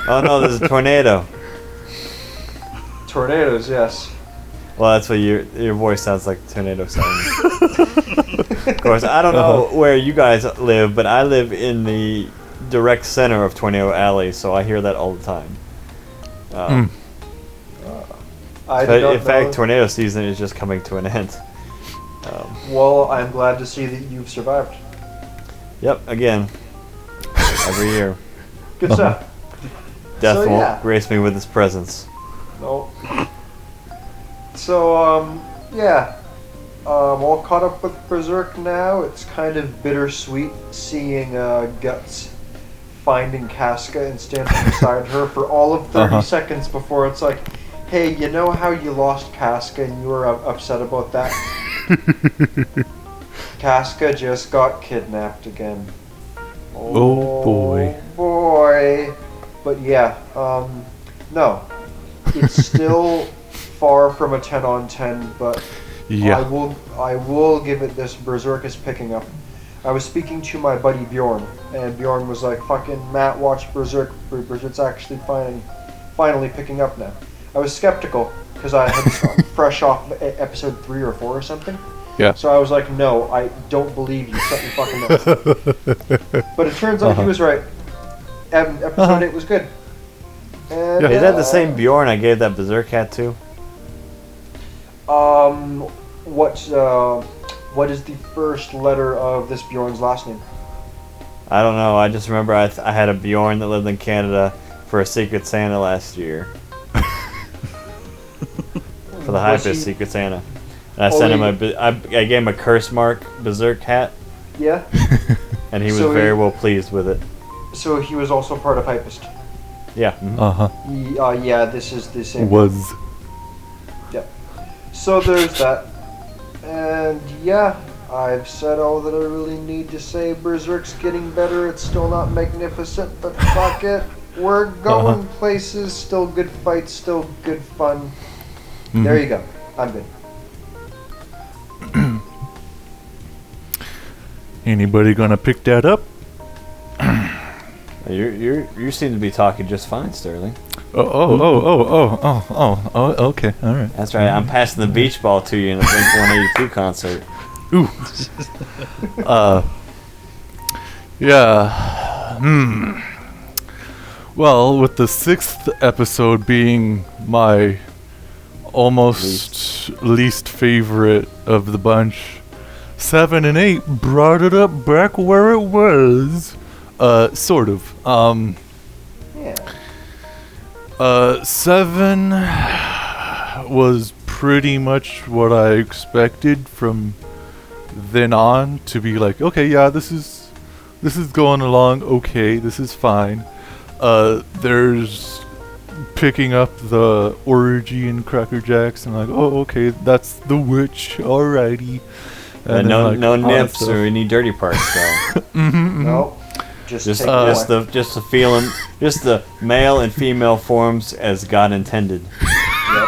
Oh no, there's a tornado. Tornadoes, yes. Well, that's what your voice sounds like. Tornado sounds. Of course, I don't know where you guys live, but I live in the direct center of Tornado Alley, so I hear that all the time. In fact, tornado season is just coming to an end. Well, I'm glad to see that you've survived. Yep, again. Every year. Good stuff. Death won't grace me with his presence. No. So, yeah. All caught up with Berserk now. It's kind of bittersweet seeing Guts finding Casca and standing beside her for all of 30 seconds before it's like, hey, you know how you lost Casca and you were upset about that? Casca just got kidnapped again. Oh boy. Boy. But yeah, no. It's still far from a 10 on 10, but yeah. I will give it this. Berserk is picking up. I was speaking to my buddy Bjorn, and Bjorn was like, fucking Matt, watch Berserk. Berserk's actually finally picking up now. I was skeptical, because I had fresh off episode 3 or 4 or something. Yeah. So I was like, no, I don't believe you. Shut your fucking mouth. But it turns out he was right. Episode 8 was good. And, Is that the same Bjorn I gave that Berserk hat to? What is the first letter of this Bjorn's last name? I don't know. I just remember I had a Bjorn that lived in Canada for a Secret Santa last year. For the Hypest Secret Santa. And I sent him I gave him a curse mark Berserk hat. Yeah. And he was very well pleased with it. So he was also part of Hypest. Yeah. Mm-hmm. Yeah, this is the same. Was. Yep. So there's that. And yeah, I've said all that I really need to say. Berserk's getting better. It's still not magnificent, but fuck it. We're going places. Still good fights. Still good fun. Mm-hmm. There you go. I'm good. Anybody gonna pick that up? You seem to be talking just fine, Sterling. Oh, okay, all right. That's right. I'm passing the beach ball to you in the Blink-182 concert. Ooh. Yeah. Well, with the 6th episode being my almost least favorite of the bunch, 7 and 8 brought it up back where it was. Sort of. Yeah. 7 was pretty much what I expected from then on, to be like, okay, yeah, this is going along okay, this is fine. There's picking up the orgy and Cracker Jacks and like, oh, okay, that's the witch, alrighty. And no, then, no all that nips stuff. or any dirty parts though. No. Just Just take it away. the feeling, just the male and female forms as God intended. Yep.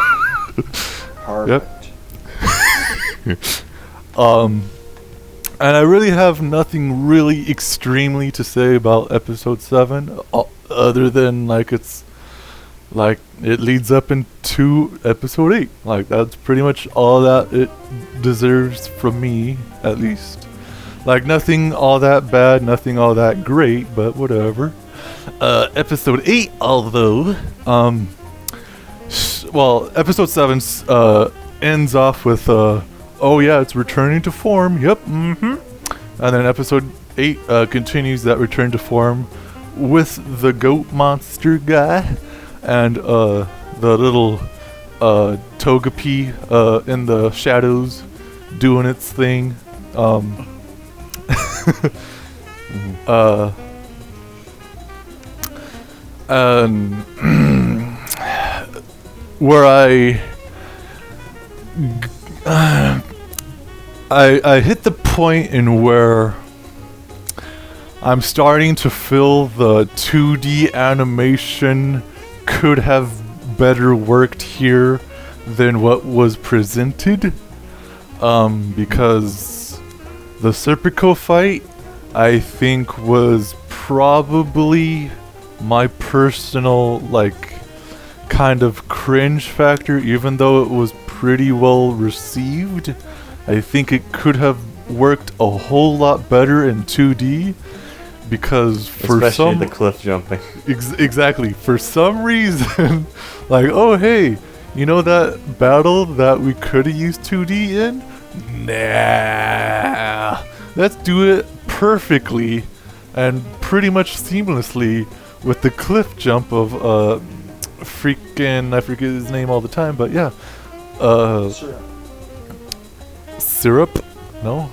Perfect. And I really have nothing really extremely to say about episode 7, other than like it's like it leads up into episode 8. Like that's pretty much all that it deserves from me, at least. Like nothing all that bad, nothing all that great, but whatever. Episode 8, although, well, episode 7 ends off with oh yeah, it's returning to form. Yep. And then episode 8 continues that return to form with the goat monster guy and the little Togepi in the shadows doing its thing. And where I hit the point in where I'm starting to feel the 2D animation could have better worked here than what was presented, because the Serpico fight I think was probably my personal like kind of cringe factor, even though it was pretty well received. I think it could have worked a whole lot better in 2D because for Especially some the cliff jumping. exactly, for some reason like, oh hey, you know that battle that we could have used 2D in? Nah, let's do it perfectly and pretty much seamlessly with the cliff jump of freaking, I forget his name all the time, but yeah, Syrup? No?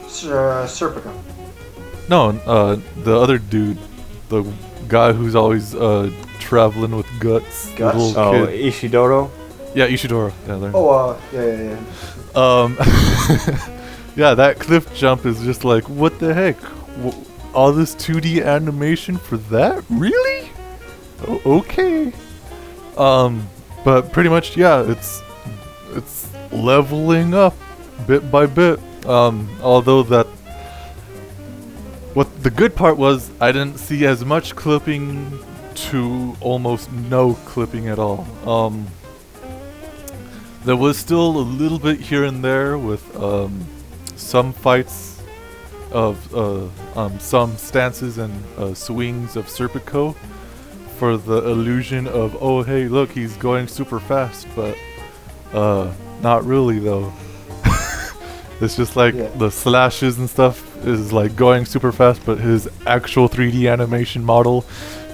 Serpico. No, the other dude, the guy who's always traveling with guts. the Guts? little Oh, kid. Ishidoro? Yeah, Ishidoro. Yeah, there. Oh, yeah. Yeah, that cliff jump is just like, what the heck? All this 2D animation for that? Really? Okay. But pretty much, yeah, it's leveling up bit by bit. Although that, what the good part was, I didn't see as much clipping to almost no clipping at all. There was still a little bit here and there with some fights of some stances and swings of Serpico for the illusion of, oh hey, look, he's going super fast, but not really though. It's just like the slashes and stuff is like going super fast, but his actual 3D animation model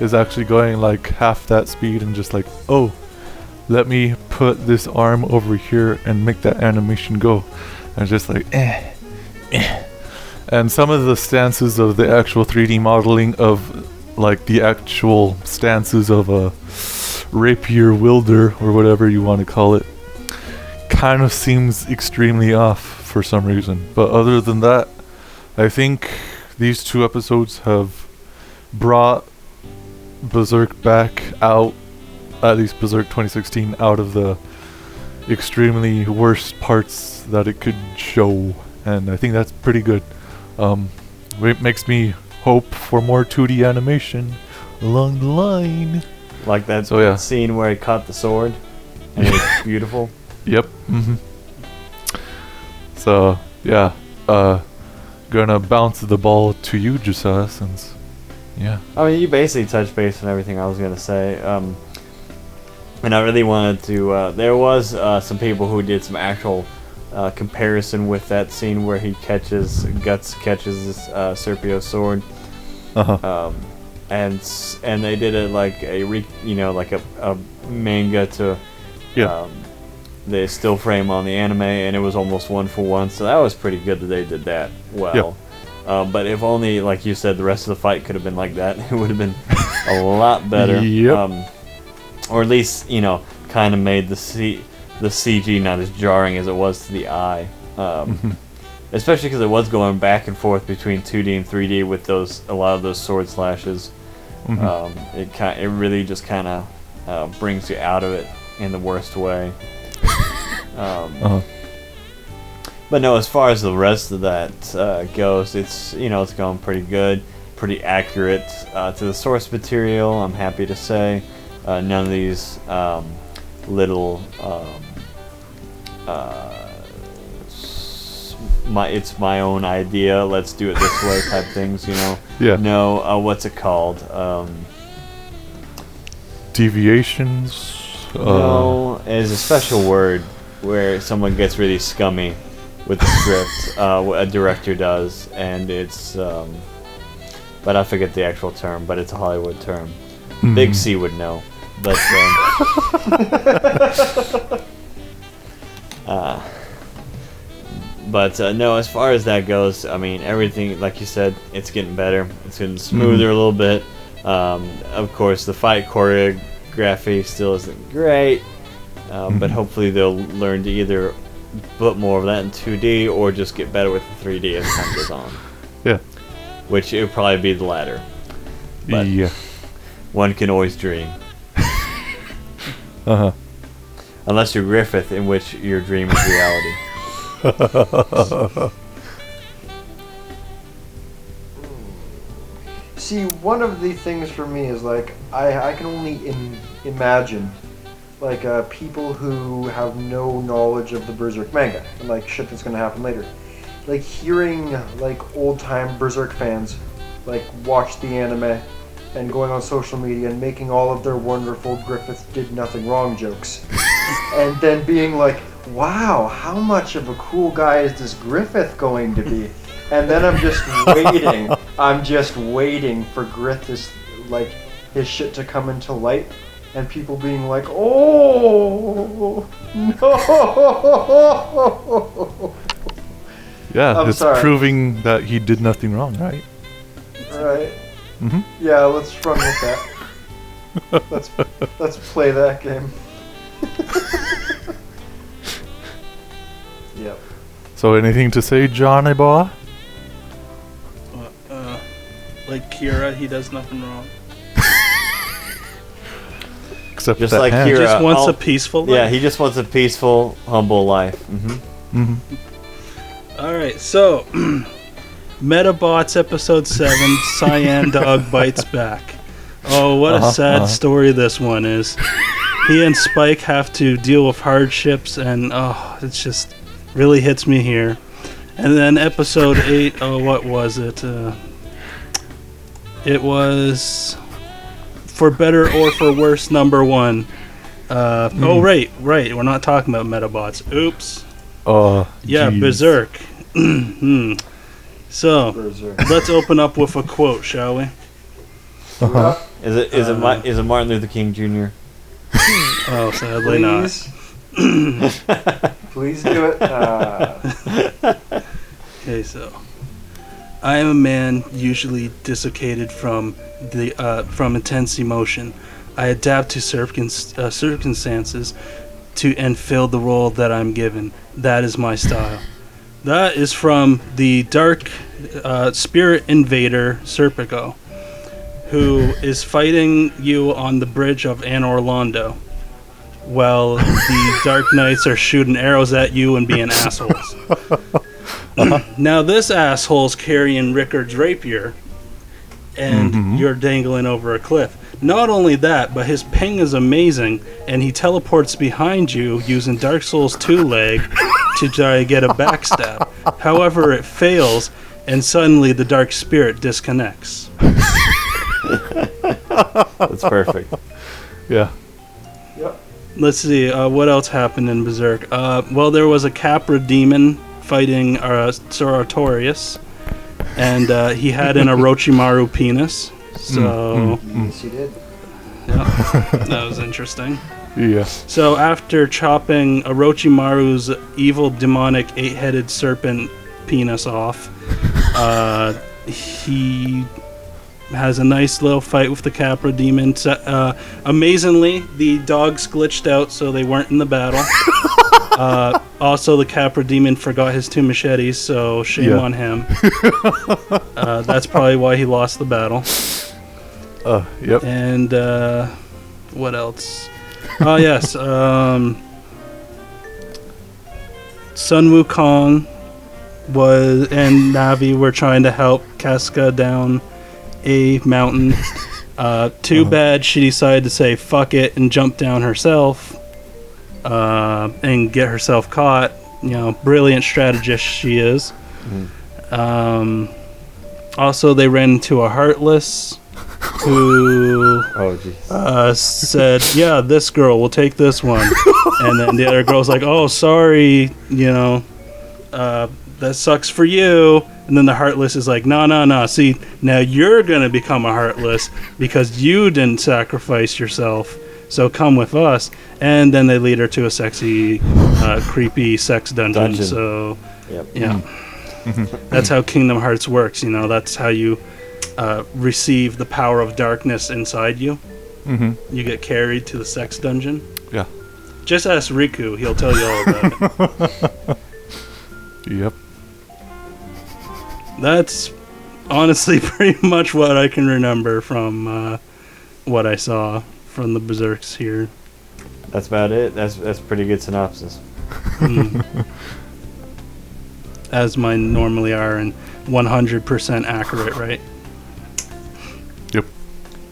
is actually going like half that speed and just like, oh, let me put this arm over here and make that animation go. And just like, And some of the stances of the actual 3D modeling of like the actual stances of a rapier wielder or whatever you want to call it kind of seems extremely off for some reason. But other than that, I think these 2 episodes have brought Berserk back out, at least Berserk 2016, out of the extremely worst parts that it could show, and I think that's pretty good. It makes me hope for more 2D animation along the line. Like that So, yeah. scene where he caught the sword and it was beautiful. Yep. So yeah, gonna bounce the ball to you, Josiah, since yeah. I mean, you basically touched base on everything I was gonna say. And I really wanted to. There was some people who did some actual comparison with that scene where Guts catches this Serpio's sword. And they did it like a manga to the still frame on the anime, and it was almost 1-for-1. So that was pretty good that they did that well. But if only, like you said, the rest of the fight could have been like that, it would have been a lot better. Yep. or at least kind of made the CG not as jarring as it was to the eye. Especially because it was going back and forth between 2D and 3D with a lot of those sword slashes. It really just kind of brings you out of it in the worst way. But no, as far as the rest of that goes, it's going pretty good, pretty accurate to the source material. I'm happy to say none of these little it's my own idea, let's do it this way type things, Yeah. No, what's it called? Deviations. No, there's a special word where someone gets really scummy with the script. What a director does, and it's but I forget the actual term, but it's a Hollywood term. Big C would know, but no, as far as that goes, I mean, everything, like you said, it's getting better. It's getting smoother a little bit. Of course, the fight choreography still isn't great, but hopefully they'll learn to either put more of that in 2D or just get better with the 3D as time goes on. Yeah. Which it would probably be the latter. But yeah. one can always dream. Uh-huh. Unless you're Griffith, in which your dream is reality. See, one of the things for me is like I can only imagine like people who have no knowledge of the Berserk manga and like shit that's gonna happen later, like hearing like old time Berserk fans like watch the anime and going on social media and making all of their wonderful Griffith did nothing wrong jokes, and then being like, wow, how much of a cool guy is this Griffith going to be? And then I'm just waiting for Griffith's, like, his shit to come into light, and people being like, oh, no. Yeah, I'm it's sorry. proving that he did nothing wrong, right? Right. Mm-hmm. Yeah, let's run with that. let's play that game. Yep. So anything to say, Johnny boy? Like Kira, he does nothing wrong. Except Just that like hand. He Kira. just wants I'll- a peaceful life. Yeah, he just wants a peaceful, humble life. Alright, so Metabots episode 7, Cyan Dog Bites Back. Oh, what a sad story this one is. He and Spike have to deal with hardships, and it just really hits me here. And then episode 8, what was it? It was For Better or For Worse #1. Oh, right, we're not talking about Metabots. Oops. Yeah, geez. Berserk. So, Berserk. let's open up with a quote, shall we? Is it Martin Luther King Jr.? Oh, sadly not. Please. Please do it. Okay, so I am a man usually dislocated from intense emotion. I adapt to circumstances and fill the role that I'm given. That is my style. That is from the Dark Spirit Invader Serpico, who is fighting you on the bridge of Anor Londo, while the Dark Knights are shooting arrows at you and being assholes. Now this asshole's carrying Rickard's rapier, and you're dangling over a cliff. Not only that, but his ping is amazing, and he teleports behind you using Dark Souls 2 leg to try to get a backstab. However, it fails, and suddenly the Dark Spirit disconnects. That's perfect. Yeah. Yep. Let's see, what else happened in Berserk? Well, there was a Capra demon fighting Sorotorius, and he had an Orochimaru penis. So, Yes, he did. yeah, that was interesting. Yeah. So after chopping Orochimaru's evil demonic 8-headed serpent penis off, he has a nice little fight with the Capra demon. Amazingly, the dogs glitched out, so they weren't in the battle. Also, the Capra demon forgot his 2 machetes, so shame on him. That's probably why he lost the battle. Yep. And what else? Oh yes, Sun Wukong and Navi were trying to help Casca down a mountain. Too bad she decided to say fuck it and jump down herself and get herself caught. Brilliant strategist she is. Also, they ran into a Heartless who said, yeah, this girl, we'll take this one. And then the other girl's like, oh, sorry, that sucks for you. And then the Heartless is like, no. See, now you're going to become a Heartless because you didn't sacrifice yourself. So come with us. And then they lead her to a sexy, creepy sex dungeon. So, yeah. That's how Kingdom Hearts works. That's how you receive the power of darkness inside you. You get carried to the sex dungeon. Yeah. Just ask Riku. He'll tell you all about it. Yep. That's honestly pretty much what I can remember from what I saw from the Berserks here. That's about it. That's pretty good synopsis. As mine normally are, and 100% accurate, right? Yep.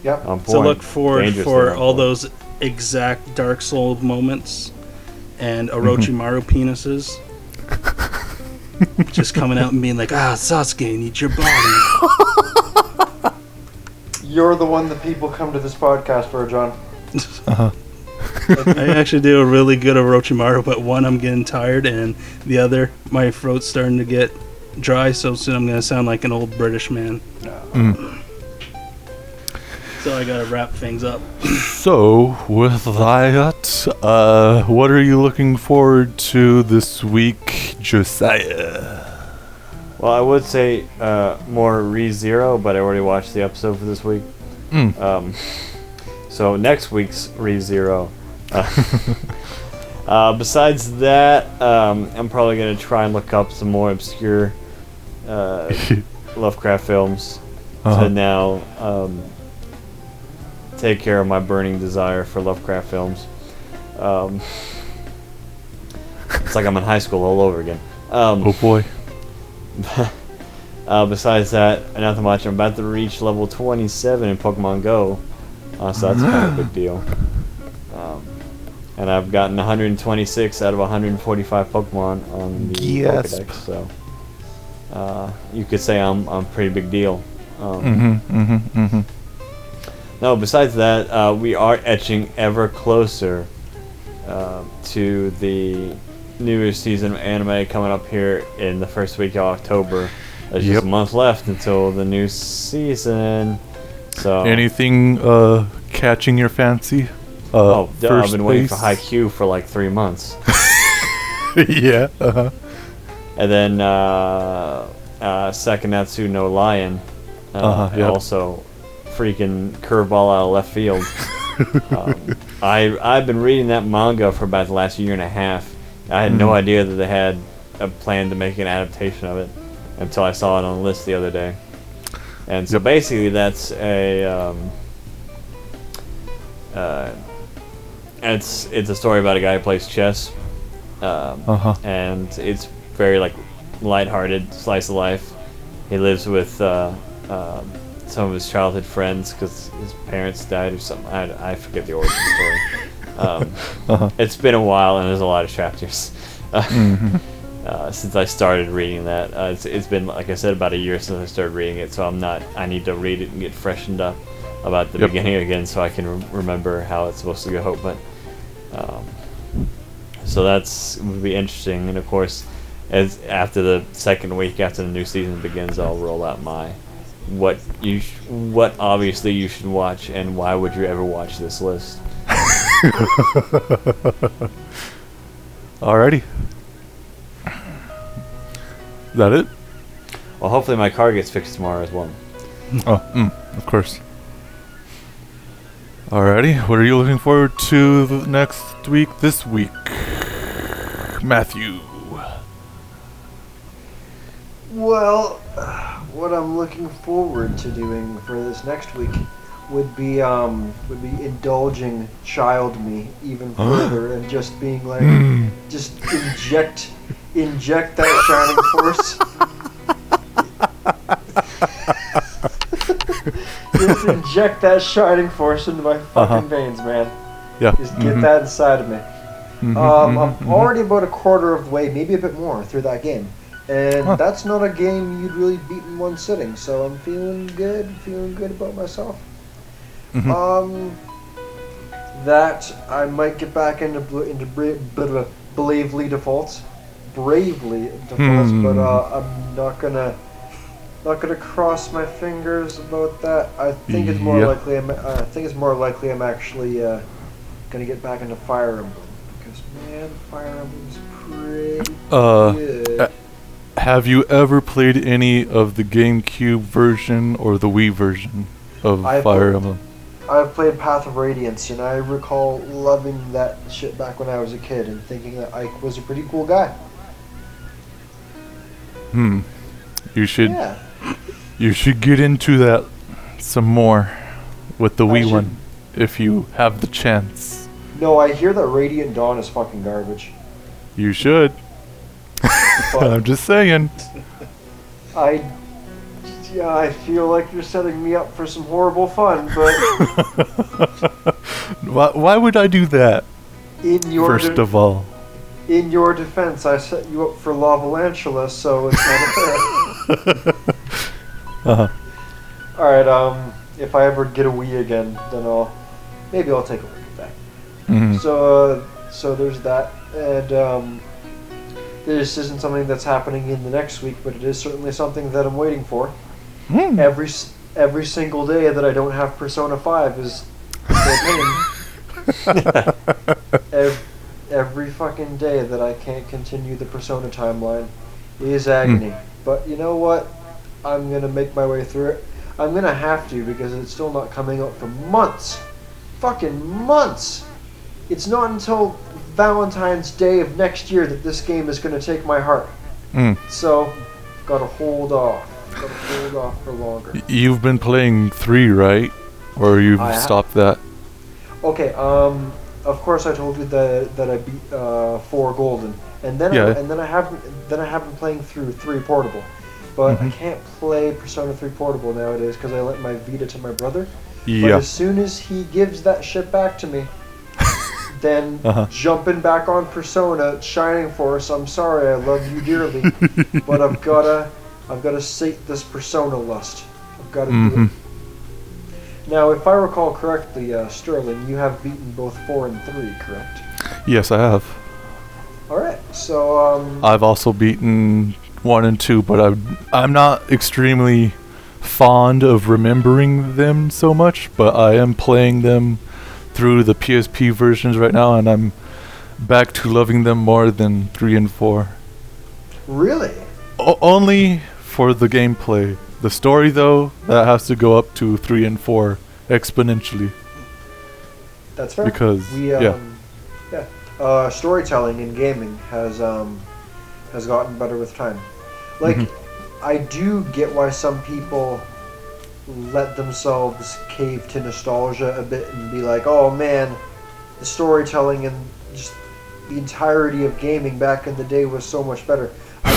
Yep. So look forward for all those exact Dark Soul moments and Orochimaru penises. Just coming out and being like, Sasuke needs your body. You're the one that people come to this podcast for, John. I actually do a really good Orochimaru, but one, I'm getting tired, and the other, my throat's starting to get dry, so soon I'm going to sound like an old British man. So I got to wrap things up. So, with that, what are you looking forward to this week, Josiah? Well, I would say more ReZero, but I already watched the episode for this week. So next week's ReZero. Besides that, I'm probably going to try and look up some more obscure Lovecraft films to now take care of my burning desire for Lovecraft films. It's like I'm in high school all over again. Oh boy. Besides that, nothing much. I'm about to reach level 27 in Pokemon Go, so that's kind of a big deal. And I've gotten 126 out of 145 Pokemon on the Pokedex, so you could say I'm a pretty big deal. No, besides that, we are etching ever closer to the newest season of anime coming up here in the first week of October. There's just a month left until the new season. So anything catching your fancy? I've been waiting for Haikyuu for like 3 months. Yeah. And then Sakanatsu no Lion. And also freaking curveball out of left field. I've been reading that manga for about the last year and a half. I had no idea that they had a plan to make an adaptation of it until I saw it on the list the other day. And so basically that's it's a story about a guy who plays chess. And it's very like lighthearted slice of life. He lives with some of his childhood friends because his parents died or something. I forget the origin story. It's been a while and there's a lot of chapters since I started reading that. It's been, like I said, about a year since I started reading it, so I need to read it and get freshened up about the beginning again so I can remember how it's supposed to go. But so that's would be interesting. And of course, as after the second week after the new season begins, I'll roll out my what obviously you should watch and why would you ever watch this list. Alrighty. Is that it? Well, hopefully my car gets fixed tomorrow as well. Of course. Alrighty, what are you looking forward to next week, this week? Matthew. Well, what I'm looking forward to doing for this next week would be indulging child me even further and just being like, just inject that shining force. Just inject that shining force into my fucking veins, man. Yeah. Just get that inside of me. I'm already about a quarter of the way, maybe a bit more, through that game. And that's not a game you'd really beat in one sitting, so I'm feeling good about myself. That I might get back into Bravely Defaults, but I'm not gonna cross my fingers about that. I think it's more likely. I think it's more likely I'm actually gonna get back into Fire Emblem because man, Fire Emblem's pretty good. Have you ever played any of the GameCube version or the Wii version of Fire Emblem? I've played Path of Radiance, and I recall loving that shit back when I was a kid and thinking that Ike was a pretty cool guy. You should get into that some more with the Wii one if you have the chance. No, I hear that Radiant Dawn is fucking garbage. You should. I'm just saying. I feel like you're setting me up for some horrible fun, but why would I do that? First of all, in your defense, I set you up for Lavalantula, so it's not fair. All right. If I ever get a Wii again, then maybe I'll take a look at that. So there's that, and this isn't something that's happening in the next week, but it is certainly something that I'm waiting for. Every single day that I don't have Persona 5 is pain. Every fucking day that I can't continue the Persona timeline is agony. But you know what? I'm gonna make my way through it. I'm gonna have to because it's still not coming out for months. Fucking months! It's not until Valentine's Day of next year that this game is gonna take my heart. So, gotta hold off. Gotta hold off for longer. You've been playing 3, right? Or you've stopped that? Okay, of course I told you that I beat 4 Golden. And then I haven't been playing through 3 Portable. But I can't play Persona 3 Portable nowadays because I lent my Vita to my brother. But as soon as he gives that shit back to me, then jumping back on Persona, Shining Force, I'm sorry, I love you dearly, but I've gotta sate this Persona lust. I've gotta do it. Now, if I recall correctly, Sterling, you have beaten both 4 and 3, correct? Yes, I have. Alright, so I've also beaten 1 and 2, but I'm not extremely fond of remembering them so much, but I am playing them through the PSP versions right now, and I'm back to loving them more than 3 and 4. Really? Only for the gameplay. The story, though, that has to go up to 3 and 4 exponentially. That's fair. Because storytelling in gaming has gotten better with time. Like, I do get why some people let themselves cave to nostalgia a bit and be like, oh man, the storytelling and just the entirety of gaming back in the day was so much better. I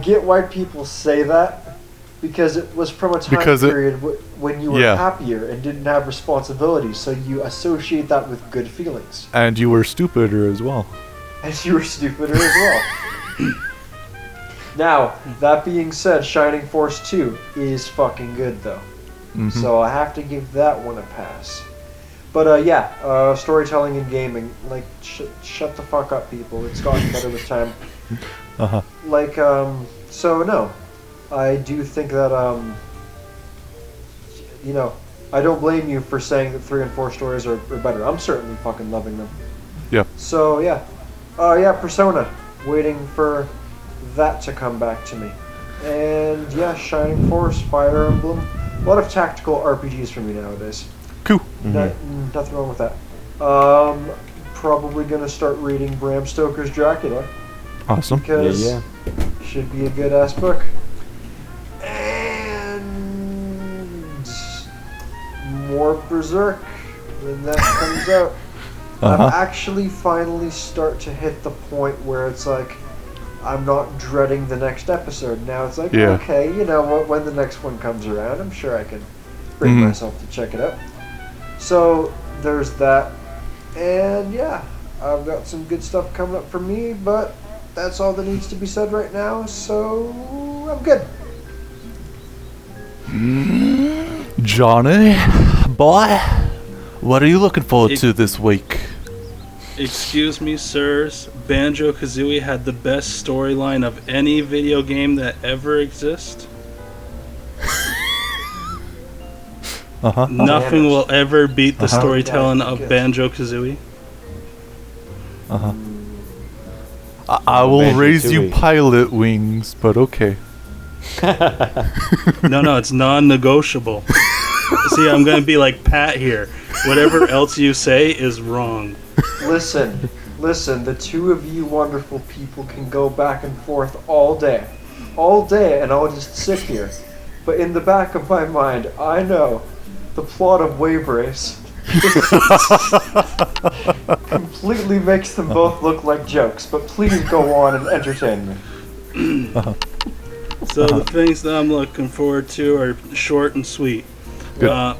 get why people say that because it was from a time period when you were happier and didn't have responsibilities, so you associate that with good feelings. And you were stupider as well. Now, that being said, Shining Force 2 is fucking good, though. So I have to give that one a pass. But, storytelling in gaming, like, shut the fuck up, people. It's gotten better with time. Like, so, no. I do think that, I don't blame you for saying that 3 and 4 stories are better. I'm certainly fucking loving them. Yeah. So, Persona. Waiting for that to come back to me. And yeah, Shining Force, Fire Emblem, a lot of tactical RPGs for me nowadays. Cool. Nothing wrong with that. Probably gonna start reading Bram Stoker's Dracula. Awesome. Because Yeah. should be a good ass book. And more Berserk when that comes out. I'm actually finally start to hit the point where it's like I'm not dreading the next episode. Now it's like, okay, you know what, when the next one comes around, I'm sure I can bring myself to check it out. So there's that. And yeah, I've got some good stuff coming up for me, but that's all that needs to be said right now, so I'm good. Johnny, boy, what are you looking forward to this week? Excuse me, sirs. Banjo-Kazooie had the best storyline of any video game that ever exists. Nothing will ever beat the storytelling of Banjo-Kazooie. I will raise you pilot wings, but okay. No, it's non-negotiable. See, I'm gonna be like Pat here. Whatever else you say is wrong. Listen, the two of you wonderful people can go back and forth all day, and I'll just sit here. But in the back of my mind, I know the plot of Wave Race completely makes them both look like jokes, but please go on and entertain me. So the things that I'm looking forward to are short and sweet. I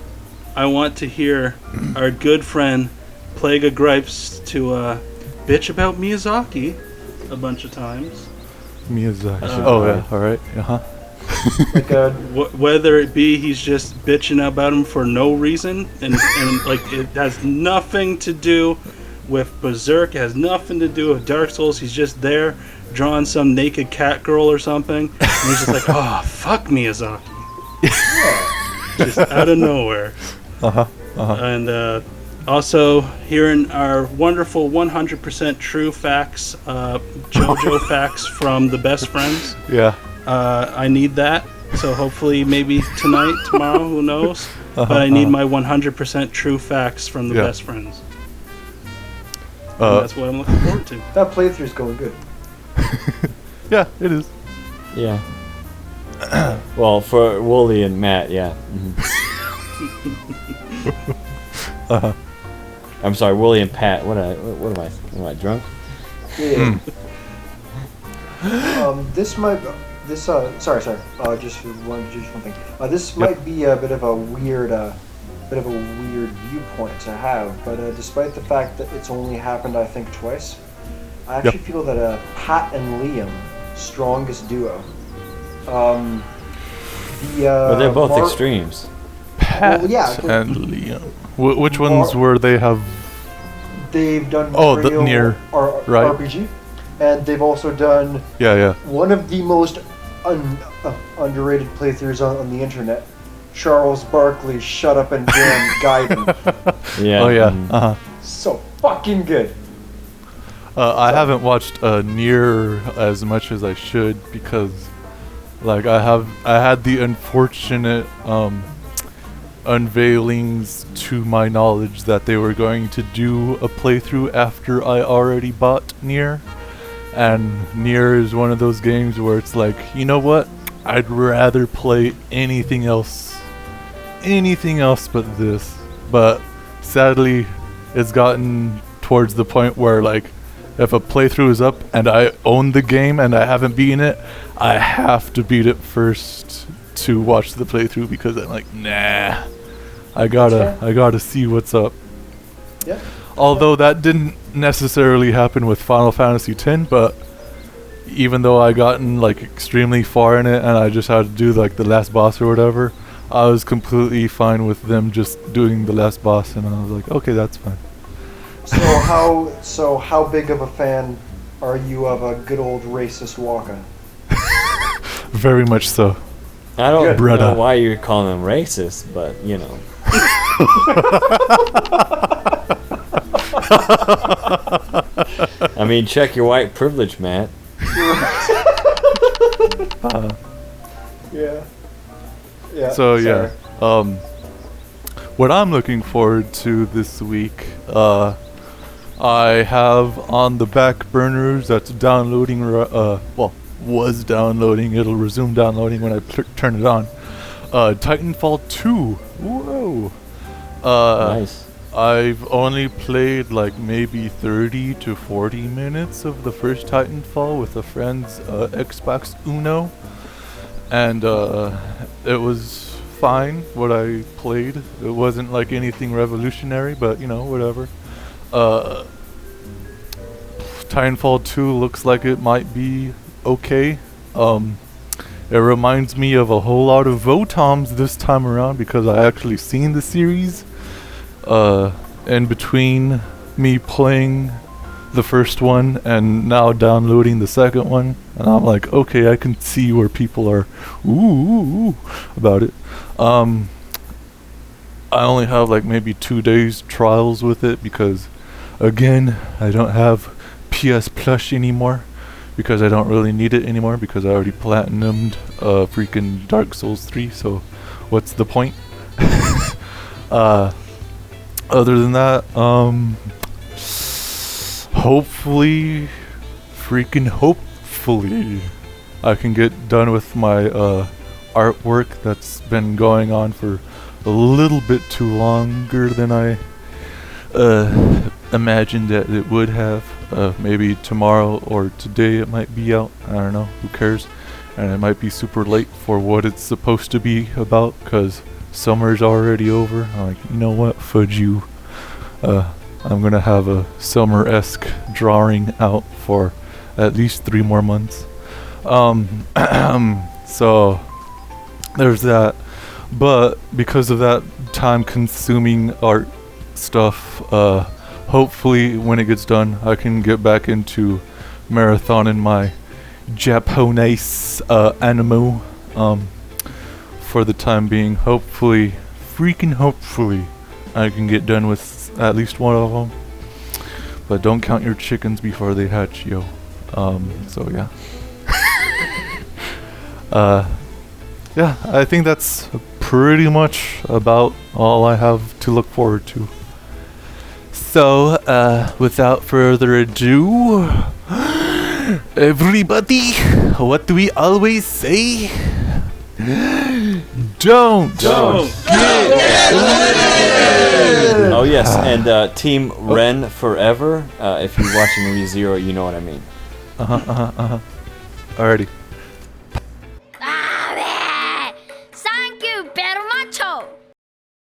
want to hear our good friend Plague of Gripes to bitch about Miyazaki a bunch of times. Miyazaki. Alright. Like whether it be he's just bitching about him for no reason, and like it has nothing to do with Berserk, it has nothing to do with Dark Souls. He's just there drawing some naked cat girl or something, and he's just like, oh, fuck Miyazaki. Just out of nowhere. And also hearing our wonderful 100% true facts, JoJo facts from the best friends. Yeah. I need that. So hopefully maybe tonight, tomorrow, who knows. But I need my 100% true facts from the best friends. And that's what I'm looking forward to. that playthrough's going good. Yeah, it is. Yeah. Well, for Wooly and Matt, yeah. I'm sorry, Wooly and Pat. What am I drunk? Yeah. This might. Sorry. Just one thing. This might be a bit of a weird viewpoint to have, but despite the fact that it's only happened, I think, twice, I actually feel that Pat and Liam, strongest duo. They're both extremes. Pat and Liam. Which ones were they have? They've done the Nier, right? RPG, and they've also done one of the most underrated playthroughs on the internet. Charles Barkley's Shut Up and Jam Gaiden. Yeah. Oh yeah. So fucking good. I haven't watched Nier as much as I should because, like, I had the unfortunate unveilings to my knowledge that they were going to do a playthrough after I already bought Nier, and Nier is one of those games where it's like, you know what? I'd rather play anything else but this. But sadly, it's gotten towards the point where, like, if a playthrough is up and I own the game and I haven't beaten it, I have to beat it first to watch the playthrough because I'm like, nah, I gotta see what's up. Yeah. Although that didn't necessarily happen with Final Fantasy X, but even though I gotten like extremely far in it and I just had to do like the last boss or whatever, I was completely fine with them just doing the last boss, and I was like, okay, that's fine. So how big of a fan are you of a good old racist Waka? Very much so. I don't know why you're calling them racist, but you know. I mean, check your white privilege, Matt. Yeah. Yeah. So sorry. yeah, what I'm looking forward to this week, I have on the back burners that's downloading. Was downloading. It'll resume downloading when I turn it on. Titanfall 2. Whoa. Nice. I've only played like maybe 30 to 40 minutes of the first Titanfall with a friend's Xbox Uno, and it was fine what I played. It wasn't like anything revolutionary, but whatever. Titanfall 2 looks like it might be okay. It reminds me of a whole lot of Votoms this time around because I actually seen the series. In between me playing the first one and now downloading the second one, and I'm like, okay, I can see where people are ooh about it. I only have like maybe 2 days trials with it because, again, I don't have PS Plus anymore because I don't really need it anymore because I already platinumed freaking Dark Souls 3, so what's the point? Other than that, hopefully, I can get done with my artwork that's been going on for a little bit too longer than I imagined that it would have. Maybe tomorrow or today it might be out. I don't know. Who cares? And it might be super late for what it's supposed to be about because summer's already over. I'm like, you know what? Fudge you. I'm gonna have a summer-esque drawing out for at least 3 more months. So there's that. But because of that time-consuming art stuff, hopefully when it gets done, I can get back into marathoning my Japanese anime. For the time being, hopefully, I can get done with at least one of them. But don't count your chickens before they hatch, yo. So yeah. Yeah, I think that's pretty much about all I have to look forward to. So, without further ado, everybody, what do we always say? Don't Oh yes, and Team Ren forever. If you're watching ReZero, you know what I mean. Alrighty.